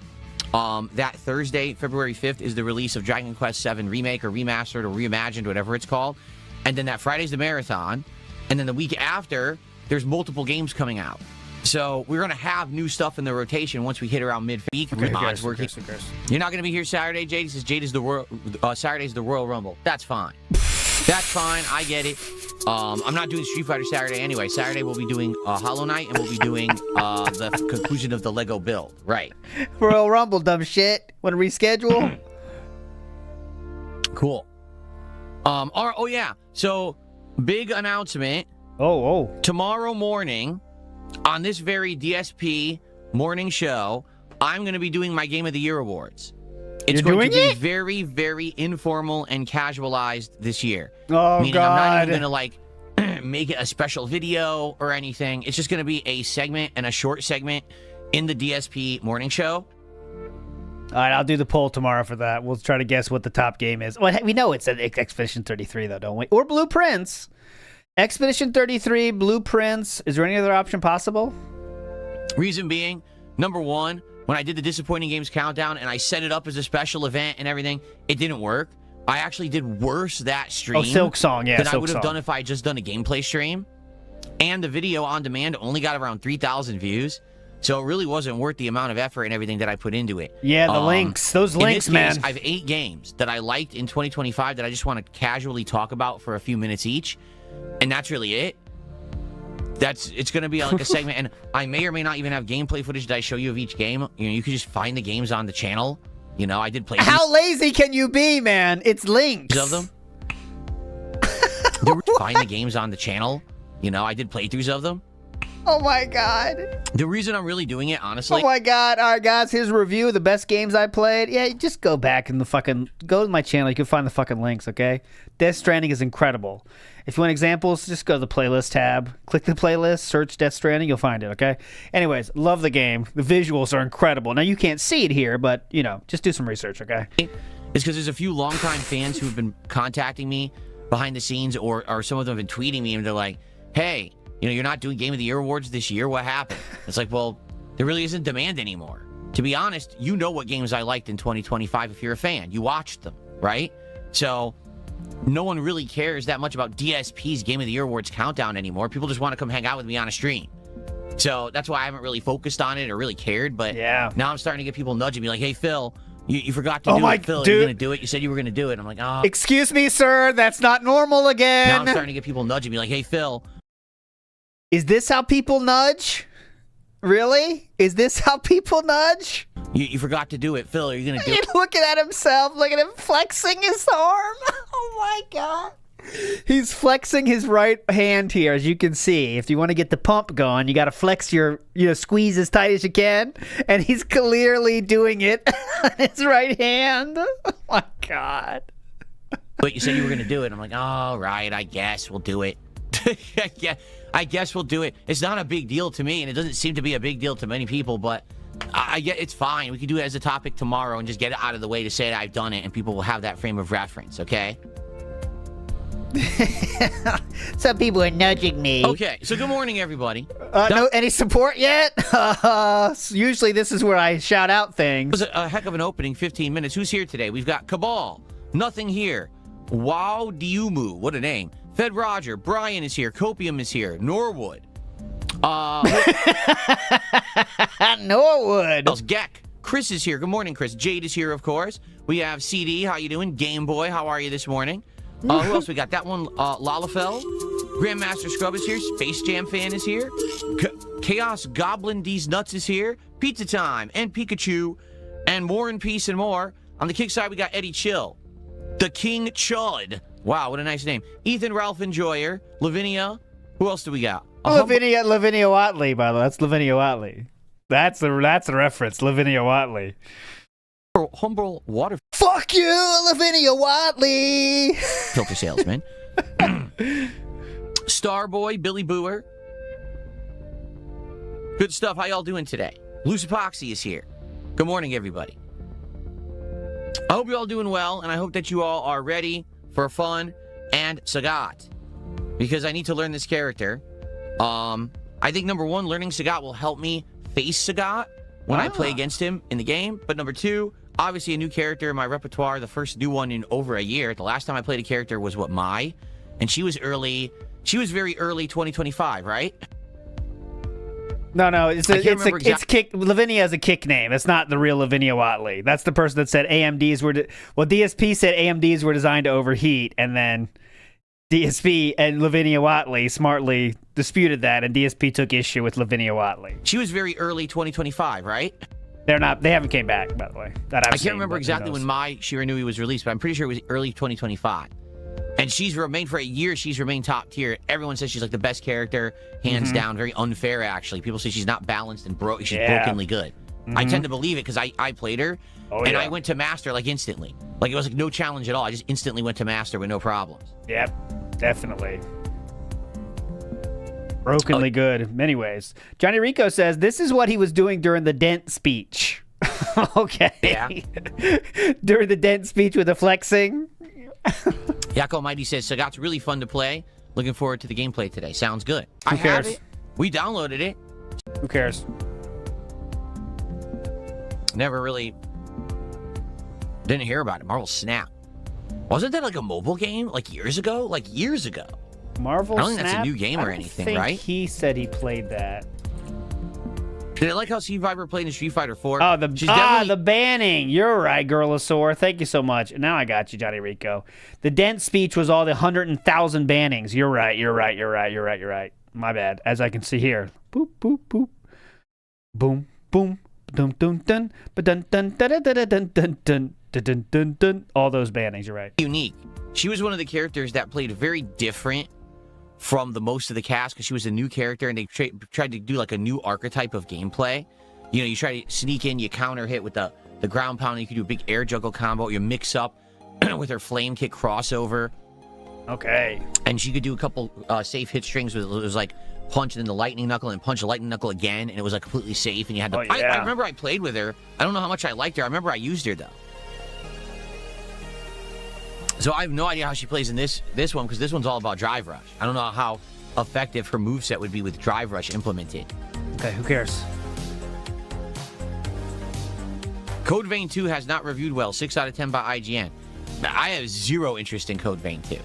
B: that Thursday, February 5th, is the release of Dragon Quest VII Remake or Remastered or Reimagined, whatever it's called. And then that Friday's the marathon. And then the week after, there's multiple games coming out. So we're going to have new stuff in the rotation once we hit around mid-week.
A: Okay,
B: You're not going to be here Saturday, Jade? He says Saturday's the Royal Rumble. That's fine. That's fine. I get it. I'm not doing Street Fighter Saturday anyway. Saturday we'll be doing Hollow Knight, and we'll be doing the conclusion of the Lego build. Right.
A: Royal Rumble, dumb shit. Want to reschedule?
B: Cool. Oh yeah. So, big announcement.
A: Oh.
B: Tomorrow morning, on this very DSP morning show, I'm going to be doing my Game of the Year awards. It's going to be very, very informal and casualized this year.
A: Oh,
B: meaning
A: God.
B: I'm not even going to, like, make it a special video or anything. It's just going to be a segment and a short segment in the DSP morning show.
A: All right, I'll do the poll tomorrow for that. We'll try to guess what the top game is. Well, we know it's Expedition 33, though, don't we? Or Blueprints. Expedition 33, Blueprints. Is there any other option possible?
B: Reason being, number one, when I did the Disappointing Games Countdown and I set it up as a special event and everything, it didn't work. I actually did worse that stream
A: Silk Song, yeah,
B: than I would have done if I had just done a gameplay stream. And the video on demand only got around 3,000 views. So it really wasn't worth the amount of effort and everything that I put into it.
A: Yeah, the links. Those links, man.
B: I have 8 games that I liked in 2025 that I just want to casually talk about for a few minutes each. And that's really it. It's going to be like a segment. And I may or may not even have gameplay footage that I show you of each game. You know, you could just find the games on the channel. You know, I did play.
A: How lazy can you be, man? It's links.
B: Of them. Find the games on the channel. You know, I did playthroughs of them.
A: Oh my God.
B: The reason I'm really doing it, honestly.
A: Oh my God. All right, guys, here's a review of the best games I played. Yeah, just go back and go to my channel. You can find the fucking links, okay? Death Stranding is incredible. If you want examples, just go to the playlist tab. Click the playlist, search Death Stranding, you'll find it, okay? Anyways, love the game. The visuals are incredible. Now, you can't see it here, but, you know, just do some research, okay?
B: It's because there's a few longtime fans who've been contacting me behind the scenes, or some of them have been tweeting me, and they're like, hey, you know, you're not doing Game of the Year awards this year. What happened? It's like, well, there really isn't demand anymore. To be honest, you know what games I liked in 2025 if you're a fan. You watched them, right? So no one really cares that much about DSP's Game of the Year Awards countdown anymore. People just want to come hang out with me on a stream. So that's why I haven't really focused on it or really cared. But now I'm starting to get people nudging me like, hey, Phil, you forgot to do it. Phil, you're going to do it. You said you were going to do it. I'm like, oh.
A: Excuse me, sir. That's not normal again.
B: Now I'm starting to get people nudging me like, hey, Phil.
A: Is this how people nudge? Really? Is this how people nudge?
B: You forgot to do it. Phil, are you going to do it?
A: He's looking at himself. Look at him flexing his arm. Oh, my God. He's flexing his right hand here, as you can see. If you want to get the pump going, you got to flex your, squeeze as tight as you can. And he's clearly doing it on his right hand. Oh, my God.
B: But you said you were going to do it. I'm like, all right, I guess we'll do it. Yeah, I guess we'll do it. It's not a big deal to me, and it doesn't seem to be a big deal to many people, but I get it's fine. We can do it as a topic tomorrow and just get it out of the way to say that I've done it, and people will have that frame of reference, okay?
H: Some people are nudging me.
B: Okay, so good morning, everybody.
A: No, any support yet? Usually this is where I shout out things.
B: It was a heck of an opening, 15 minutes. Who's here today? We've got Cabal, Nothing Here, Wow Diumu, what a name. Fed Roger, Brian is here, Copium is here, Norwood.
A: Norwood.
B: Geck. Chris is here. Good morning, Chris. Jade is here, of course. We have CD. How you doing? Game Boy. How are you this morning? Who else we got? That one, Lalafell. Grandmaster Scrub is here. Space Jam Fan is here. Chaos Goblin D's Nuts is here. Pizza Time and Pikachu and War and Peace and more. On the kick side, we got Eddie Chill. The King Chud. Wow, what a nice name. Ethan Ralph Enjoyer. Lavinia. Who else do we got?
A: Lavinia Watley, by the way. That's Lavinia Watley. That's a reference. Lavinia Watley.
B: Humble Water.
A: Fuck you, Lavinia Watley.
B: Filter salesman. Starboy, Billy Booer. Good stuff. How y'all doing today? Loose Epoxy is here. Good morning, everybody. I hope you're all doing well, and I hope that you all are ready for fun and Sagat. Because I need to learn this character. I think, number one, learning Sagat will help me face Sagat when I play against him in the game. But number two, obviously a new character in my repertoire, the first new one in over a year. The last time I played a character was, Mai? And she was very early 2025, right?
A: No, it's kick. Lavinia is a kick name. It's not the real Lavinia Watley. That's the person that said AMDs were... DSP said AMDs were designed to overheat, and then DSP and Lavinia Watley smartly disputed that, and DSP took issue with Lavinia Watley.
B: She was very early 2025, right?
A: They're not. They haven't came back, by the way.
B: I can't remember exactly when Mai Shiranui was released, but I'm pretty sure it was early 2025. And she's remained for a year. She's remained top tier. Everyone says she's like the best character, hands down. Very unfair, actually. People say she's not balanced and she's brokenly good. I tend to believe it because I played her, and I went to master like instantly. Like it was like no challenge at all. I just instantly went to master with no problems.
A: Yep, definitely. Brokenly good in many ways. Johnny Rico says this is what he was doing during the Dent speech. Okay.
B: Yeah.
A: During the Dent speech with the flexing.
B: Yakko Mighty says, Sagat's really fun to play. Looking forward to the gameplay today. Sounds good.
A: Who cares?
B: Have it. We downloaded it.
A: Who cares?
B: Never really didn't hear about it. Marvel Snap. Wasn't that like a mobile game like years ago? Like years ago.
A: Marvel Snap?
B: I don't think that's a new game or anything, right?
A: He said he played that.
B: Did I like how Steve Viber played in Street Fighter 4?
A: Oh, the banning. You're right, Girlosaur. Thank you so much. Now I got you, Johnny Rico. The Dent speech was all the 100,000 bannings. You're right. My bad. As I can see here. Boop, boop, boop. Boom, boom. Dun, dun, dun. Dun, dun, dun, dun, dun, dun, dun, dun, dun, dun, dun. All those bannings, you're right.
B: Unique. She was one of the characters that played very different from the most of the cast because she was a new character and they tried to do like a new archetype of gameplay. You know, you try to sneak in, you counter hit with the ground pound, you can do a big air juggle combo, you mix up with her flame kick crossover.
A: Okay.
B: And she could do a couple safe hit strings with it was like punch and then the lightning knuckle and punch the lightning knuckle again, and it was like completely safe, and you had to... I remember I played with her. I don't know how much I liked her. I remember I used her though. So I have no idea how she plays in this one, because this one's all about Drive Rush. I don't know how effective her moveset would be with Drive Rush implemented.
A: Okay, who cares?
B: Code Vein 2 has not reviewed well. 6 out of 10 by IGN. I have zero interest in Code Vein 2.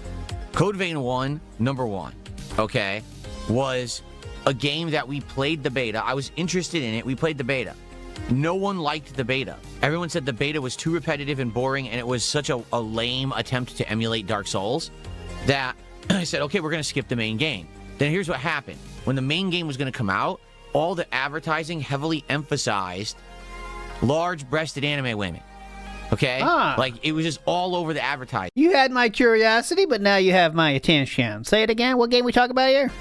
B: Code Vein 1, number 1, okay, was a game that we played the beta. I was interested in it. We played the beta. No one liked the beta. Everyone said the beta was too repetitive and boring, and it was such a lame attempt to emulate Dark Souls that I said, okay, we're going to skip the main game. Then here's what happened. When the main game was going to come out, all the advertising heavily emphasized large-breasted anime women. Okay? Like, it was just all over the advertising.
A: You had my curiosity, but now you have my attention. Say it again. What game we talk about here?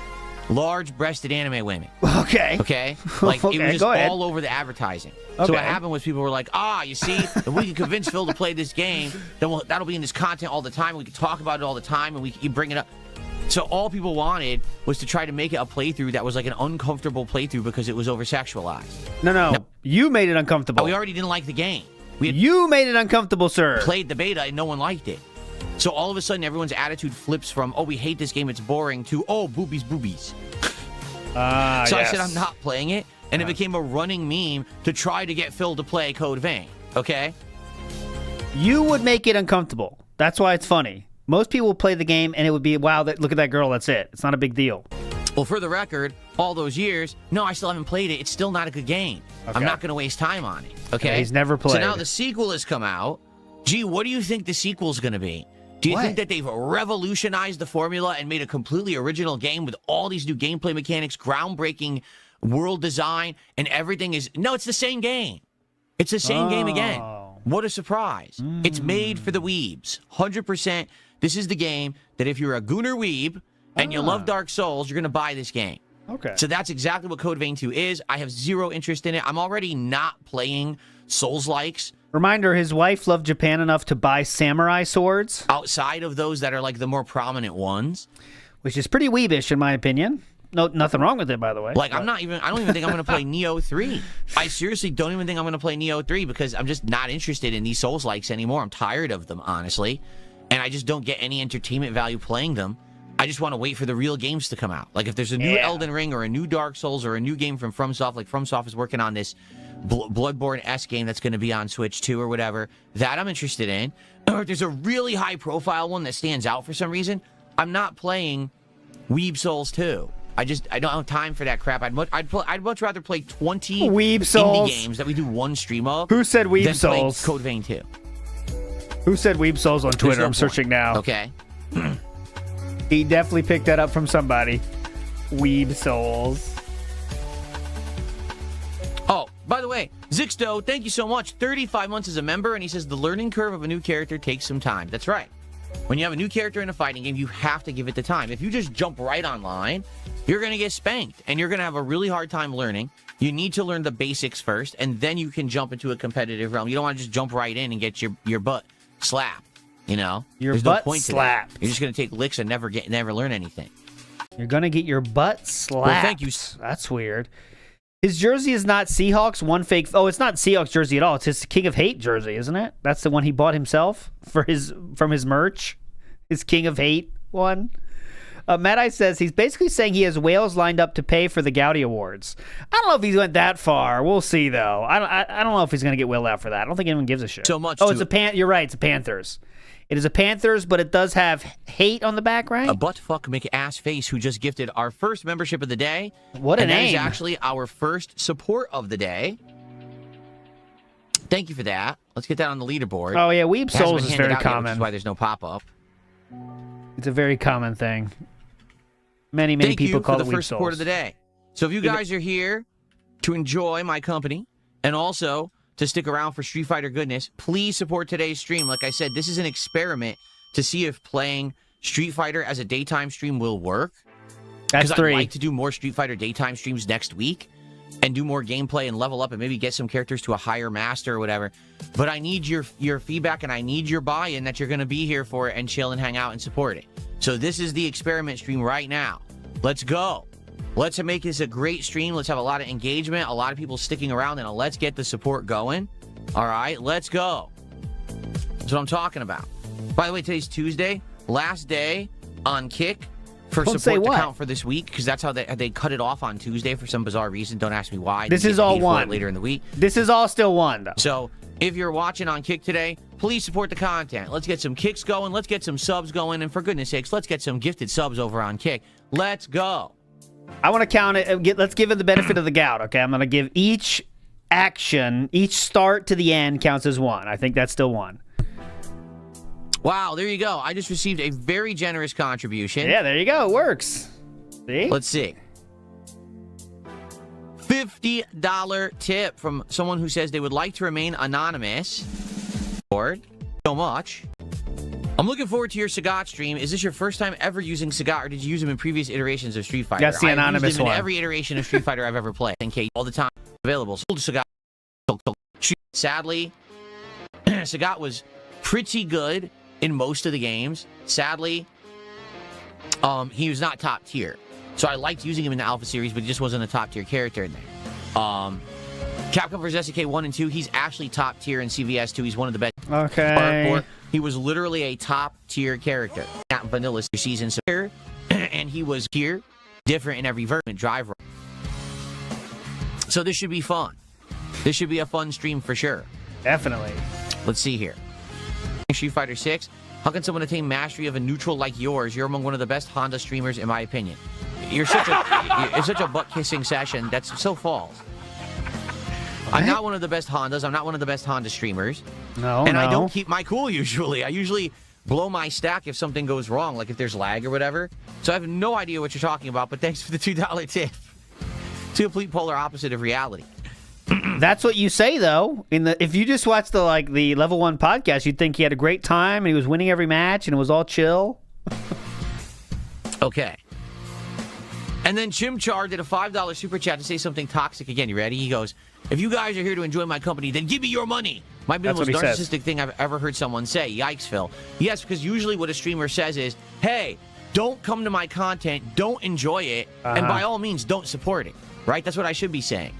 B: Large-breasted anime women.
A: Okay.
B: Okay? Like,
A: Okay,
B: it was just
A: go ahead.
B: all over the advertising.
A: Okay.
B: So what happened was people were like, you see, if we can convince Phil to play this game, then that'll be in this content all the time. We can talk about it all the time, and you bring it up. So all people wanted was to try to make it a playthrough that was like an uncomfortable playthrough because it was over-sexualized.
A: No. You made it uncomfortable.
B: We already didn't like the game.
A: You made it uncomfortable, sir.
B: Played the beta, and no one liked it. So all of a sudden, everyone's attitude flips from, we hate this game, it's boring, to, boobies. So I said, I'm not playing it, and it became a running meme to try to get Phil to play Code Vein, okay?
A: You would make it uncomfortable. That's why it's funny. Most people would play the game, and it would be, wow, look at that girl, that's it. It's not a big deal.
B: Well, for the record, all those years, no, I still haven't played it. It's still not a good game. Okay. I'm not going to waste time on it, okay?
A: Yeah, he's never played.
B: So now the sequel has come out. Gee, what do you think the sequel's going to be? Do you think that they've revolutionized the formula and made a completely original game with all these new gameplay mechanics, groundbreaking world design, and everything is... No, it's the same game. It's the same game again. What a surprise. It's made for the weebs. 100%. This is the game that if you're a Gooner weeb and you love Dark Souls, you're going to buy this game.
A: Okay.
B: So that's exactly what Code Vein 2 is. I have zero interest in it. I'm already not playing Souls-likes.
A: Reminder, his wife loved Japan enough to buy samurai swords.
B: Outside of those that are like the more prominent ones.
A: Which is pretty weebish in my opinion. No, nothing wrong with it, by the way.
B: Like, I don't even think I'm going to play Neo 3. I seriously don't even think I'm going to play Neo 3 because I'm just not interested in these Souls-likes anymore. I'm tired of them, honestly. And I just don't get any entertainment value playing them. I just want to wait for the real games to come out. Like, if there's a new Elden Ring or a new Dark Souls or a new game from FromSoft, like FromSoft is working on this Bloodborne-esque game that's going to be on Switch 2 or whatever, that I'm interested in. Or if there's a really high-profile one that stands out for some reason, I'm not playing Weeb Souls 2. I don't have time for that crap. I'd much rather play 20
A: Weeb Souls
B: indie games that we do one stream of.
A: Who said Weeb
B: than
A: Souls?
B: Play Code Vein 2.
A: Who said Weeb Souls on Twitter? I'm searching now.
B: Okay.
A: He definitely picked that up from somebody. Weeb Souls.
B: Oh, by the way, Zixto, thank you so much. 35 months as a member, and he says the learning curve of a new character takes some time. That's right. When you have a new character in a fighting game, you have to give it the time. If you just jump right online, you're going to get spanked, and you're going to have a really hard time learning. You need to learn the basics first, and then you can jump into a competitive realm. You don't want to just jump right in and get your butt slapped, you know?
A: There's
B: no
A: butt
B: point
A: slapped.
B: To that. You're just going to take licks and never learn anything.
A: You're going to get your butt slapped.
B: Well, thank you.
A: That's weird. His jersey is not Seahawks, one fake... Oh, it's not Seahawks jersey at all. It's his King of Hate jersey, isn't it? That's the one he bought himself from his merch. His King of Hate one. Mad Eye says he's basically saying he has whales lined up to pay for the Gaudi Awards. I don't know if he went that far. We'll see, though. I don't know if he's going to get whaled out for that. I don't think anyone gives a shit.
B: So much.
A: Oh, you're right. It's a Panthers. It is a Panthers, but it does have hate on the back, right?
B: A buttfuck McAss face who just gifted our first membership of the day.
A: What a name.
B: That is actually our first support of the day. Thank you for that. Let's get that on the leaderboard.
A: Oh, yeah. Weeb Souls is very common.
B: Which is why there's no pop-up.
A: It's a very common thing. Many people call it Weeb Souls. Thank you for the first
B: support of the day. So if you guys are here to enjoy my company and also to stick around for Street Fighter goodness, please support today's stream. Like I said, this is an experiment to see if playing Street Fighter as a daytime stream will work.
A: That's 3.
B: I'd like to do more Street Fighter daytime streams next week and do more gameplay and level up and maybe get some characters to a higher master or whatever. But I need your feedback and I need your buy-in that you're going to be here for it and chill and hang out and support it. So this is the experiment stream right now. Let's go. Let's make this a great stream. Let's have a lot of engagement, a lot of people sticking around, and let's get the support going. All right, let's go. That's what I'm talking about. By the way, today's Tuesday, last day on Kick for support to count for this week, because that's how they cut it off on Tuesday for some bizarre reason. Don't ask me why.
A: This is all one
B: later in the week.
A: This is all still one, though.
B: So if you're watching on Kick today, please support the content. Let's get some kicks going. Let's get some subs going. And for goodness sakes, let's get some gifted subs over on Kick. Let's go.
A: I want to count it. Let's give it the benefit of the doubt, okay? I'm going to give each action, each start to the end counts as 1. I think that's still 1.
B: Wow, there you go. I just received a very generous contribution.
A: Yeah, there you go. It works. See?
B: Let's see. $50 tip from someone who says they would like to remain anonymous. So much. I'm looking forward to your Sagat stream. Is this your first time ever using Sagat, or did you use him in previous iterations of Street Fighter?
A: That's the anonymous
B: I've used him
A: one.
B: in every iteration of Street Fighter I've ever played. Okay, all the time available. Sold to Sagat. Sadly, Sagat was pretty good in most of the games. Sadly, he was not top tier. So I liked using him in the Alpha series, but he just wasn't a top tier character in there. Capcom vs. SNK 1 and 2, he's actually top tier in CVS 2. He's one of the best.
A: Okay.
B: He was literally a top tier character. Not vanilla season, and he was here, different in every version. Driver. So this should be fun. This should be a fun stream for sure.
A: Definitely.
B: Let's see here. Street Fighter 6. How can someone attain mastery of a neutral like yours? You're among one of the best Honda streamers, in my opinion. You're such a butt-kissing session. That's so false. I'm not one of the best Hondas. I'm not one of the best Honda streamers.
A: No,
B: And I don't keep my cool usually. I usually blow my stack if something goes wrong, like if there's lag or whatever. So I have no idea what you're talking about, but thanks for the $2 tip. It's a complete polar opposite of reality.
A: That's what you say, though. If you just watched the level 1 podcast, you'd think he had a great time and he was winning every match and it was all chill.
B: Okay. And then Chimchar did a $5 super chat to say something toxic again. You ready? He goes, if you guys are here to enjoy my company, then give me your money. Might be the most narcissistic thing I've ever heard someone say. Yikes, Phil. Yes, because usually what a streamer says is, hey, don't come to my content, don't enjoy it, and by all means, don't support it. Right? That's what I should be saying.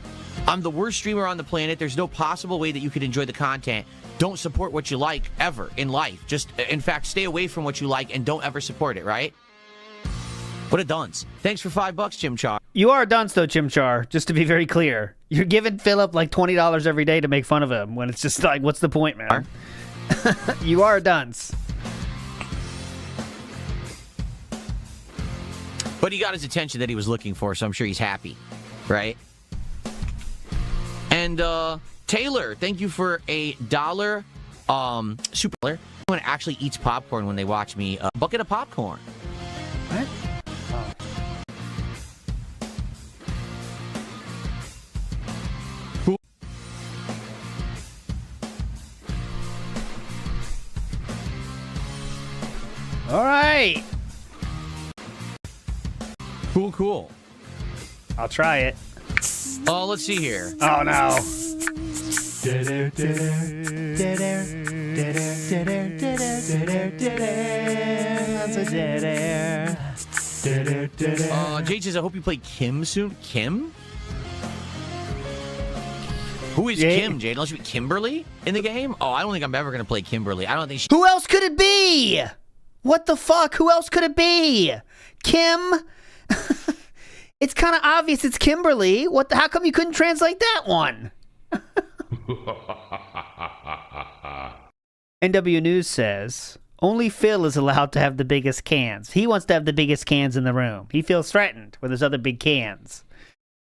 B: I'm the worst streamer on the planet. There's no possible way that you could enjoy the content. Don't support what you like ever in life. Just, in fact, stay away from what you like and don't ever support it, right? What a dunce. Thanks for $5, Chimchar.
A: You are a dunce, though, Chimchar, just to be very clear. You're giving Philip like $20 every day to make fun of him when it's just like, what's the point, man? You are a dunce.
B: But he got his attention that he was looking for, so I'm sure he's happy, right? And Taylor, thank you for a $1 super. Someone actually eats popcorn when they watch me. A bucket of popcorn.
A: What? All right.
B: Cool.
A: I'll try it.
B: Oh, let's see here.
A: Oh, no.
B: Jade says, I hope you play Kim soon. Kim? Who is
A: Jade?
B: Kim, Jade? Unless you be Kimberly in the game? Oh, I don't think I'm ever going to play Kimberly. I don't think she...
A: Who else could it be? What the fuck? Who else could it be? Kim? It's kind of obvious it's Kimberly. How come you couldn't translate that one? NW News says, only Phil is allowed to have the biggest cans. He wants to have the biggest cans in the room. He feels threatened with his other big cans.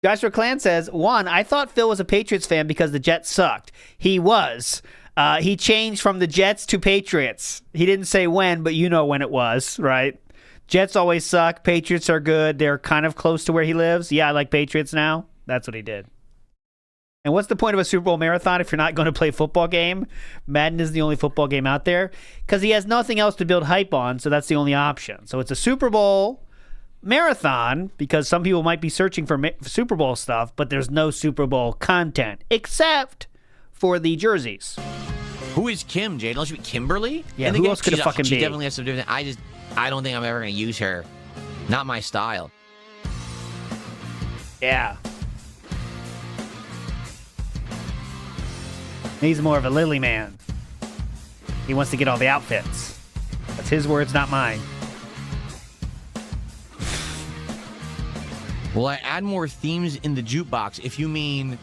A: Joshua Clan says, 1, I thought Phil was a Patriots fan because the Jets sucked. He was. He changed from the Jets to Patriots. He didn't say when, but you know when it was, right? Jets always suck. Patriots are good. They're kind of close to where he lives. Yeah, I like Patriots now. That's what he did. And what's the point of a Super Bowl marathon if you're not going to play a football game? Madden is the only football game out there because he has nothing else to build hype on, so that's the only option. So it's a Super Bowl marathon because some people might be searching for Super Bowl stuff, but there's no Super Bowl content except for the jerseys.
B: Who is Kim, Jade? Unless you be Kimberly?
A: Yeah, who else could it fucking be?
B: She definitely has some different... I don't think I'm ever going to use her. Not my style.
A: Yeah. He's more of a Lily man. He wants to get all the outfits. That's his words, not mine.
B: Will I add more themes in the jukebox? If you mean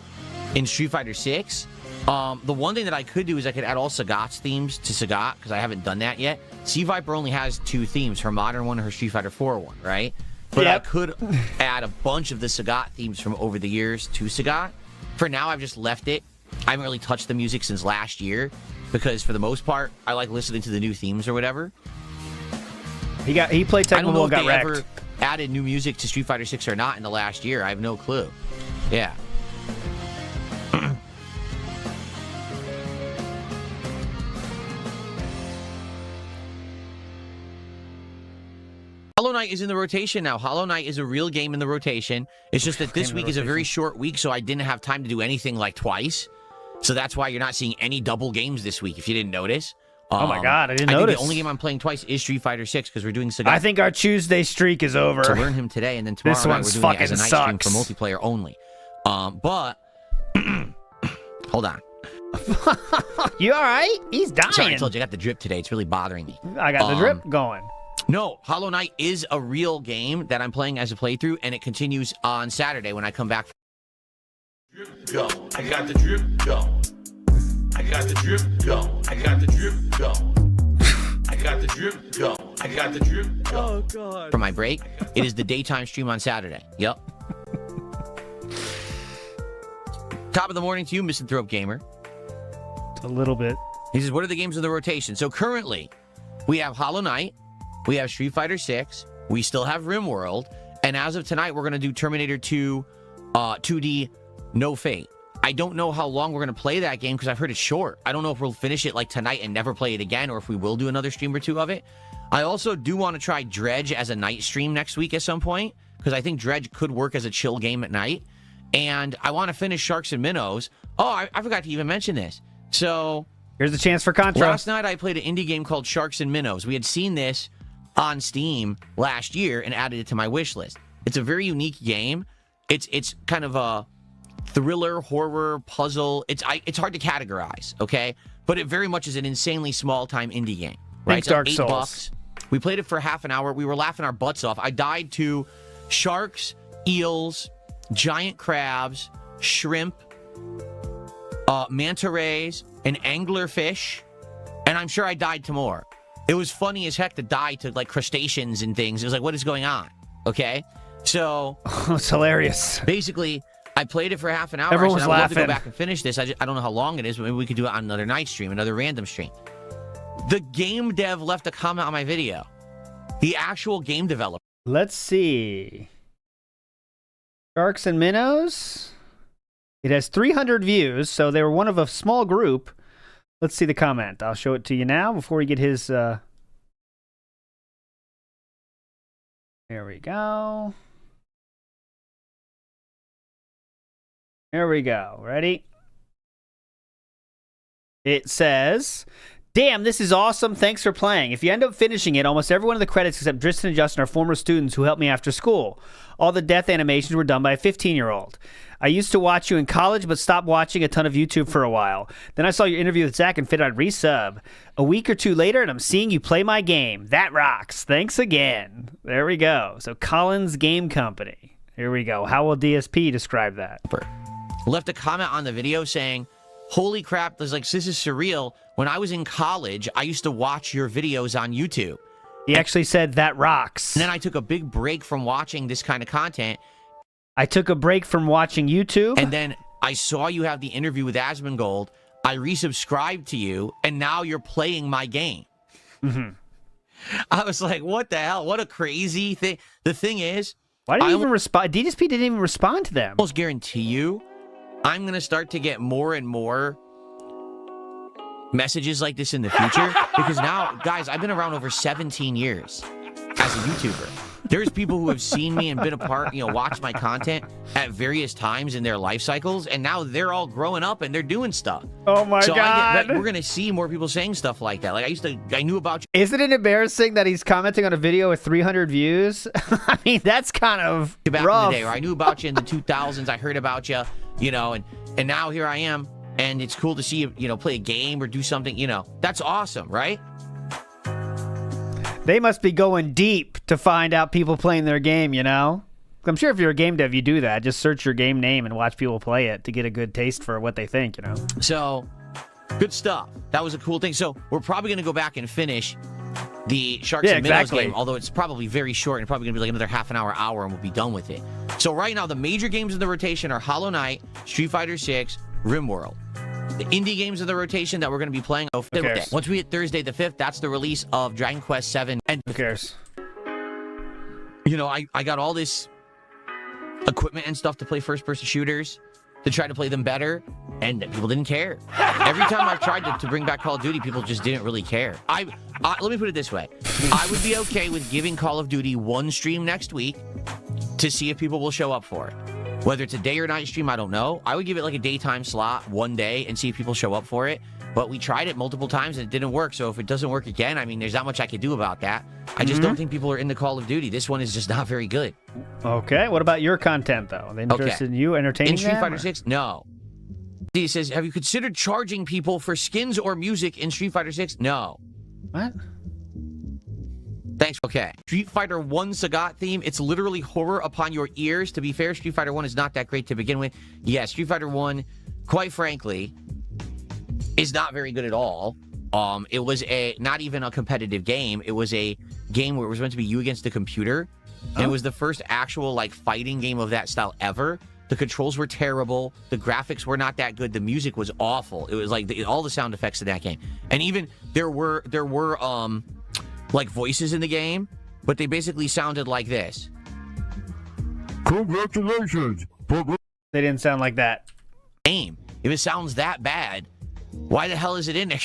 B: in Street Fighter 6, The one thing that I could do is I could add all Sagat's themes to Sagat, because I haven't done that yet. Sea Viper only has 2 themes, her modern one and her Street Fighter 4 one, right? But I could add a bunch of the Sagat themes from over the years to Sagat. For now, I've just left it. I haven't really touched the music since last year, because for the most part, I like listening to the new themes or whatever.
A: He played Tekken 1 and got wrecked.
B: Ever added new music to Street Fighter 6 or not in the last year. I have no clue. Yeah. Hollow Knight is in the rotation now. Hollow Knight is a real game in the rotation. It's just that this week is a very short week, so I didn't have time to do anything like twice. So that's why you're not seeing any double games this week, if you didn't notice.
A: Oh my God, I didn't notice.
B: Think the only game I'm playing twice is Street Fighter 6 because we're doing Sagat.
A: I think our Tuesday streak is over.
B: To learn him today, and then tomorrow night we're doing it as a night stream for multiplayer only. But hold on.
A: You all right? He's dying.
B: Sorry, I told you I got the drip today. It's really bothering me.
A: I got the drip going.
B: No, Hollow Knight is a real game that I'm playing as a playthrough, and it continues on Saturday when I come back.
K: Drip, go. I got the drip, go. I got the drip, go. I got the drip, go. I got the drip, go. I got the drip, go.
B: Oh, God. For my break, it is the daytime stream on Saturday. Yep. Top of the morning to you, Misanthrope Gamer.
A: A little bit.
B: He says, what are the games in the rotation? So currently, we have Hollow Knight, we have Street Fighter 6, we still have RimWorld, and as of tonight, we're going to do Terminator 2 2D No Fate. I don't know how long we're going to play that game because I've heard it's short. I don't know if we'll finish it like tonight and never play it again, or if we will do another stream or 2 of it. I also do want to try Dredge as a night stream next week at some point, because I think Dredge could work as a chill game at night. And I want to finish Sharks and Minnows. Oh, I forgot to even mention this. So
A: here's the chance for Contra.
B: Last night I played an indie game called Sharks and Minnows. We had seen this on Steam last year and added it to my wish list. It's a very unique game. It's kind of a thriller, horror, puzzle. It's hard to categorize, okay? But it very much is an insanely small-time indie game. Right? It's
A: Dark
B: $8.
A: Souls.
B: We played it for half an hour. We were laughing our butts off. I died to sharks, eels, giant crabs, shrimp, manta rays, an anglerfish, and I'm sure I died to more. It was funny as heck to die to, like, crustaceans and things. It was like, what is going on? Okay? So...
A: it's hilarious.
B: Basically, I played it for half an hour.
A: Everyone was laughing.
B: I'd love to go back and finish this. I don't know how long it is, but maybe we could do it on another night stream, another random stream. The game dev left a comment on my video. The actual game developer.
A: Let's see. Sharks and Minnows. It has 300 views, so they were one of a small group. Let's see the comment. I'll show it to you now before we get his... There we go. There we go. Ready? It says... Damn, this is awesome. Thanks for playing. If you end up finishing it, almost everyone in the credits except Tristan and Justin are former students who helped me after school. All the death animations were done by a 15-year-old. I used to watch you in college, but stopped watching a ton of YouTube for a while. Then I saw your interview with Zach and figured I'd resub. A week or 2 later, and I'm seeing you play my game. That rocks. Thanks again. There we go. So Collins Game Company. Here we go. How will DSP describe that?
B: Left a comment on the video saying, holy crap, this is surreal. When I was in college, I used to watch your videos on YouTube.
A: He actually said, that rocks.
B: And then I took a big break from watching this kind of content.
A: I took a break from watching YouTube.
B: And then I saw you have the interview with Asmongold. I resubscribed to you, and now you're playing my game.
A: Mm-hmm.
B: I was like, what the hell? What a crazy thing. The thing is...
A: Why didn't you even respond? DSP didn't even respond to them.
B: I almost guarantee you, I'm going to start to get more and more messages like this in the future, because now, guys, I've been around over 17 years as a YouTuber. There's people who have seen me and been a part, watched my content at various times in their life cycles, and now they're all growing up and they're doing stuff.
A: Oh my God.
B: We're going to see more people saying stuff like that. Like, I knew about you.
A: Isn't it embarrassing that he's commenting on a video with 300 views? I mean, that's kind of
B: back
A: rough.
B: in the day, or I knew about you in the 2000s. I heard about you, and now here I am. And it's cool to see you, play a game or do something, That's awesome, right?
A: They must be going deep to find out people playing their game, I'm sure if you're a game dev, you do that. Just search your game name and watch people play it to get a good taste for what they think, you know?
B: So, good stuff. That was a cool thing. So, we're probably going to go back and finish the Sharks and Minnows game, although it's probably very short and probably going to be like another half an hour, and we'll be done with it. So, right now, the major games in the rotation are Hollow Knight, Street Fighter 6, RimWorld. The indie games of the rotation that we're going to be playing. Who cares? Once we hit Thursday the 5th, that's the release of Dragon Quest 7. And
A: who cares?
B: You know, I got all this equipment and stuff to play first-person shooters, to try to play them better, and people didn't care. Every time I've tried to bring back Call of Duty, people just didn't really care. Let me put it this way. I would be okay with giving Call of Duty one stream next week to see if people will show up for it. Whether it's a day or night stream, I don't know. I would give it like a daytime slot one day and see if people show up for it. But we tried it multiple times and it didn't work. So if it doesn't work again, I mean, there's not much I could do about that. I just don't think people are into Call of Duty. This one is just not very good.
A: Okay. What about your content, though? Are they interested in you entertaining
B: in Street
A: them,
B: Fighter 6? No. He says, have you considered charging people for skins or music in Street Fighter 6? No.
A: What?
B: Thanks. Okay. Street Fighter 1 Sagat theme. It's literally horror upon your ears. To be fair, Street Fighter 1 is not that great to begin with. Yeah, Street Fighter 1, quite frankly, is not very good at all. It was not even a competitive game. It was a game where it was meant to be you against the computer. And it was the first actual like fighting game of that style ever. The controls were terrible. The graphics were not that good. The music was awful. It was like all the sound effects in that game. And even there were like voices in the game, but they basically sounded like this.
G: Congratulations.
A: They didn't sound like that.
B: Game. If it sounds that bad, why the hell is it in there?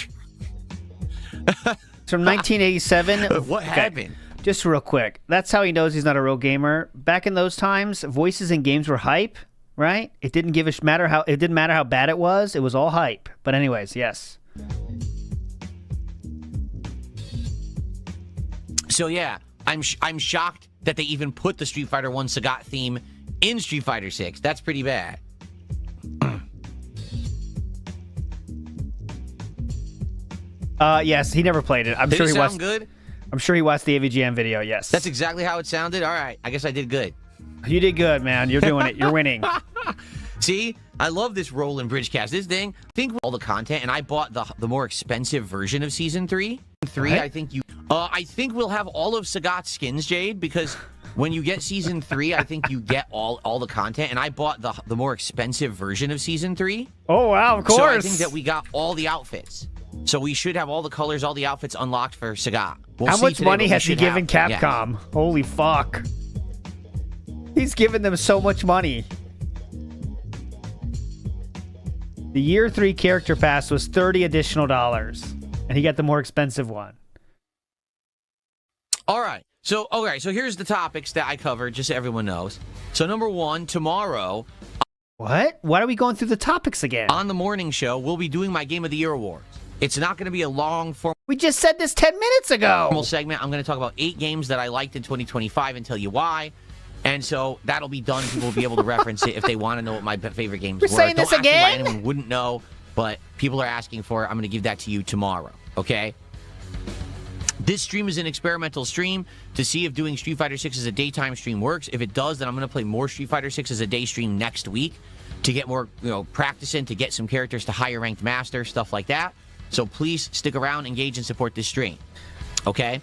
A: It's from 1987.
B: What happened?
A: Just real quick. That's how he knows he's not a real gamer. Back in those times, voices in games were hype, right? It didn't matter how bad it was. It was all hype. But anyways, yes.
B: So yeah, I'm shocked that they even put the Street Fighter 1 Sagat theme in Street Fighter 6. That's pretty bad.
A: Yes, he never played it. I'm
B: Did
A: sure
B: it
A: he
B: sound
A: watched.
B: good?
A: I'm sure he watched the AVGN video. Yes.
B: That's exactly how it sounded. All right, I guess I did good.
A: You did good, man. You're doing it. You're winning.
B: See, I love this roll in Bridgecast. This thing, I think all the content, and I bought the more expensive version of Season 3. I think we'll have all of Sagat's skins, Jade, because when you get Season 3, I think you get all the content, and I bought the more expensive version of Season 3.
A: Oh, wow, of course.
B: So I think that we got all the outfits. So we should have all the colors, all the outfits unlocked for Sagat.
A: How much money has he given Capcom? Yeah. Holy fuck. He's given them so much money. The Year 3 character pass was $30 additional, and he got the more expensive one.
B: All right. So here's the topics that I covered, just so everyone knows. So number 1, tomorrow.
A: What? Why are we going through the topics again?
B: On the morning show, we'll be doing my Game of the Year awards. It's not going to be a long form.
A: We just said this 10 minutes ago.
B: Segment. I'm going to talk about 8 games that I liked in 2025 and tell you why. And so that'll be done. People will be able to reference it if they want to know what my favorite games were.
A: We're saying this again?
B: Why anyone wouldn't know, but people are asking for it. I'm going to give that to you tomorrow, okay? This stream is an experimental stream to see if doing Street Fighter 6 as a daytime stream works. If it does, then I'm going to play more Street Fighter 6 as a day stream next week to get more, practice in, to get some characters to higher ranked master, stuff like that. So please stick around, engage, and support this stream. Okay?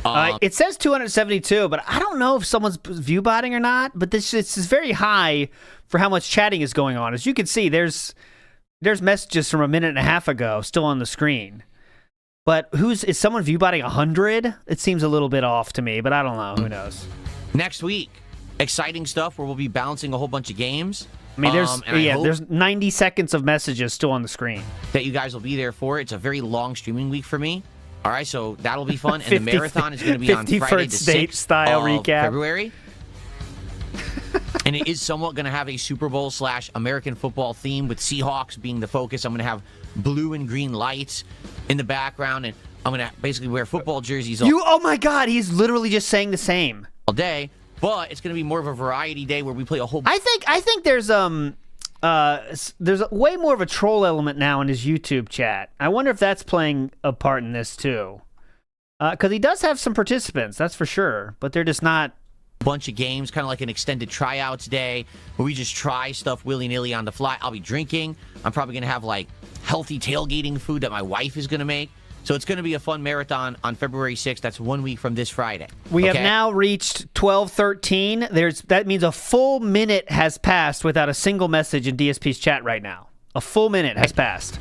A: It says 272, but I don't know if someone's view botting or not. But this is very high for how much chatting is going on. As you can see, there's messages from a minute and a half ago still on the screen. But is someone view botting 100? It seems a little bit off to me, but I don't know. Who knows?
B: Next week, exciting stuff where we'll be balancing a whole bunch of games.
A: I mean, there's 90 seconds of messages still on the screen.
B: That you guys will be there for. It's a very long streaming week for me. All right, so that'll be fun. And the marathon is going to be on Friday the 6th
A: style
B: of
A: recap.
B: February. And it is somewhat going to have a Super Bowl / American football theme with Seahawks being the focus. I'm going to have blue and green lights in the background, and I'm going to basically wear football jerseys
A: oh my God, he's literally just saying the same.
B: All day. But it's going to be more of a variety day where we play a whole...
A: I think there's way more of a troll element now in his YouTube chat. I wonder if that's playing a part in this too. Because he does have some participants, that's for sure. But they're just not
B: bunch of games, kind of like an extended tryouts day where we just try stuff willy-nilly on the fly. I'll be drinking. I'm probably going to have like healthy tailgating food that my wife is going to make. So it's going to be a fun marathon on February 6th. That's 1 week from this Friday.
A: We have now reached 12:13. That means a full minute has passed without a single message in DSP's chat right now. A full minute has passed.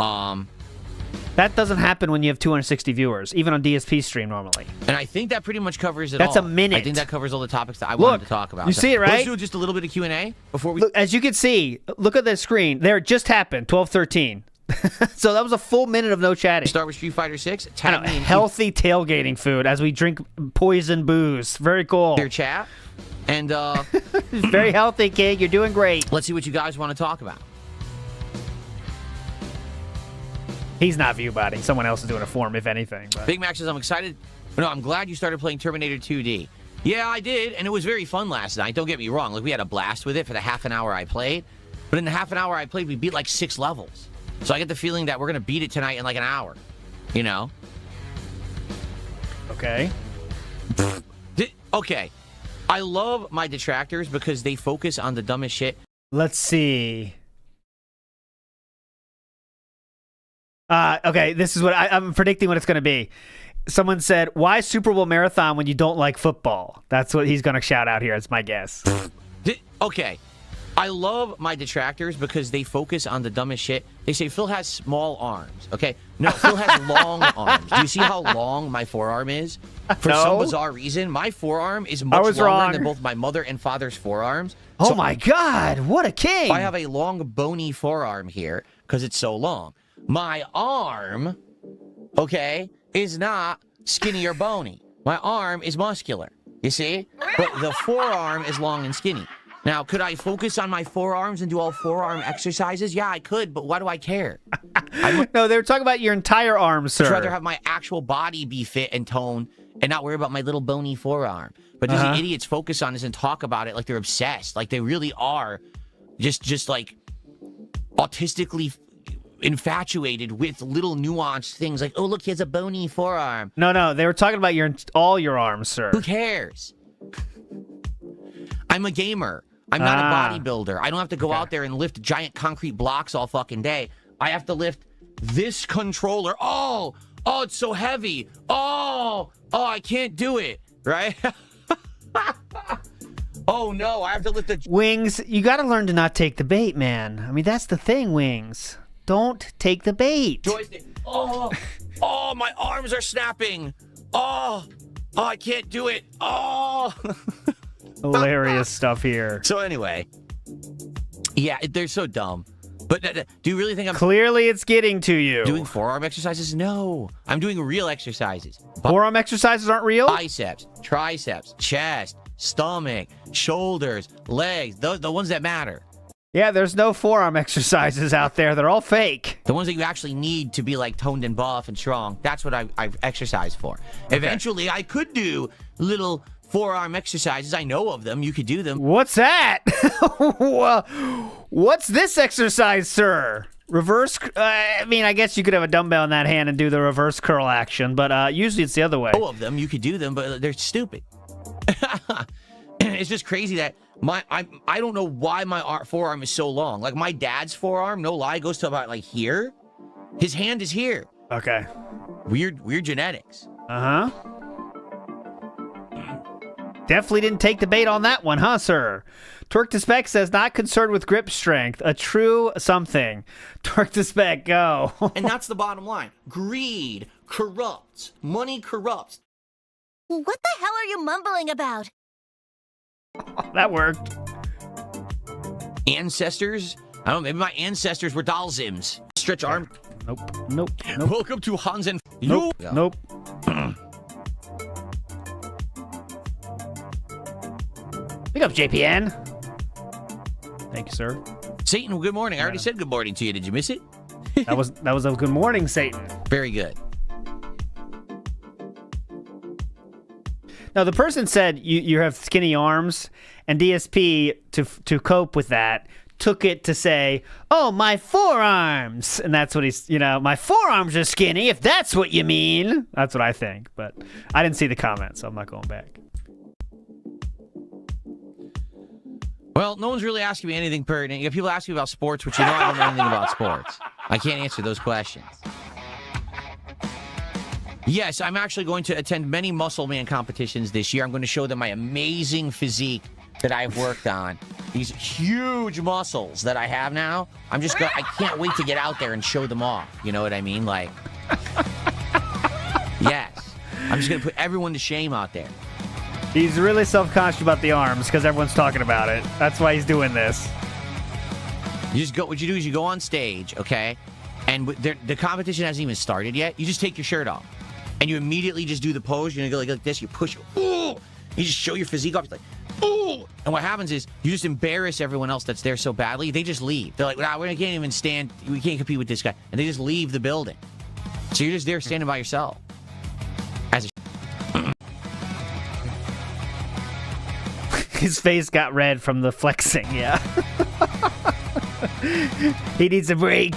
A: That doesn't happen when you have 260 viewers, even on DSP stream normally.
B: And I think that pretty much covers it all.
A: That's a minute.
B: I think that covers all the topics that I wanted to talk about.
A: You see it, right?
B: Let's do just a little bit of Q&A before we...
A: Look, as you can see, look at the screen. There, it just happened, 12:13. So that was a full minute of no chatting.
B: Start with Street Fighter 6.
A: Healthy tailgating food as we drink poison booze. Very cool.
B: Your chat. And
A: very healthy, King. You're doing great.
B: Let's see what you guys want to talk about.
A: He's not viewbotting. Someone else is doing a form, if anything. But.
B: Big Mac says, I'm excited. No, I'm glad you started playing Terminator 2D. Yeah, I did, and it was very fun last night. Don't get me wrong. Like, we had a blast with it for the half an hour I played. But in the half an hour I played, we beat like 6 levels. So I get the feeling that we're going to beat it tonight in like an hour. You know?
A: Okay.
B: Okay. I love my detractors because they focus on the dumbest shit.
A: Let's see. Okay, this is what I'm predicting what it's going to be. Someone said, why Super Bowl marathon when you don't like football? That's what he's going to shout out here. It's my guess.
B: Okay. I love my detractors because they focus on the dumbest shit. They say Phil has small arms. Okay? No, Phil has long arms. Do you see how long my forearm is? For some bizarre reason, my forearm is much longer than both my mother and father's forearms.
A: Oh so my God, what a king.
B: I have a long, bony forearm here because it's so long. My arm, okay, is not skinny or bony. My arm is muscular, you see? But the forearm is long and skinny. Now, could I focus on my forearms and do all forearm exercises? Yeah, I could, but why do I care?
A: No, they were talking about your entire arm, sir.
B: I'd rather have my actual body be fit and toned and not worry about my little bony forearm. But these idiots focus on this and talk about it like they're obsessed. Like they really are just like autistically infatuated with little nuanced things like, oh, look, he has a bony forearm.
A: No, they were talking about all your arms, sir.
B: Who cares? I'm a gamer. I'm not a bodybuilder. I don't have to go out there and lift giant concrete blocks all fucking day. I have to lift this controller. Oh, it's so heavy. Oh, I can't do it, right? Oh, no, I have to lift the...
A: Wings, you got to learn to not take the bait, man. I mean, that's the thing, Wings. Don't take the bait.
B: Joystick. Oh, my arms are snapping. Oh, I can't do it. Oh.
A: Hilarious stuff here.
B: So anyway, yeah, they're so dumb. But do you really think I'm...
A: Clearly it's getting to you.
B: Doing forearm exercises? No. I'm doing real exercises.
A: Forearm exercises aren't real?
B: Biceps, triceps, chest, stomach, shoulders, legs, the ones that matter.
A: Yeah, there's no forearm exercises out there. They're all fake.
B: The ones that you actually need to be like toned and buff and strong. That's what I've exercised for. Okay. Eventually, I could do little forearm exercises. I know of them. You could do them.
A: What's that? What's this exercise, sir? Reverse... I mean, I guess you could have a dumbbell in that hand and do the reverse curl action, but usually it's the other way.
B: I know of them. You could do them, but they're stupid. It's just crazy that I don't know why my forearm is so long. Like my dad's forearm, no lie, goes to about like here. His hand is here.
A: Okay.
B: Weird genetics.
A: Definitely didn't take the bait on that one, huh, sir? Twerk to Spec says, not concerned with grip strength. A true something. Twerk to Spec, go.
L: And that's the bottom line. Greed corrupts. Money corrupts.
M: What the hell are you mumbling about?
A: That worked.
B: Ancestors? I don't know, maybe my ancestors were Dalzims. Stretch arm.
A: Nope.
B: Welcome to Hans and...
A: Nope. Pick up, JPN. Thank you, sir.
B: Satan, good morning. I already said good morning to you. Did you miss it?
A: That was a good morning, Satan.
B: Very good.
A: Now, the person said you have skinny arms, and DSP, to cope with that, took it to say, oh, my forearms. And that's what he's, my forearms are skinny, if that's what you mean. That's what I think, but I didn't see the comment, so I'm not going back.
B: Well, no one's really asking me anything pertinent. You have people asking me about sports, which you know I don't know anything about sports. I can't answer those questions. Yes, I'm actually going to attend many Muscle Man competitions this year. I'm going to show them my amazing physique that I've worked on. These huge muscles that I have now. I can't wait to get out there and show them off. You know what I mean? Like, yes. I'm just going to put everyone to shame out there.
A: He's really self-conscious about the arms because everyone's talking about it. That's why he's doing this.
B: What you do is you go on stage, okay? And the competition hasn't even started yet. You just take your shirt off. And you immediately just do the pose. You're going to go like this. You push. Ooh! You just show your physique off. You're like, ooh! And what happens is you just embarrass everyone else that's there so badly. They just leave. They're like, nah, we can't even stand. We can't compete with this guy. And they just leave the building. So you're just there standing by yourself. As a
A: His face got red from the flexing, yeah. He needs a break.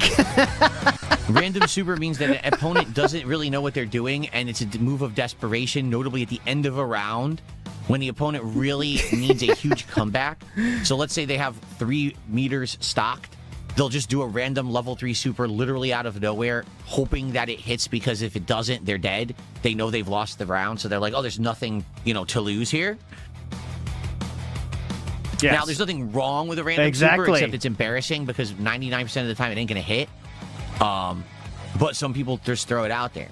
B: Random super means that an opponent doesn't really know what they're doing, and it's a move of desperation, notably at the end of a round, when the opponent really needs a huge comeback. So let's say they have 3 meters stocked. They'll just do a random level 3 super literally out of nowhere, hoping that it hits, because if it doesn't, they're dead. They know they've lost the round, so they're like, oh, there's nothing, to lose here. Yes. Now, there's nothing wrong with a random super, except it's embarrassing because 99% of the time it ain't going to hit. But some people just throw it out there.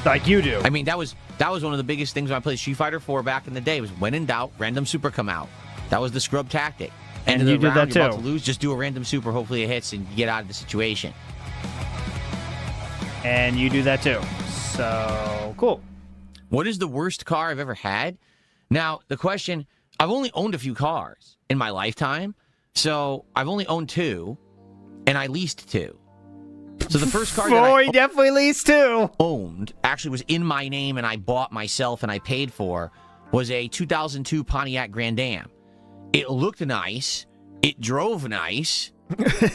A: Like you do.
B: I mean, that was one of the biggest things when I played Street Fighter 4 back in the day, was when in doubt, random super come out. That was the scrub tactic.
A: And you did that too.
B: You're about to lose, just do a random super, hopefully it hits, and you get out of the situation.
A: And you do that too. So, cool.
B: What is the worst car I've ever had? Now, the question, I've only owned a few cars in my lifetime, so I've only owned 2, and I leased 2. So the first car that I
A: definitely leased 2.
B: Owned, actually was in my name, and I bought myself and I paid for, was a 2002 Pontiac Grand Am. It looked nice, it drove nice,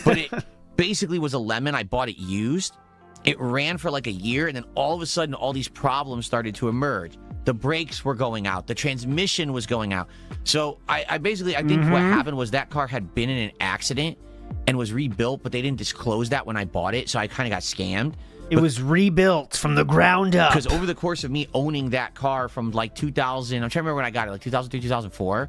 B: but it basically was a lemon. I bought it used. It ran for like a year, and then all of a sudden, all these problems started to emerge. The brakes were going out. The transmission was going out. So I think what happened was that car had been in an accident and was rebuilt, but they didn't disclose that when I bought it, so I kind of got scammed.
A: It was rebuilt from the ground up.
B: Because over the course of me owning that car from like 2000, I'm trying to remember when I got it, like 2003, 2004,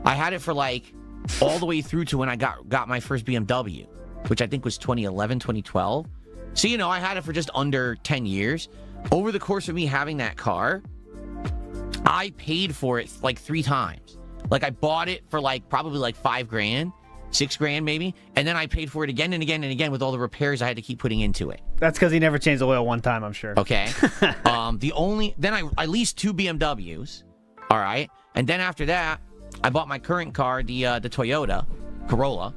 B: I had it for like all the way through to when I got my first BMW, which I think was 2011, 2012. So, I had it for just under 10 years. Over the course of me having that car, I paid for it like 3 times. Like I bought it for like probably like $5,000, $6,000 maybe, and then I paid for it again and again and again with all the repairs I had to keep putting into it.
A: That's because he never changed the oil one time, I'm sure.
B: Okay. Then I leased 2 BMWs. All right. And then after that, I bought my current car, the Toyota Corolla,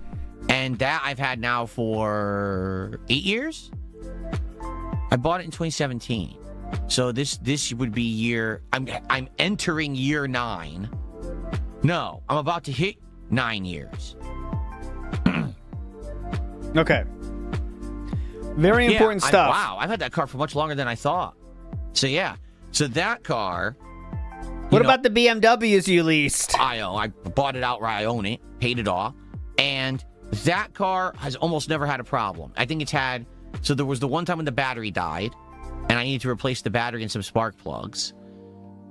B: and that I've had now for 8 years. I bought it in 2017. So this would be I'm entering year 9. No, I'm about to hit 9 years.
A: Okay. Very important stuff.
B: Wow, I've had that car for much longer than I thought. So yeah. So that car.
A: What about the BMWs you leased?
B: I bought it outright. I own it, paid it off. And that car has almost never had a problem. I think it's had, so there was the one time when the battery died, and I needed to replace the battery and some spark plugs.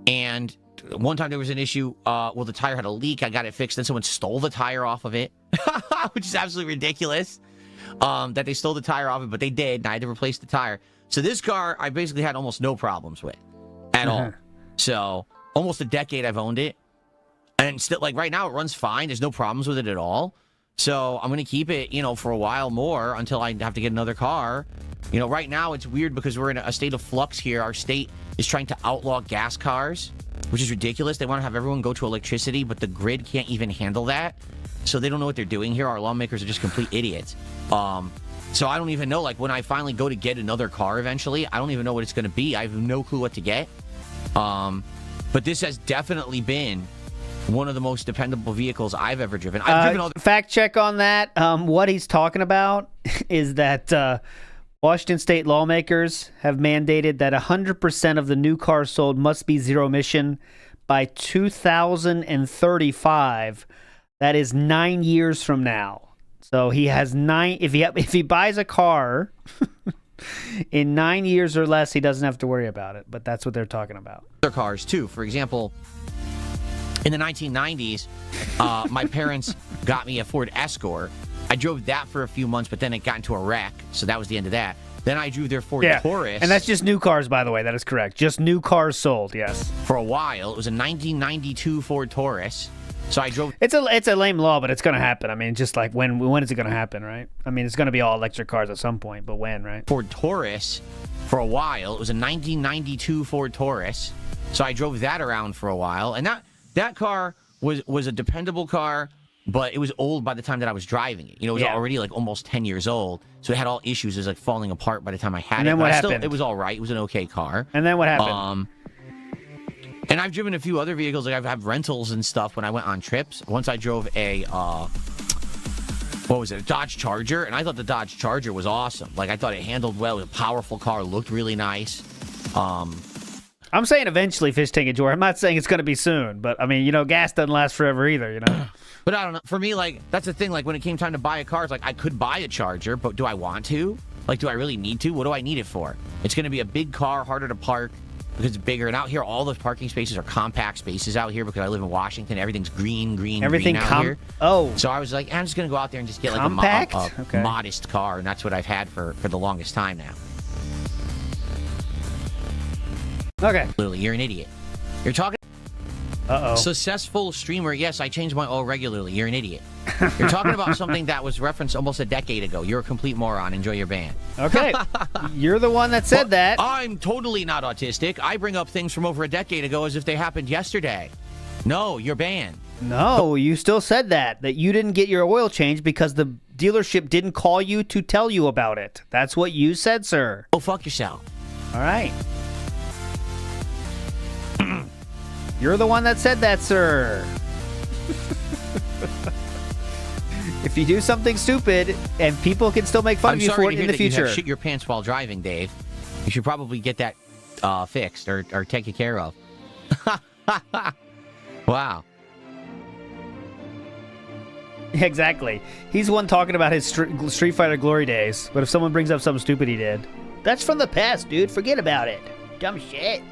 B: And one time there was an issue, the tire had a leak. I got it fixed. Then someone stole the tire off of it, which is absolutely ridiculous that they stole the tire off of it, but they did, and I had to replace the tire. So this car, I basically had almost no problems with at all. So almost a decade I've owned it. And still, like right now, it runs fine. There's no problems with it at all. So I'm going to keep it, for a while more until I have to get another car. Right now it's weird because we're in a state of flux here. Our state is trying to outlaw gas cars, which is ridiculous. They want to have everyone go to electricity, but the grid can't even handle that. So they don't know what they're doing here. Our lawmakers are just complete idiots. So I don't even know, like when I finally go to get another car eventually, I don't even know what it's going to be. I have no clue what to get. But this has definitely been one of the most dependable vehicles I've ever driven. I've driven other
A: fact check on that. What he's talking about is that Washington state lawmakers have mandated that 100% of the new cars sold must be zero emission by 2035. That is 9 years from now. So he has 9. If he buys a car in 9 years or less, he doesn't have to worry about it. But that's what they're talking about.
B: Other cars too. For example, in the 1990s, my parents got me a Ford Escort. I drove that for a few months, but then it got into a wreck, so that was the end of that. Then I drove their Ford Taurus.
A: And that's just new cars, by the way. That is correct. Just new cars sold, yes.
B: For a while. It was a 1992 Ford Taurus. So I drove...
A: It's a lame law, but it's going to happen. I mean, just like when is it going to happen, right? I mean, it's going to be all electric cars at some point, but when, right?
B: Ford Taurus for a while. It was a 1992 Ford Taurus. So I drove that around for a while. And that car was a dependable car, but it was old by the time that I was driving it. You know, it was already like almost 10 years old. So it had all issues. It was like falling apart by the time I had it.
A: And then what happened?
B: It was all right. It was an okay car.
A: And then what happened?
B: And I've driven a few other vehicles. Like I've had rentals and stuff when I went on trips. Once I drove a, what was it? A Dodge Charger. And I thought the Dodge Charger was awesome. Like I thought it handled well. It was a powerful car. Looked really nice.
A: I'm saying eventually, Fish Tank and Joy. I'm not saying it's going to be soon, but I mean, you know, gas doesn't last forever either, you know.
B: But I don't know. For me, like, that's the thing. Like, when it came time to buy a car, it's like, I could buy a Charger, but do I want to? Like, do I really need to? What do I need it for? It's going to be a big car, harder to park because it's bigger. And out here, all the parking spaces are compact spaces out here because I live in Washington. Everything's green out here.
A: Oh.
B: So I was like, I'm just going to go out there and just get, like, a modest car. And that's what I've had for the longest time now.
A: Okay.
B: Literally, you're an idiot. You're talking...
A: Uh-oh.
B: Successful streamer. Yes, I change my oil regularly. You're an idiot. You're talking about something that was referenced almost a decade ago. You're a complete moron. Enjoy your ban.
A: Okay. You're the one that said that.
B: I'm totally not autistic. I bring up things from over a decade ago as if they happened yesterday. No, you're banned.
A: No, you still said that you didn't get your oil changed because the dealership didn't call you to tell you about it. That's what you said, sir.
B: Oh, fuck yourself.
A: All right. You're the one that said that, sir. If you do something stupid, and people can still make fun of you for it in the future.
B: You have shit your pants while driving, Dave. You should probably get that fixed or taken care of. Wow.
A: Exactly. He's the one talking about his Street Fighter glory days. But if someone brings up something stupid he did, that's from the past, dude. Forget about it. Dumb shit.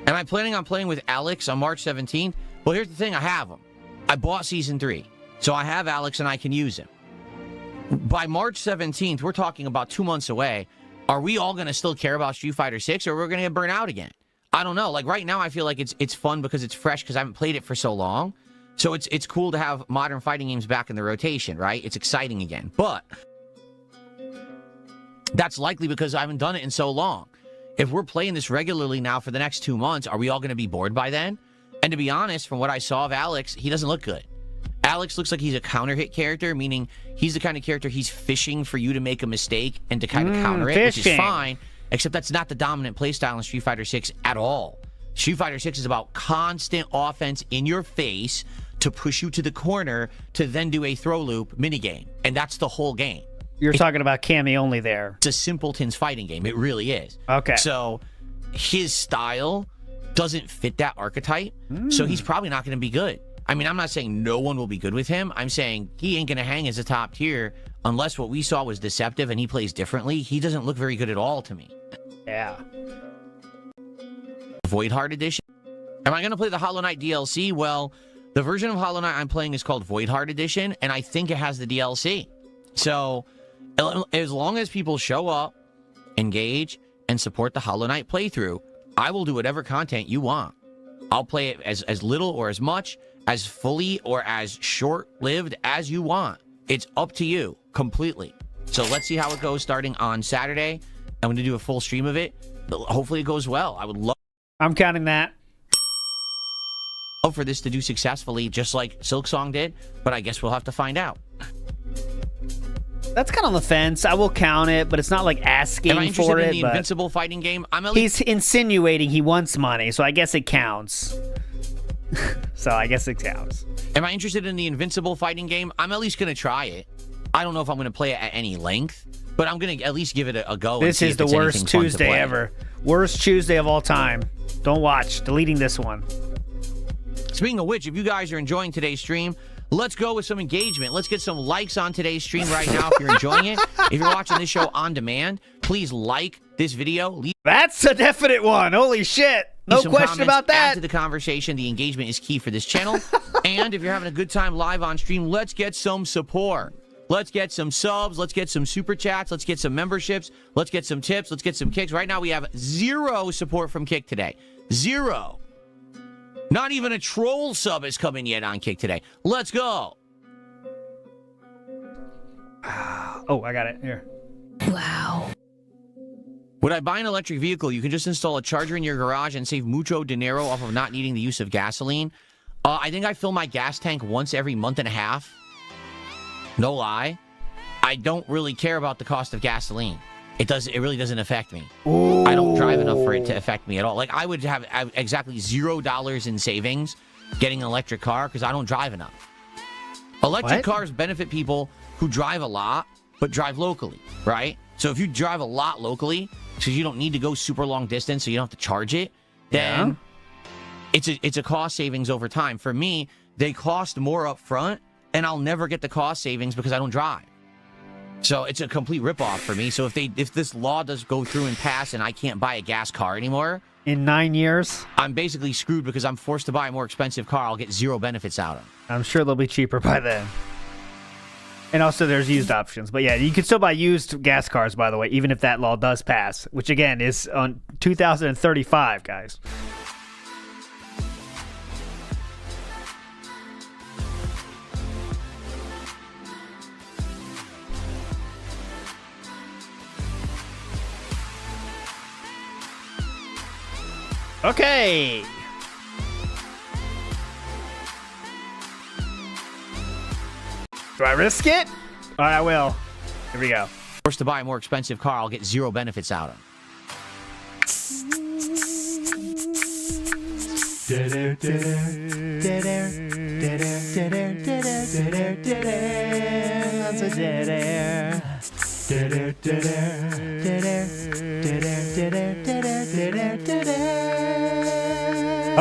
B: Am I planning on playing with Alex on March 17th? Well, here's the thing. I have him. I bought Season 3. So I have Alex and I can use him. By March 17th, we're talking about 2 months away. Are we all going to still care about Street Fighter 6 or we're going to get burnt out again? I don't know. Like right now, I feel like it's fun because it's fresh because I haven't played it for so long. So it's cool to have modern fighting games back in the rotation, right? It's exciting again. But that's likely because I haven't done it in so long. If we're playing this regularly now for the next 2 months, are we all going to be bored by then? And to be honest, from what I saw of Alex, he doesn't look good. Alex looks like he's a counter hit character, meaning he's the kind of character he's fishing for you to make a mistake and to kind of counter it, which is fine, except that's not the dominant playstyle in Street Fighter 6 at all. Street Fighter 6 is about constant offense in your face to push you to the corner to then do a throw loop minigame. And that's the whole game.
A: You're talking about Cammy only there.
B: It's a simpleton's fighting game. It really is.
A: Okay.
B: So his style doesn't fit that archetype. So he's probably not going to be good. I mean, I'm not saying no one will be good with him. I'm saying he ain't going to hang as a top tier unless what we saw was deceptive and he plays differently. He doesn't look very good at all to me.
A: Yeah.
B: Void Heart Edition. Am I going to play the Hollow Knight DLC? Well, the version of Hollow Knight I'm playing is called Void Heart Edition, and I think it has the DLC. So as long as people show up, engage, and support the Hollow Knight playthrough, I will do whatever content you want. I'll play it as little or as much, as fully or as short-lived as you want. It's up to you completely. So let's see how it goes starting on Saturday. I'm going to do a full stream of it. Hopefully it goes well. I would love...
A: I'm counting that.
B: For this to do successfully, just like Silksong did, but I guess we'll have to find out.
A: That's kind of on the fence. I will count it, but it's not like asking for it.
B: Am I interested in the Invincible fighting game?
A: He's insinuating he wants money, so I guess it counts. So I guess it counts.
B: Am I interested in the Invincible fighting game? I'm at least going to try it. I don't know if I'm going to play it at any length, but I'm going to at least give it a go.
A: This is the worst Tuesday ever. Worst Tuesday of all time. Don't watch. Deleting this one.
B: Speaking of which, if you guys are enjoying today's stream, let's go with some engagement. Let's get some likes on today's stream right now if you're enjoying it. If you're watching this show on demand, please like this video.
A: That's a definite one. Holy shit. No question about that.
B: Add to the conversation. The engagement is key for this channel. And if you're having a good time live on stream, let's get some support. Let's get some subs. Let's get some super chats. Let's get some memberships. Let's get some tips. Let's get some kicks. Right now, we have 0 support from Kick today. 0. Not even a troll sub is coming yet on Kick today. Let's go.
A: Oh, I got it. Here.
C: Wow.
B: Would I buy an electric vehicle? You can just install a charger in your garage and save mucho dinero off of not needing the use of gasoline. I think I fill my gas tank once every month and a half. No lie. I don't really care about the cost of gasoline. It really doesn't affect me.
A: Ooh.
B: I don't drive enough for it to affect me at all. Like, I would have exactly $0 in savings getting an electric car because I don't drive enough. Electric cars benefit people who drive a lot but drive locally, right? So if you drive a lot locally, because you don't need to go super long distance, so you don't have to charge it, then it's a cost savings over time. For me, they cost more up front, and I'll never get the cost savings because I don't drive. So it's a complete ripoff for me. So if this law does go through and pass and I can't buy a gas car anymore
A: in 9 years,
B: I'm basically screwed because I'm forced to buy a more expensive car. I'll get 0 benefits out of it.
A: I'm sure they'll be cheaper by then. And also there's used options. But yeah, you can still buy used gas cars, by the way, even if that law does pass, which again is on 2035, guys. Okay. Do I risk it? All right, I will. Here we go.
B: Forced to buy a more expensive car, I'll get 0 benefits out of it.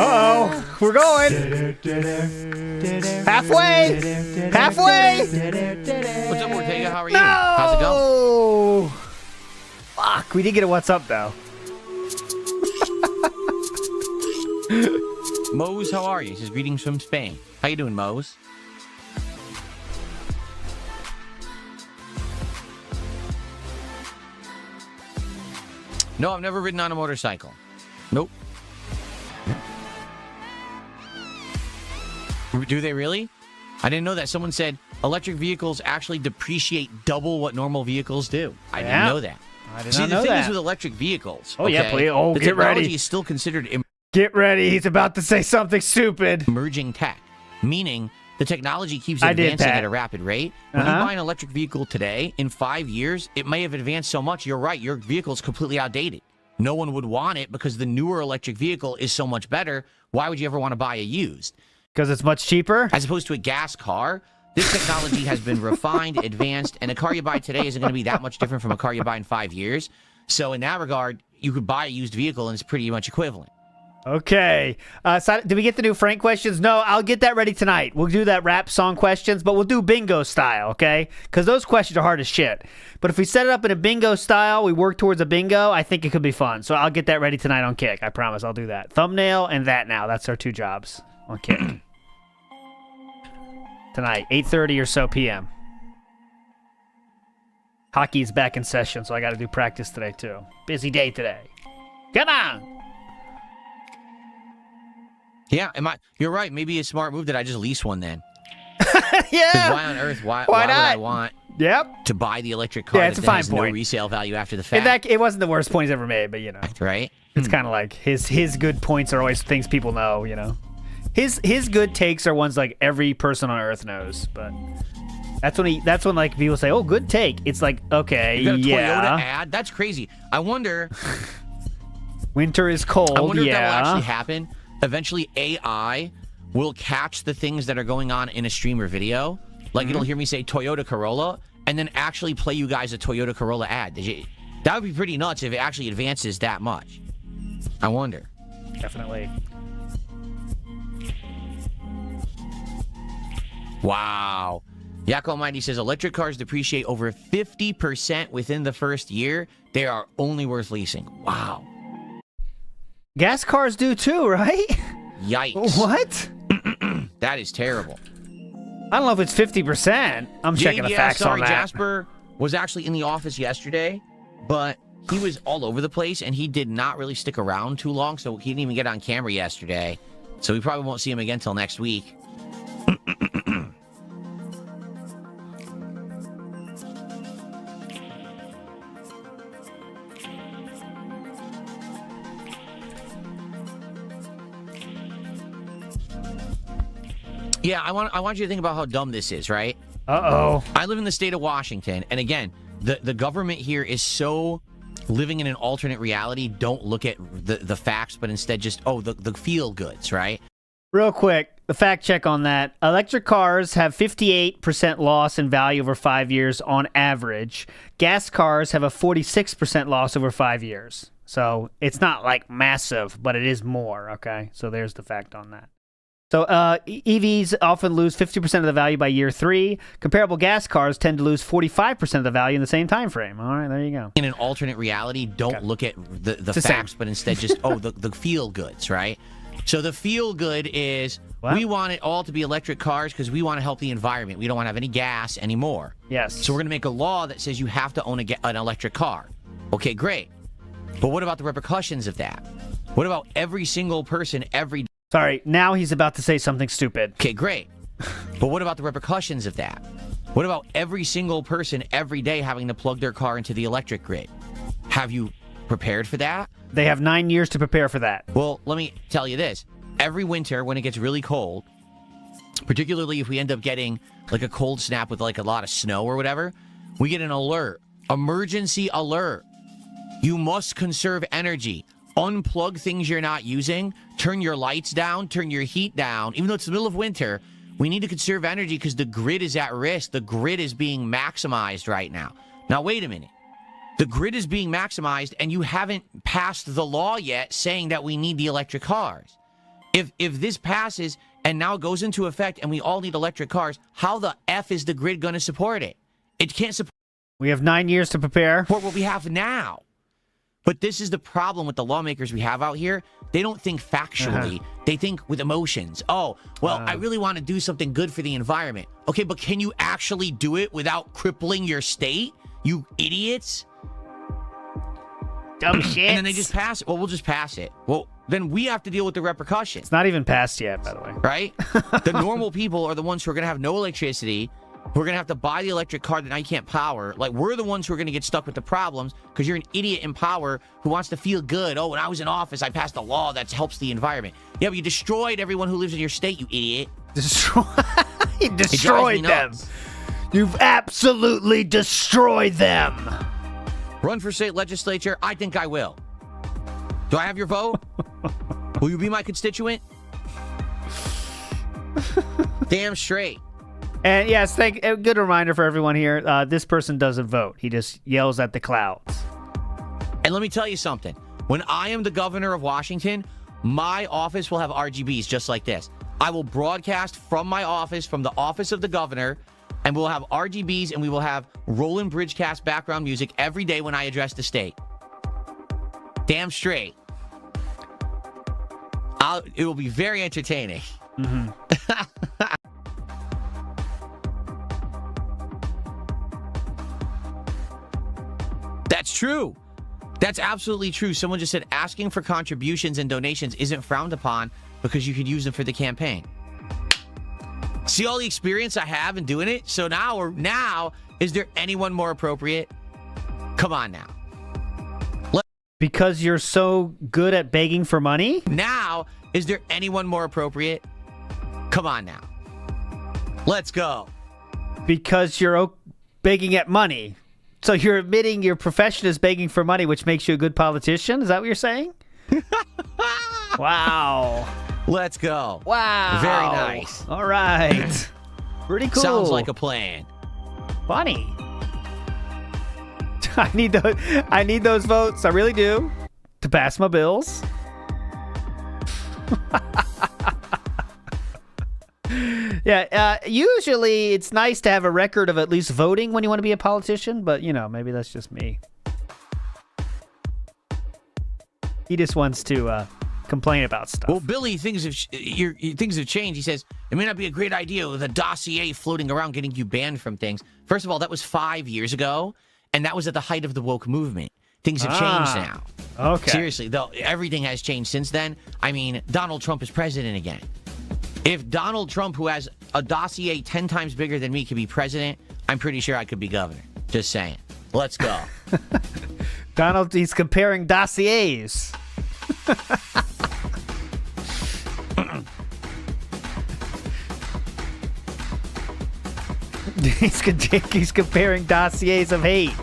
A: Uh-oh, we're going. Halfway.
B: What's up, Ortega? How are you?
A: No!
B: How's it going?
A: Fuck, we did get a what's up, though.
B: Mose, how are you? He's greetings from Spain. How you doing, Mose? No, I've never ridden on a motorcycle. Nope. Do they really? I didn't know that. Someone said electric vehicles actually depreciate double what normal vehicles do. I didn't know that.
A: I did not know
B: the thing
A: that.
B: is with electric vehicles.
A: Oh, yeah, please. Oh,
B: the
A: get ready.
B: technology is still considered
A: Get ready. He's about to say something stupid.
B: Emerging tech, meaning the technology keeps advancing at a rapid rate. When you buy an electric vehicle today, in 5 years, it may have advanced so much, you're right, your vehicle is completely outdated. No one would want it because the newer electric vehicle is so much better. Why would you ever want to buy a used?
A: Because it's much cheaper?
B: As opposed to a gas car, this technology has been refined, advanced, and a car you buy today isn't going to be that much different from a car you buy in 5 years. So in that regard, you could buy a used vehicle and it's pretty much equivalent.
A: Okay. So did we get the new Frank questions? No, I'll get that ready tonight. We'll do that rap song questions, but we'll do bingo style, okay? Because those questions are hard as shit. But if we set it up in a bingo style, we work towards a bingo, I think it could be fun. So I'll get that ready tonight on Kick. I promise I'll do that. Thumbnail and that now. That's our 2 jobs on Kick. Tonight, 8:30 or so p.m. Hockey's back in session, so I got to do practice today, too. Busy day today. Come on!
B: Yeah, you're right. Maybe a smart move that I just lease one then.
A: Yeah.
B: Why on earth? Why would I want to buy the electric car
A: it's
B: that
A: a fine
B: has
A: point.
B: no resale value after the fact?
A: In fact, it wasn't the worst point he's ever made, but you know.
B: Right?
A: It's kind of like his good points are always things people know, you know. His good takes are ones like every person on earth knows, but that's when like people say, "Oh, good take." It's like, okay,
B: you got a Toyota ad? That's crazy. I wonder.
A: Winter is cold.
B: I wonder if that will actually happen. Eventually, AI will catch the things that are going on in a stream or video. Like, it'll hear me say Toyota Corolla, and then actually play you guys a Toyota Corolla ad. That would be pretty nuts if it actually advances that much. I wonder.
A: Definitely.
B: Wow. Yakko Mighty says electric cars depreciate over 50% within the first year. They are only worth leasing. Wow.
A: Gas cars do too, right?
B: Yikes.
A: What?
B: That is terrible.
A: I don't know if it's 50%. I'm checking the facts on that.
B: Jasper was actually in the office yesterday, but he was all over the place, and he did not really stick around too long, so he didn't even get on camera yesterday. So we probably won't see him again until next week. Yeah, I want you to think about how dumb this is, right?
A: Uh-oh.
B: I live in the state of Washington, and again, the government here is so living in an alternate reality. Don't look at the facts, but instead just, the feel goods, right?
A: Real quick, the fact check on that. Electric cars have 58% loss in value over 5 years on average. Gas cars have a 46% loss over 5 years. So it's not like massive, but it is more, okay? So there's the fact on that. So EVs often lose 50% of the value by year 3. Comparable gas cars tend to lose 45% of the value in the same time frame. All right, there you go.
B: In an alternate reality, don't look at the facts, but instead just, the feel goods, right? So the feel good is we want it all to be electric cars because we want to help the environment. We don't want to have any gas anymore.
A: Yes.
B: So we're going to make a law that says you have to own an electric car. Okay, great. But what about the repercussions of that? What about every single person every day?
A: Sorry, now he's about to say something stupid.
B: Okay, great. But what about the repercussions of that? What about every single person every day having to plug their car into the electric grid? Have you prepared for that?
A: They have 9 years to prepare for that.
B: Well, let me tell you this. Every winter, when it gets really cold, particularly if we end up getting like a cold snap with like a lot of snow or whatever, we get an alert. Emergency alert. You must conserve energy. Unplug things you're not using, turn your lights down, turn your heat down. Even though it's the middle of winter, we need to conserve energy because the grid is at risk. The grid is being maximized right now. Now, wait a minute. The grid is being maximized, and you haven't passed the law yet saying that we need the electric cars. If this passes and now goes into effect and we all need electric cars, how the F is the grid going to support it? It can't support.
A: We have 9 years to prepare.
B: For what we have now. But this is the problem with the lawmakers we have out here. They don't think factually. They think with emotions. Oh, well, I really want to do something good for the environment. Okay, but can you actually do it without crippling your state? You idiots.
H: Dumb shit.
B: And then they just pass it. Well, we'll just pass it. Well, then we have to deal with the repercussions.
A: It's not even passed yet, by the way.
B: Right? The normal people are the ones who are going to have no electricity. We're going to have to buy the electric car that now you can't power. Like, we're the ones who are going to get stuck with the problems because you're an idiot in power who wants to feel good. Oh, when I was in office, I passed a law that helps the environment. Yeah, but you destroyed everyone who lives in your state, you idiot.
A: You destroyed them. You've absolutely destroyed them.
B: Run for state legislature? I think I will. Do I have your vote? Will you be my constituent? Damn straight.
A: And yes, a good reminder for everyone here. This person doesn't vote. He just yells at the clouds.
B: And let me tell you something. When I am the governor of Washington, my office will have RGBs just like this. I will broadcast from my office, from the office of the governor, and we'll have RGBs and we will have Roland Bridgecast background music every day when I address the state. Damn straight. It will be very entertaining. Mm-hmm. That's true. That's absolutely true. Someone just said asking for contributions and donations isn't frowned upon because you could use them for the campaign. See all the experience I have in doing it? So now, is there anyone more appropriate? Come on now.
A: Because you're so good at begging for money?
B: Now, is there anyone more appropriate? Come on now. Let's go.
A: Because you're begging at money. So you're admitting your profession is begging for money, which makes you a good politician? Is that what you're saying? Wow.
B: Let's go.
A: Wow.
B: Very nice.
A: All right. Pretty cool.
B: Sounds like a plan.
A: Funny. I need those votes. I really do. To pass my bills. Yeah, usually it's nice to have a record of at least voting when you want to be a politician, but, you know, maybe that's just me. He just wants to complain about stuff.
B: Well, Billy, things have changed. He says, it may not be a great idea with a dossier floating around getting you banned from things. First of all, that was 5 years ago, and that was at the height of the woke movement. Things have changed now.
A: Okay.
B: Seriously, though, everything has changed since then. I mean, Donald Trump is president again. If Donald Trump, who has a dossier 10 times bigger than me, could be president, I'm pretty sure I could be governor. Just saying. Let's go.
A: Donald, he's comparing dossiers. He's comparing dossiers of hate.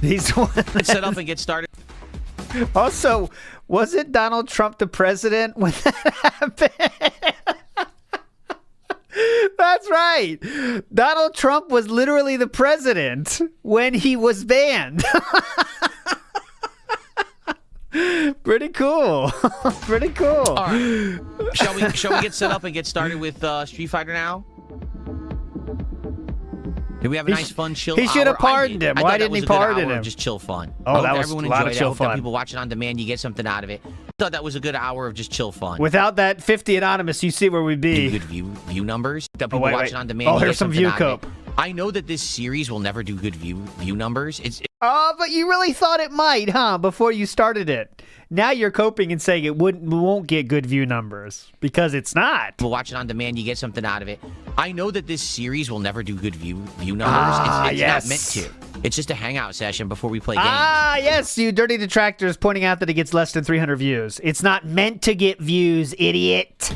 B: Let's set up and get started.
A: Also, wasn't Donald Trump the president when that happened? That's right. Donald Trump was literally the president when he was banned. Pretty cool. Pretty cool.
B: All right. Shall we get set up and get started with Street Fighter now? Did we have a nice, fun, chill hour?
A: He should have pardoned him. Why didn't he pardon him?
B: Just chill fun.
A: Oh, that was a lot of chill fun.
B: People watching on demand, you get something out of it. I thought that was a good hour of just chill fun.
A: Without that 50 anonymous, you see where we'd be.
B: Good view numbers. People watching on demand.
A: Oh, here's some view cope.
B: I know that this series will never do good view numbers.
A: But you really thought it might, huh? Before you started it. Now you're coping and saying it won't get good view numbers because it's not.
B: People watching on demand, you get something out of it. I know that this series will never do good view numbers. It's not meant to. It's just a hangout session before we play games.
A: Yes, you dirty detractors pointing out that it gets less than 300 views. It's not meant to get views, idiot.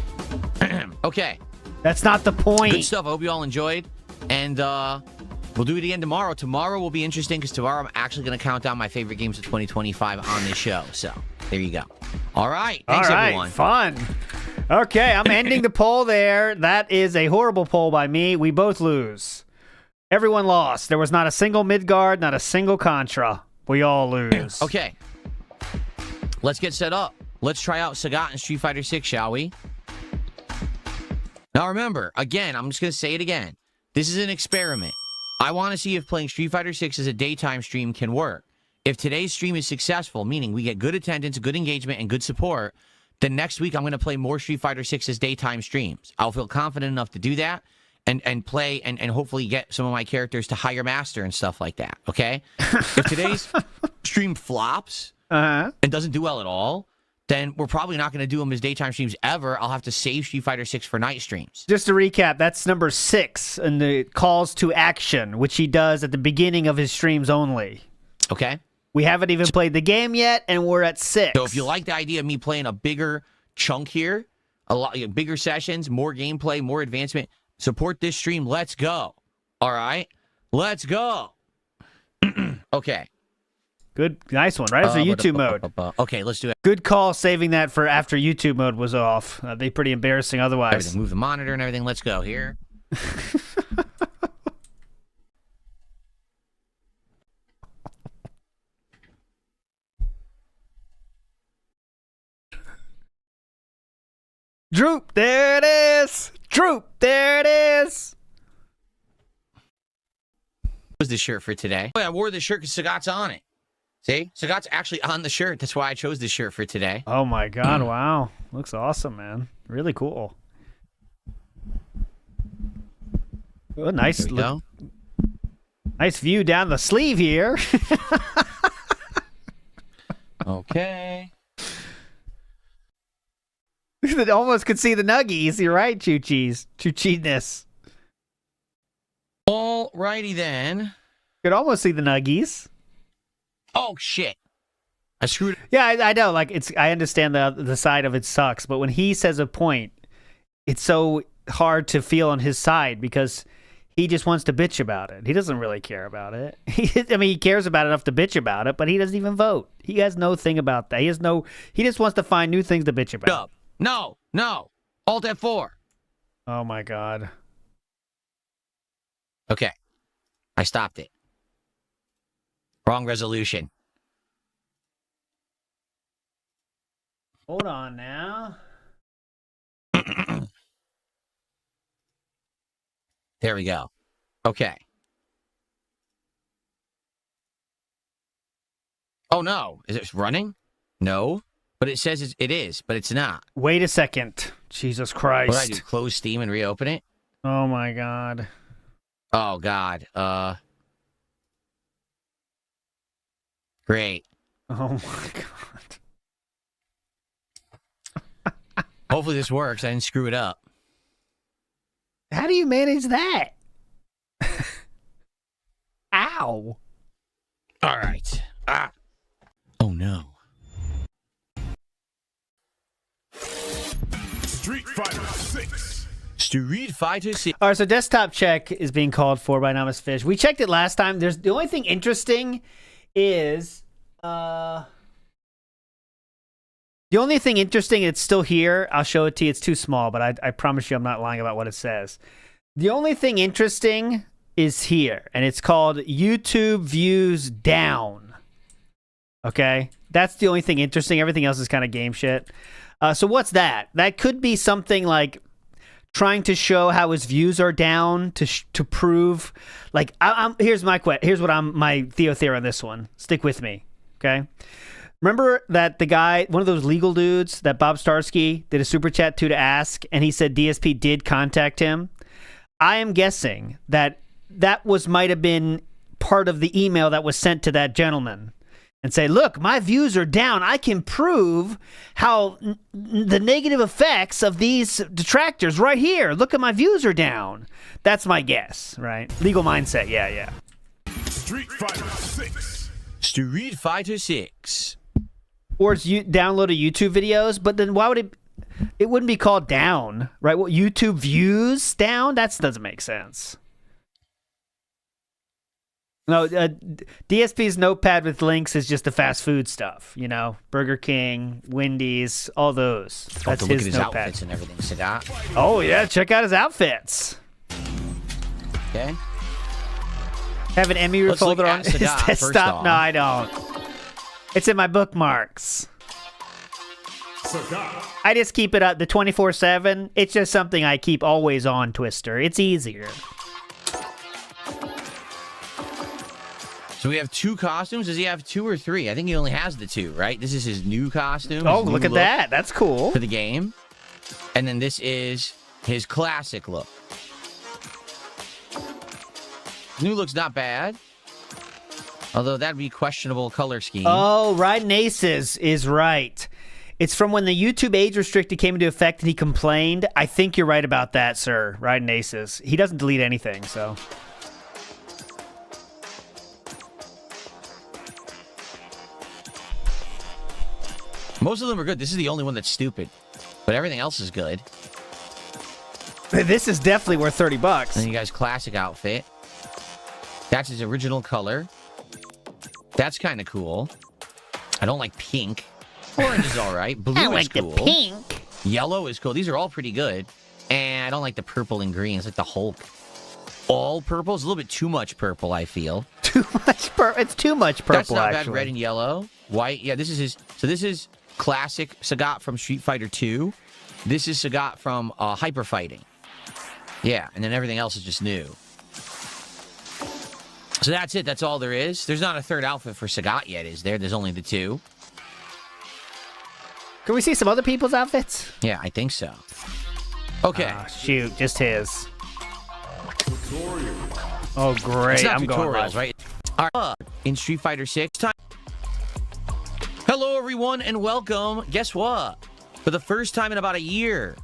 B: Okay.
A: That's not the point.
B: Good stuff. I hope you all enjoyed. And we'll do it again tomorrow. Tomorrow will be interesting because tomorrow I'm actually going to count down my favorite games of 2025 on this show. So there you go. All right. Thanks, everyone.
A: Fun. Okay, I'm ending the poll there. That is a horrible poll by me. We both lose. Everyone lost. There was not a single Midgard, not a single Contra. We all lose.
B: Okay. Let's get set up. Let's try out Sagat in Street Fighter 6, shall we? Now remember, again, I'm just going to say it again. This is an experiment. I want to see if playing Street Fighter 6 as a daytime stream can work. If today's stream is successful, meaning we get good attendance, good engagement, and good support, then next week I'm going to play more Street Fighter 6 as daytime streams. I'll feel confident enough to do that and play and hopefully get some of my characters to higher master and stuff like that, okay? If today's stream flops and doesn't do well at all, then we're probably not going to do them as daytime streams ever. I'll have to save Street Fighter 6 for night streams.
A: Just to recap, that's number 6 in the calls to action, which he does at the beginning of his streams only.
B: Okay.
A: We haven't even played the game yet, and we're at 6.
B: So if you like the idea of me playing a bigger chunk here, a lot bigger sessions, more gameplay, more advancement, support this stream. Let's go. All right? Let's go. Okay.
A: Good, nice one. Right after YouTube mode.
B: Okay, let's do it.
A: Good call saving that for after YouTube mode was off. That'd be pretty embarrassing otherwise.
B: Everything. Move the monitor and everything. Let's go here.
A: Droop, there it is. Droop, there it is.
B: Was the shirt for today? I wore this shirt because Sagat's on it. See? Sagat's actually on the shirt. That's why I chose this shirt for today.
A: Oh my god, wow. Looks awesome, man. Really cool. Oh, nice nice view down the sleeve here.
B: Okay.
A: Almost could see the nuggies. You're right, Choo-Cheese. Choo-Chee-ness.
B: Alrighty then.
A: Could almost see the nuggies.
B: Oh shit! I screwed.
A: Yeah, I know. Like I understand the side of it sucks, but when he says a point, it's so hard to feel on his side because he just wants to bitch about it. He doesn't really care about it. I mean, he cares about it enough to bitch about it, but he doesn't even vote. He has no thing about that. He just wants to find new things to bitch about.
B: No. Alt F4.
A: Oh my god.
B: Okay. I stopped it. Wrong resolution.
A: Hold on now.
B: There we go. Okay. Oh, no. Is it running? No. But it says it is, but it's not.
A: Wait a second. Jesus Christ.
B: What do I do? Close Steam and reopen it?
A: Oh, my God.
B: Oh, God. Great.
A: Oh, my God.
B: Hopefully this works. I didn't screw it up.
A: How do you manage that? Ow.
B: All right. Ah. Oh, no.
K: Street Fighter 6.
B: Street Fighter 6.
A: All right, so desktop check is being called for by Anonymous Fish. We checked it last time. The only thing interesting is the only thing interesting, it's still here. I'll show it to you. It's too small, but I promise you I'm not lying about what it says. The only thing interesting is here, and it's called YouTube views down. Okay? That's the only thing interesting. Everything else is kind of game shit. So what's that? That could be something like trying to show how his views are down to prove. Like, here's my Theo theory on this one. Stick with me, okay? Remember that the guy, one of those legal dudes that Bob Starsky did a super chat to ask, and he said DSP did contact him. I am guessing that might have been part of the email that was sent to that gentleman. And say, look, my views are down. I can prove how the negative effects of these detractors right here. Look at my views are down. That's my guess, right? Legal mindset, yeah.
K: Street Fighter 6.
B: Street Fighter 6.
A: Or it's downloaded YouTube videos, but then why would it wouldn't be called down, right? What, YouTube views down? That doesn't make sense. No, DSP's notepad with links is just the fast food stuff, you know, Burger King, Wendy's, all those. That's
B: look at his
A: notepad.
B: outfits and everything. Sagat.
A: Oh yeah, check out his outfits.
B: Okay.
A: Have an Emmy folder on his
B: Sagat,
A: desktop? No, I don't. It's in my bookmarks.
K: Sagat.
A: I just keep it up the 24/7. It's just something I keep always on, Twister. It's easier.
B: So we have 2 costumes. Does he have 2 or 3? I think he only has the 2, right? This is his new costume.
A: Oh, look at that. That's cool.
B: For the game. And then this is his classic look. New look's not bad. Although that'd be questionable color scheme.
A: Oh, Riding Aces is right. It's from when the YouTube age restricted came into effect and he complained. I think you're right about that, sir. Riding Aces. He doesn't delete anything, so...
B: Most of them are good. This is the only one that's stupid. But everything else is good.
A: This is definitely worth $30.
B: And you guys' classic outfit. That's his original color. That's kind of cool. I don't like pink. Orange is all right. Blue is cool.
H: The pink.
B: Yellow is cool. These are all pretty good. And I don't like the purple and green. It's like the Hulk. All purple is a little bit too much purple, I feel.
A: Too much purple. It's too much purple,
B: That's not
A: actually.
B: bad. Red and yellow. White. Yeah, this is his... So this is... classic Sagat from Street Fighter 2. This is Sagat from Hyper Fighting. Yeah, and then everything else is just new. So that's it. That's all there is. There's not a third outfit for Sagat yet, is there? There's only the 2.
A: Can we see some other people's outfits?
B: Yeah, I think so. Okay.
A: Shoot, just his. Oh, great.
B: It's not
A: I'm going
B: tutorials,
A: live.
B: right? All right. In Street Fighter 6 time. Hello, everyone, and welcome. Guess what? For the first time in about a year,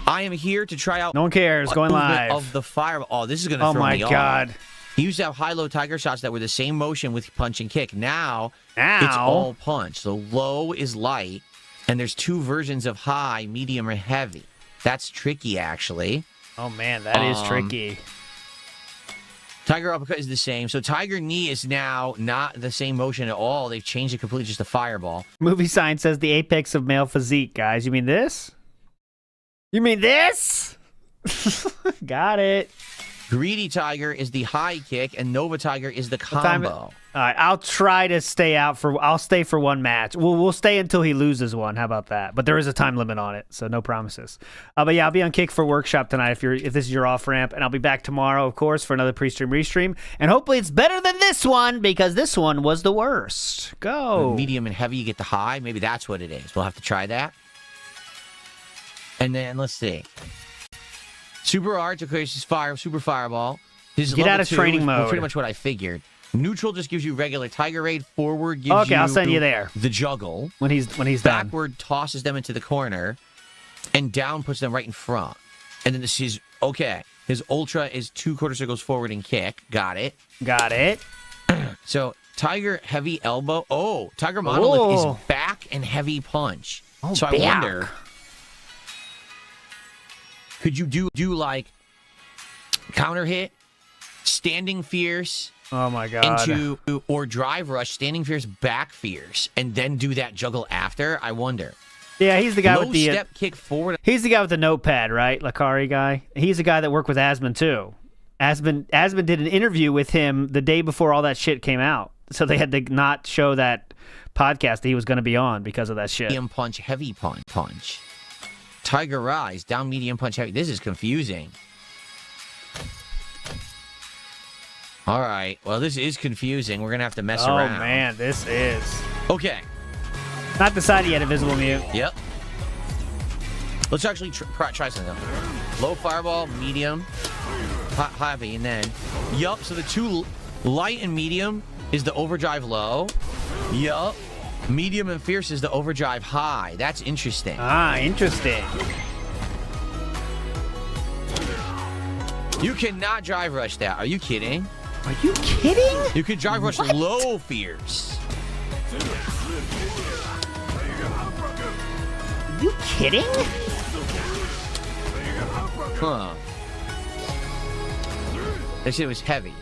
B: I am here to try out...
A: No one cares. Going live.
B: ...of the fireball. Oh, this is going to throw me off.
A: Oh, my God.
B: He used to have high-low tiger shots that were the same motion with punch and kick. Now, it's all punch. So low is light, and there's 2 versions of high, medium, or heavy. That's tricky, actually.
A: Oh, man, that is tricky.
B: Tiger uppercut is the same. So Tiger knee is now not the same motion at all. They've changed it completely, just a fireball.
A: Movie sign says the apex of male physique, guys. You mean this? You mean this? Got it.
B: Greedy Tiger is the high kick, and Nova Tiger is the combo.
A: All right, I'll try to stay out for. I'll stay for one match. We'll stay until he loses one. How about that? But there is a time limit on it, so no promises. But yeah, I'll be on Kick for Workshop tonight if this is your off ramp, and I'll be back tomorrow, of course, for another PREEstream REEStream, and hopefully it's better than this one because this one was the worst. Go.
B: Medium and heavy, you get the high. Maybe that's what it is. We'll have to try that. And then let's see. Super Arch, okay, this is fire. Super Fireball. This is
A: get out of
B: 2,
A: training mode.
B: Pretty much what I figured. Neutral just gives you regular Tiger Raid. Forward gives you...
A: Okay, I'll send you there.
B: The juggle.
A: When he's done.
B: Backward tosses them into the corner. And down puts them right in front. And then this is... Okay. His Ultra is 2 quarter circles forward and kick. Got it.
A: Got it.
B: So, Tiger Heavy Elbow. Oh, Tiger Monolith is back and heavy punch.
A: Oh,
B: so I wonder... Could you do like... Counter hit, standing fierce...
A: Oh my god.
B: Or drive rush, standing fierce, back fierce, and then do that juggle after? I wonder.
A: Yeah, he's the guy with the
B: step kick forward.
A: He's the guy with the notepad, right? Lakari guy. He's the guy that worked with Asmund too. Asmund did an interview with him the day before all that shit came out. So they had to not show that podcast that he was going to be on because of that shit.
B: Medium punch, heavy punch. Tiger Rise, down medium punch, heavy. This is confusing. All right. Well, this is confusing. We're going to have to mess around.
A: Oh, man. This is.
B: Okay.
A: Not decided yet, Invisible Mute.
B: Yep. Let's actually try something. Low fireball, medium, heavy, and then... Yup. So the 2 light and medium is the overdrive low. Yup. Medium and fierce is the overdrive high. That's interesting.
A: Ah, interesting.
B: You cannot drive rush that. Are you kidding?
A: Are you kidding?
B: You could drive rush low fierce.
A: Are you kidding?
B: Huh. That shit was heavy.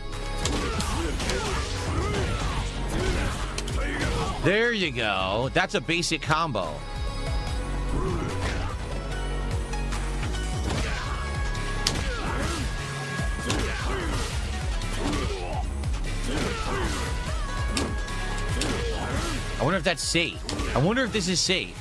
B: There you go. That's a basic combo. I wonder if that's safe. I wonder if this is safe.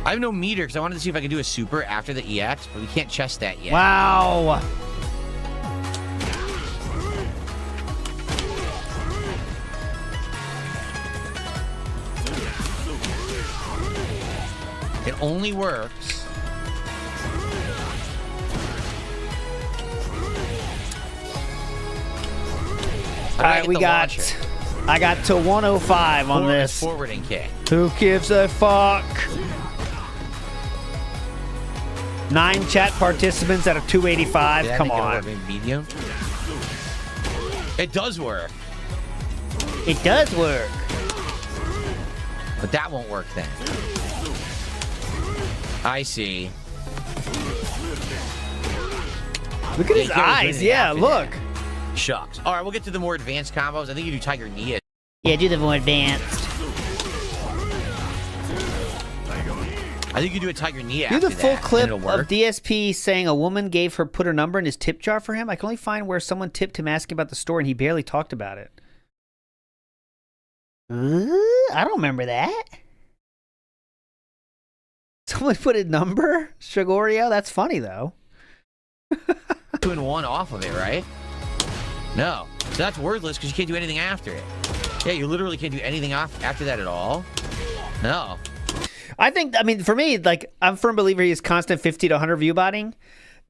B: I have no meter because I wanted to see if I could do a super after the EX, but we can't chest that yet.
A: Wow.
B: It only works.
A: All right, I got to 105 on this.
B: Forward and kick.
A: Who gives a fuck? 9 chat participants out of 285. Come on.
B: Medium. It does work.
A: It does work.
B: But that won't work then. I see.
A: Look at his eyes. Yeah, look.
B: Shucks. All right, we'll get to the more advanced combos. I think you do Tiger Knee.
H: Yeah, do the more advanced.
B: I think you do a Tiger Knee
A: Do
B: after
A: the full
B: that,
A: clip
B: and
A: of
B: it'll work.
A: DSP saying a woman put her number in his tip jar for him. I can only find where someone tipped him asking about the store and he barely talked about it. I don't remember that. Someone put a number? Shigorio? That's funny, though.
B: 2 and 1 off of it, right? No. So that's worthless because you can't do anything after it. Yeah, you literally can't do anything after that at all. No.
A: I mean, for me, like, I'm a firm believer he is constant 50 to 100 view botting.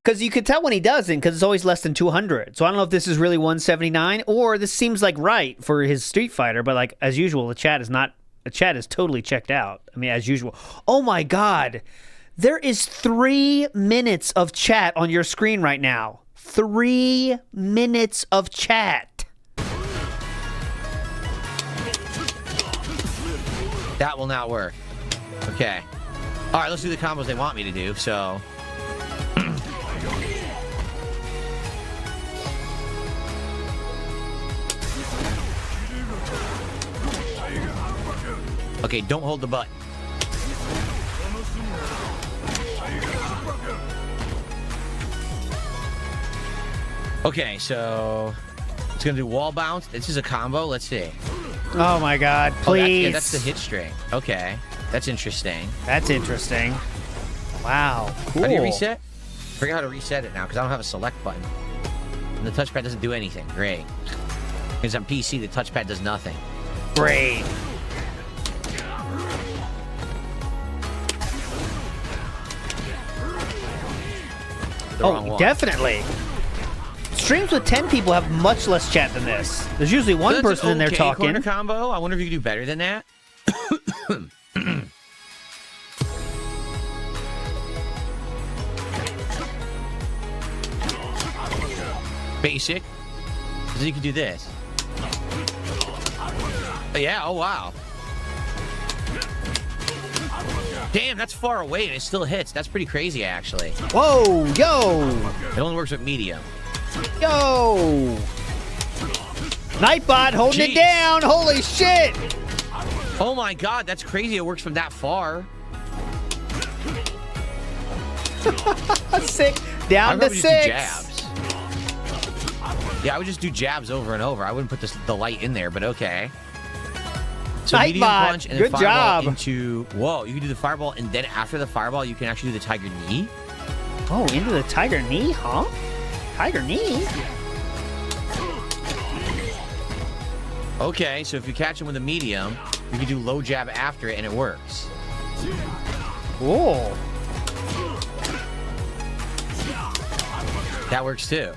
A: Because you could tell when he doesn't, because it's always less than 200. So I don't know if this is really 179, or this seems like right for his Street Fighter, but like, as usual, the chat is totally checked out. I mean, as usual. Oh my God. There is 3 minutes of chat on your screen right now. 3 minutes of chat.
B: That will not work. Okay. All right, let's do the combos they want me to do, so... Okay, don't hold the button. Okay, so it's gonna do wall bounce. This is a combo. Let's see.
A: Oh my God! Please.
B: That's the hit string. Okay, that's interesting.
A: That's interesting. Wow. Cool.
B: How do you reset? Forget how to reset it now because I don't have a select button. And the touchpad doesn't do anything. Great. Because on PC, the touchpad does nothing.
A: Great. Oh, definitely. Streams with 10 people have much less chat than this. There's usually one person in there talking.
B: Corner combo. I wonder if you could do better than that. Basic. So you can do this. Yeah, oh wow. Damn, that's far away and it still hits. That's pretty crazy, actually.
A: Whoa, yo!
B: It only works with medium.
A: Yo! Nightbot holding it down. Holy shit!
B: Oh my God, that's crazy. It works from that far.
A: Sick. Down to 6.
B: Jabs. Yeah, I would just do jabs over and over. I wouldn't put the light in there, but okay. So medium punch and then fireball into... Whoa, you can do the fireball, and then after the fireball, you can actually do the tiger knee?
A: Oh, into the tiger knee, huh? Tiger knee?
B: Okay, so if you catch him with a medium, you can do low jab after it, and it works.
A: Cool.
B: That works too.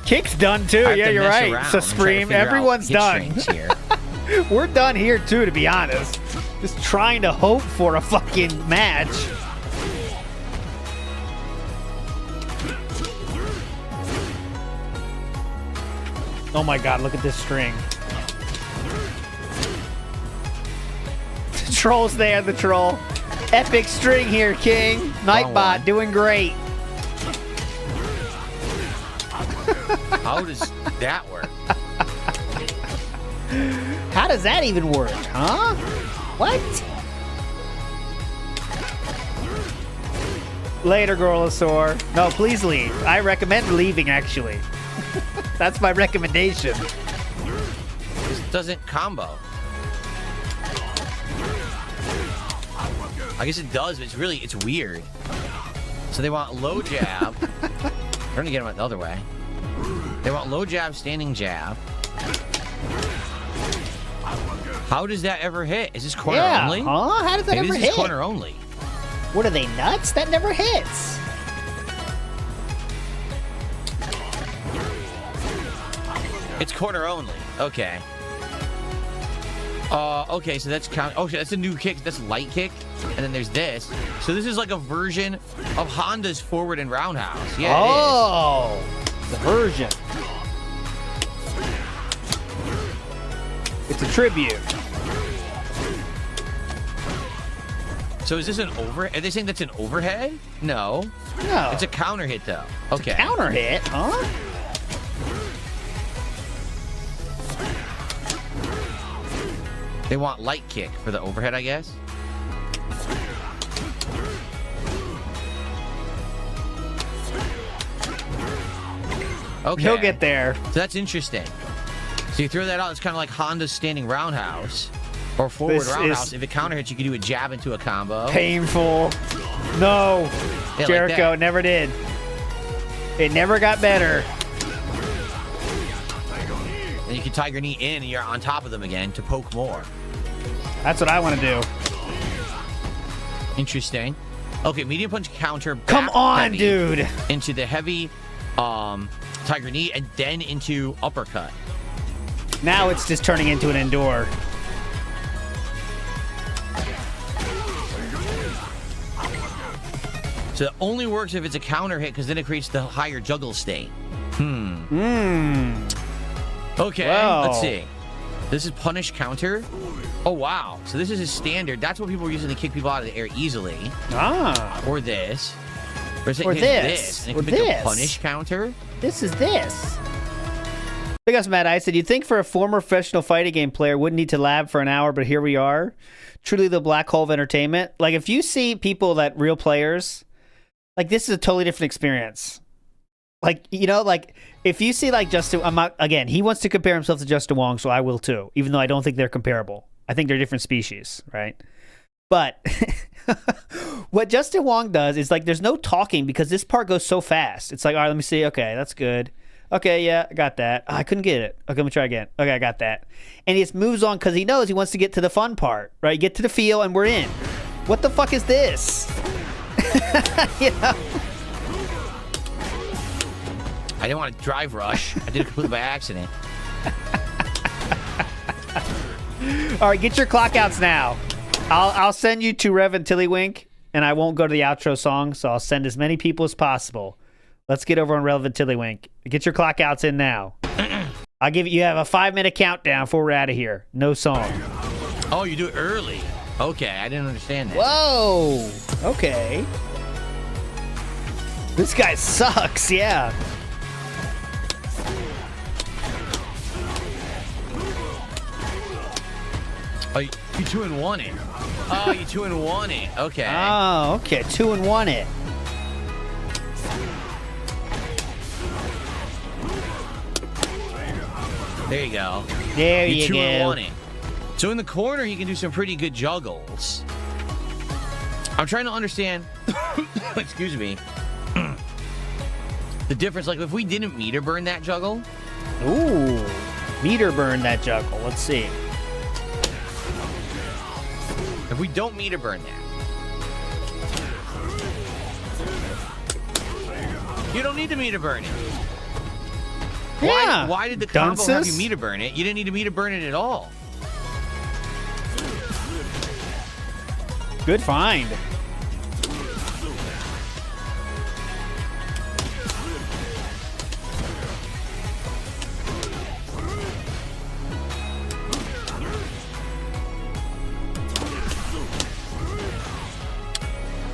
A: Kick's done too. Yeah, you're right. So Supreme, everyone's done.
B: Here.
A: We're done here too, to be honest. Just trying to hope for a fucking match. Oh my God, look at this string. The troll's there, the troll. Epic string here, King. Nightbot doing great.
B: How does that work?
A: How does that even work, huh? What? Later, Gorlosaur. No, please leave. I recommend leaving, actually. That's my recommendation.
B: This doesn't combo. I guess it does, but it's weird. So they want low jab. I'm gonna get him the other way. They want low jab, standing jab. How does that ever hit? Is this corner only?
A: Huh? How does that ever hit?
B: This is corner only.
A: What are they, nuts? That never hits.
B: It's corner only. Okay. Okay, so that's count. Oh, that's a new kick. That's light kick. And then there's this. So this is like a version of Honda's forward and roundhouse. Yeah,
A: it is. The version. It's a tribute.
B: So is this an are they saying that's an overhead? No.
A: No.
B: It's a counter hit, though. Okay.
A: It's a counter hit, huh?
B: They want light kick for the overhead, I guess. Okay.
A: He'll get there.
B: So that's interesting. So you throw that out, it's kind of like Honda's standing roundhouse. Or forward roundhouse. If it counter hits, you can do a jab into a combo.
A: Painful. No.
B: Yeah,
A: Jericho
B: like
A: never did. It never got better.
B: And you can tiger knee in and you're on top of them again to poke more.
A: That's what I want to do.
B: Interesting. Okay, medium punch counter.
A: Come on, dude.
B: Into the heavy tiger knee and then into uppercut.
A: Now it's just turning into an endure.
B: So it only works if it's a counter hit because then it creates the higher juggle state. Okay, let's see. This is punish counter. Oh, wow. So this is a standard. That's what people were using to kick people out of the air easily.
A: Ah.
B: Or this.
A: Or this.
B: And it can make a punish counter.
A: This is this. Big Us Matt, I said, you'd think for a former professional fighting game player wouldn't need to lab for an hour, but here we are. Truly the black hole of entertainment. Like, if you see people that real players, like, this is a totally different experience. Like, you know, like, if you see, like, Justin, again, he wants to compare himself to Justin Wong, so I will too, even though I don't think they're comparable. I think they're different species, right? But what Justin Wong does is, like, there's no talking because this part goes so fast. It's like, all right, let me see. Okay, that's good. Okay, yeah, I got that. Oh, I couldn't get it. Okay, let me try again. Okay, I got that. And he just moves on because he knows he wants to get to the fun part, right? Get to the feel, and we're in. What the fuck is this? You know?
B: I didn't want to drive rush. I did it completely by accident.
A: All right, get your clock outs now. I'll send you to Rev and Tillywink, and I won't go to the outro song, so I'll send as many people as possible. Let's get over on Relevant Tillywink. Get your clock outs in now. I'll give you have a 5-minute countdown before we're out of here. No song.
B: Oh, you do it early. Okay, I didn't understand that.
A: Whoa. Okay. This guy sucks, yeah.
B: Oh, you 2-1 it. Oh, you 2-1 it. Okay.
A: Oh, okay. 2-1 it.
B: There you go.
A: There you go.
B: 2-1 it. So in the corner, you can do some pretty good juggles. I'm trying to understand. Excuse me. The difference, like if we didn't meter burn that juggle.
A: Ooh, meter burn that juggle. Let's see.
B: If we don't meter burn that. You don't need to meter burn it.
A: Yeah.
B: Why did the combo
A: Dunces?
B: have you meter burn it? You didn't need to meter burn it at all.
A: Good find.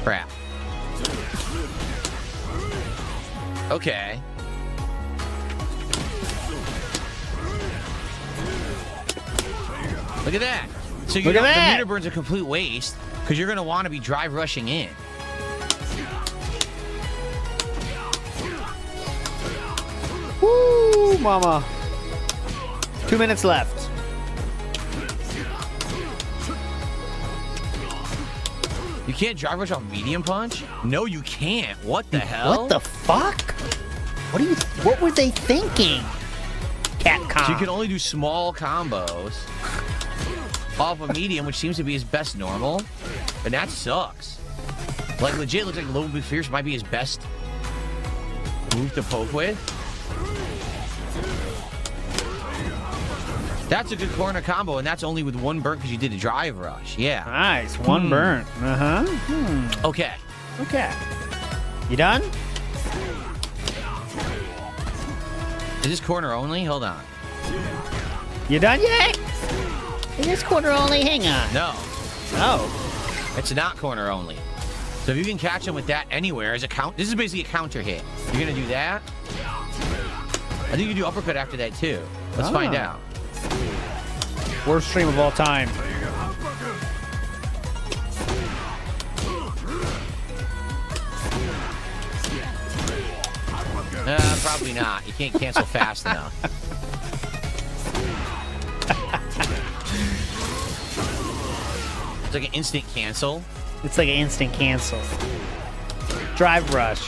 B: Crap. Okay. Look at that. So you
A: Look at
B: know,
A: that.
B: the meter burn's a complete waste because you're going to want to be drive rushing in.
A: Woo, mama. 2 minutes left.
B: You can't drive rush on medium punch? No, you can't. What the hell?
A: What the fuck? What were they thinking? Capcom.
B: So you can only do small combos off of medium, which seems to be his best normal. And that sucks. Like, legit, looks like Low Be Fierce might be his best move to poke with. That's a good corner combo, and that's only with one burn because you did a drive rush. Yeah.
A: Nice. One burn. Uh-huh.
B: Okay.
A: Okay. You done?
B: Is this corner only? Hold on.
A: You done yet?
H: Is this corner only? Hang on.
B: No.
A: Oh.
B: It's not corner only. So if you can catch him with that anywhere as a count, this is basically a counter hit. You're gonna do that. I think you do uppercut after that too. Let's find out.
A: Worst stream of all time.
B: Probably not. You can't cancel fast enough. It's like an instant cancel.
A: It's like an instant cancel. Drive rush.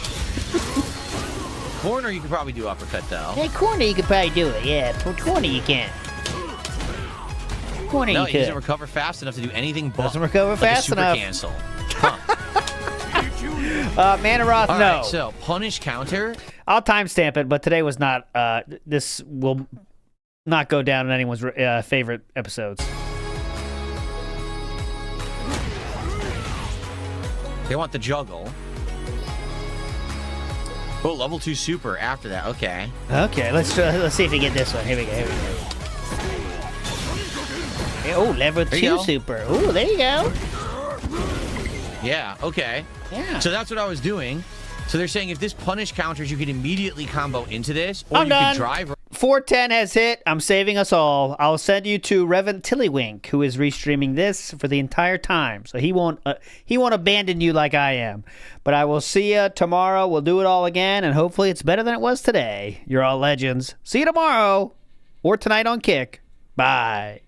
B: Corner, you could probably do uppercut though.
H: Hey, corner, you could probably do it. Yeah, for corner, you can. Corner,
B: No,
H: you
B: he
H: could.
B: doesn't recover fast enough to do anything but
A: Doesn't recover
B: like
A: fast
B: a super
A: enough.
B: cancel. Huh.
A: Manaroth,
B: All
A: no.
B: right, so punish counter.
A: I'll timestamp it, but today was not. This will not go down in anyone's favorite episodes.
B: They want the juggle. Oh, level 2 super after that. Okay.
A: Okay, let's see if we get this one. Here we go. Hey, oh, level
B: There
A: 2
B: you go.
A: super. Oh, there you go.
B: Yeah, okay.
A: Yeah.
B: So that's what I was doing. So they're saying if this punish counters, you can immediately combo into this, or
A: I'm
B: you
A: done.
B: can drive.
A: 410 has hit. I'm saving us all. I'll send you to Reverend Tillywink, who is restreaming this for the entire time. So he won't abandon you like I am. But I will see you tomorrow. We'll do it all again, and hopefully it's better than it was today. You're all legends. See you tomorrow or tonight on Kick. Bye.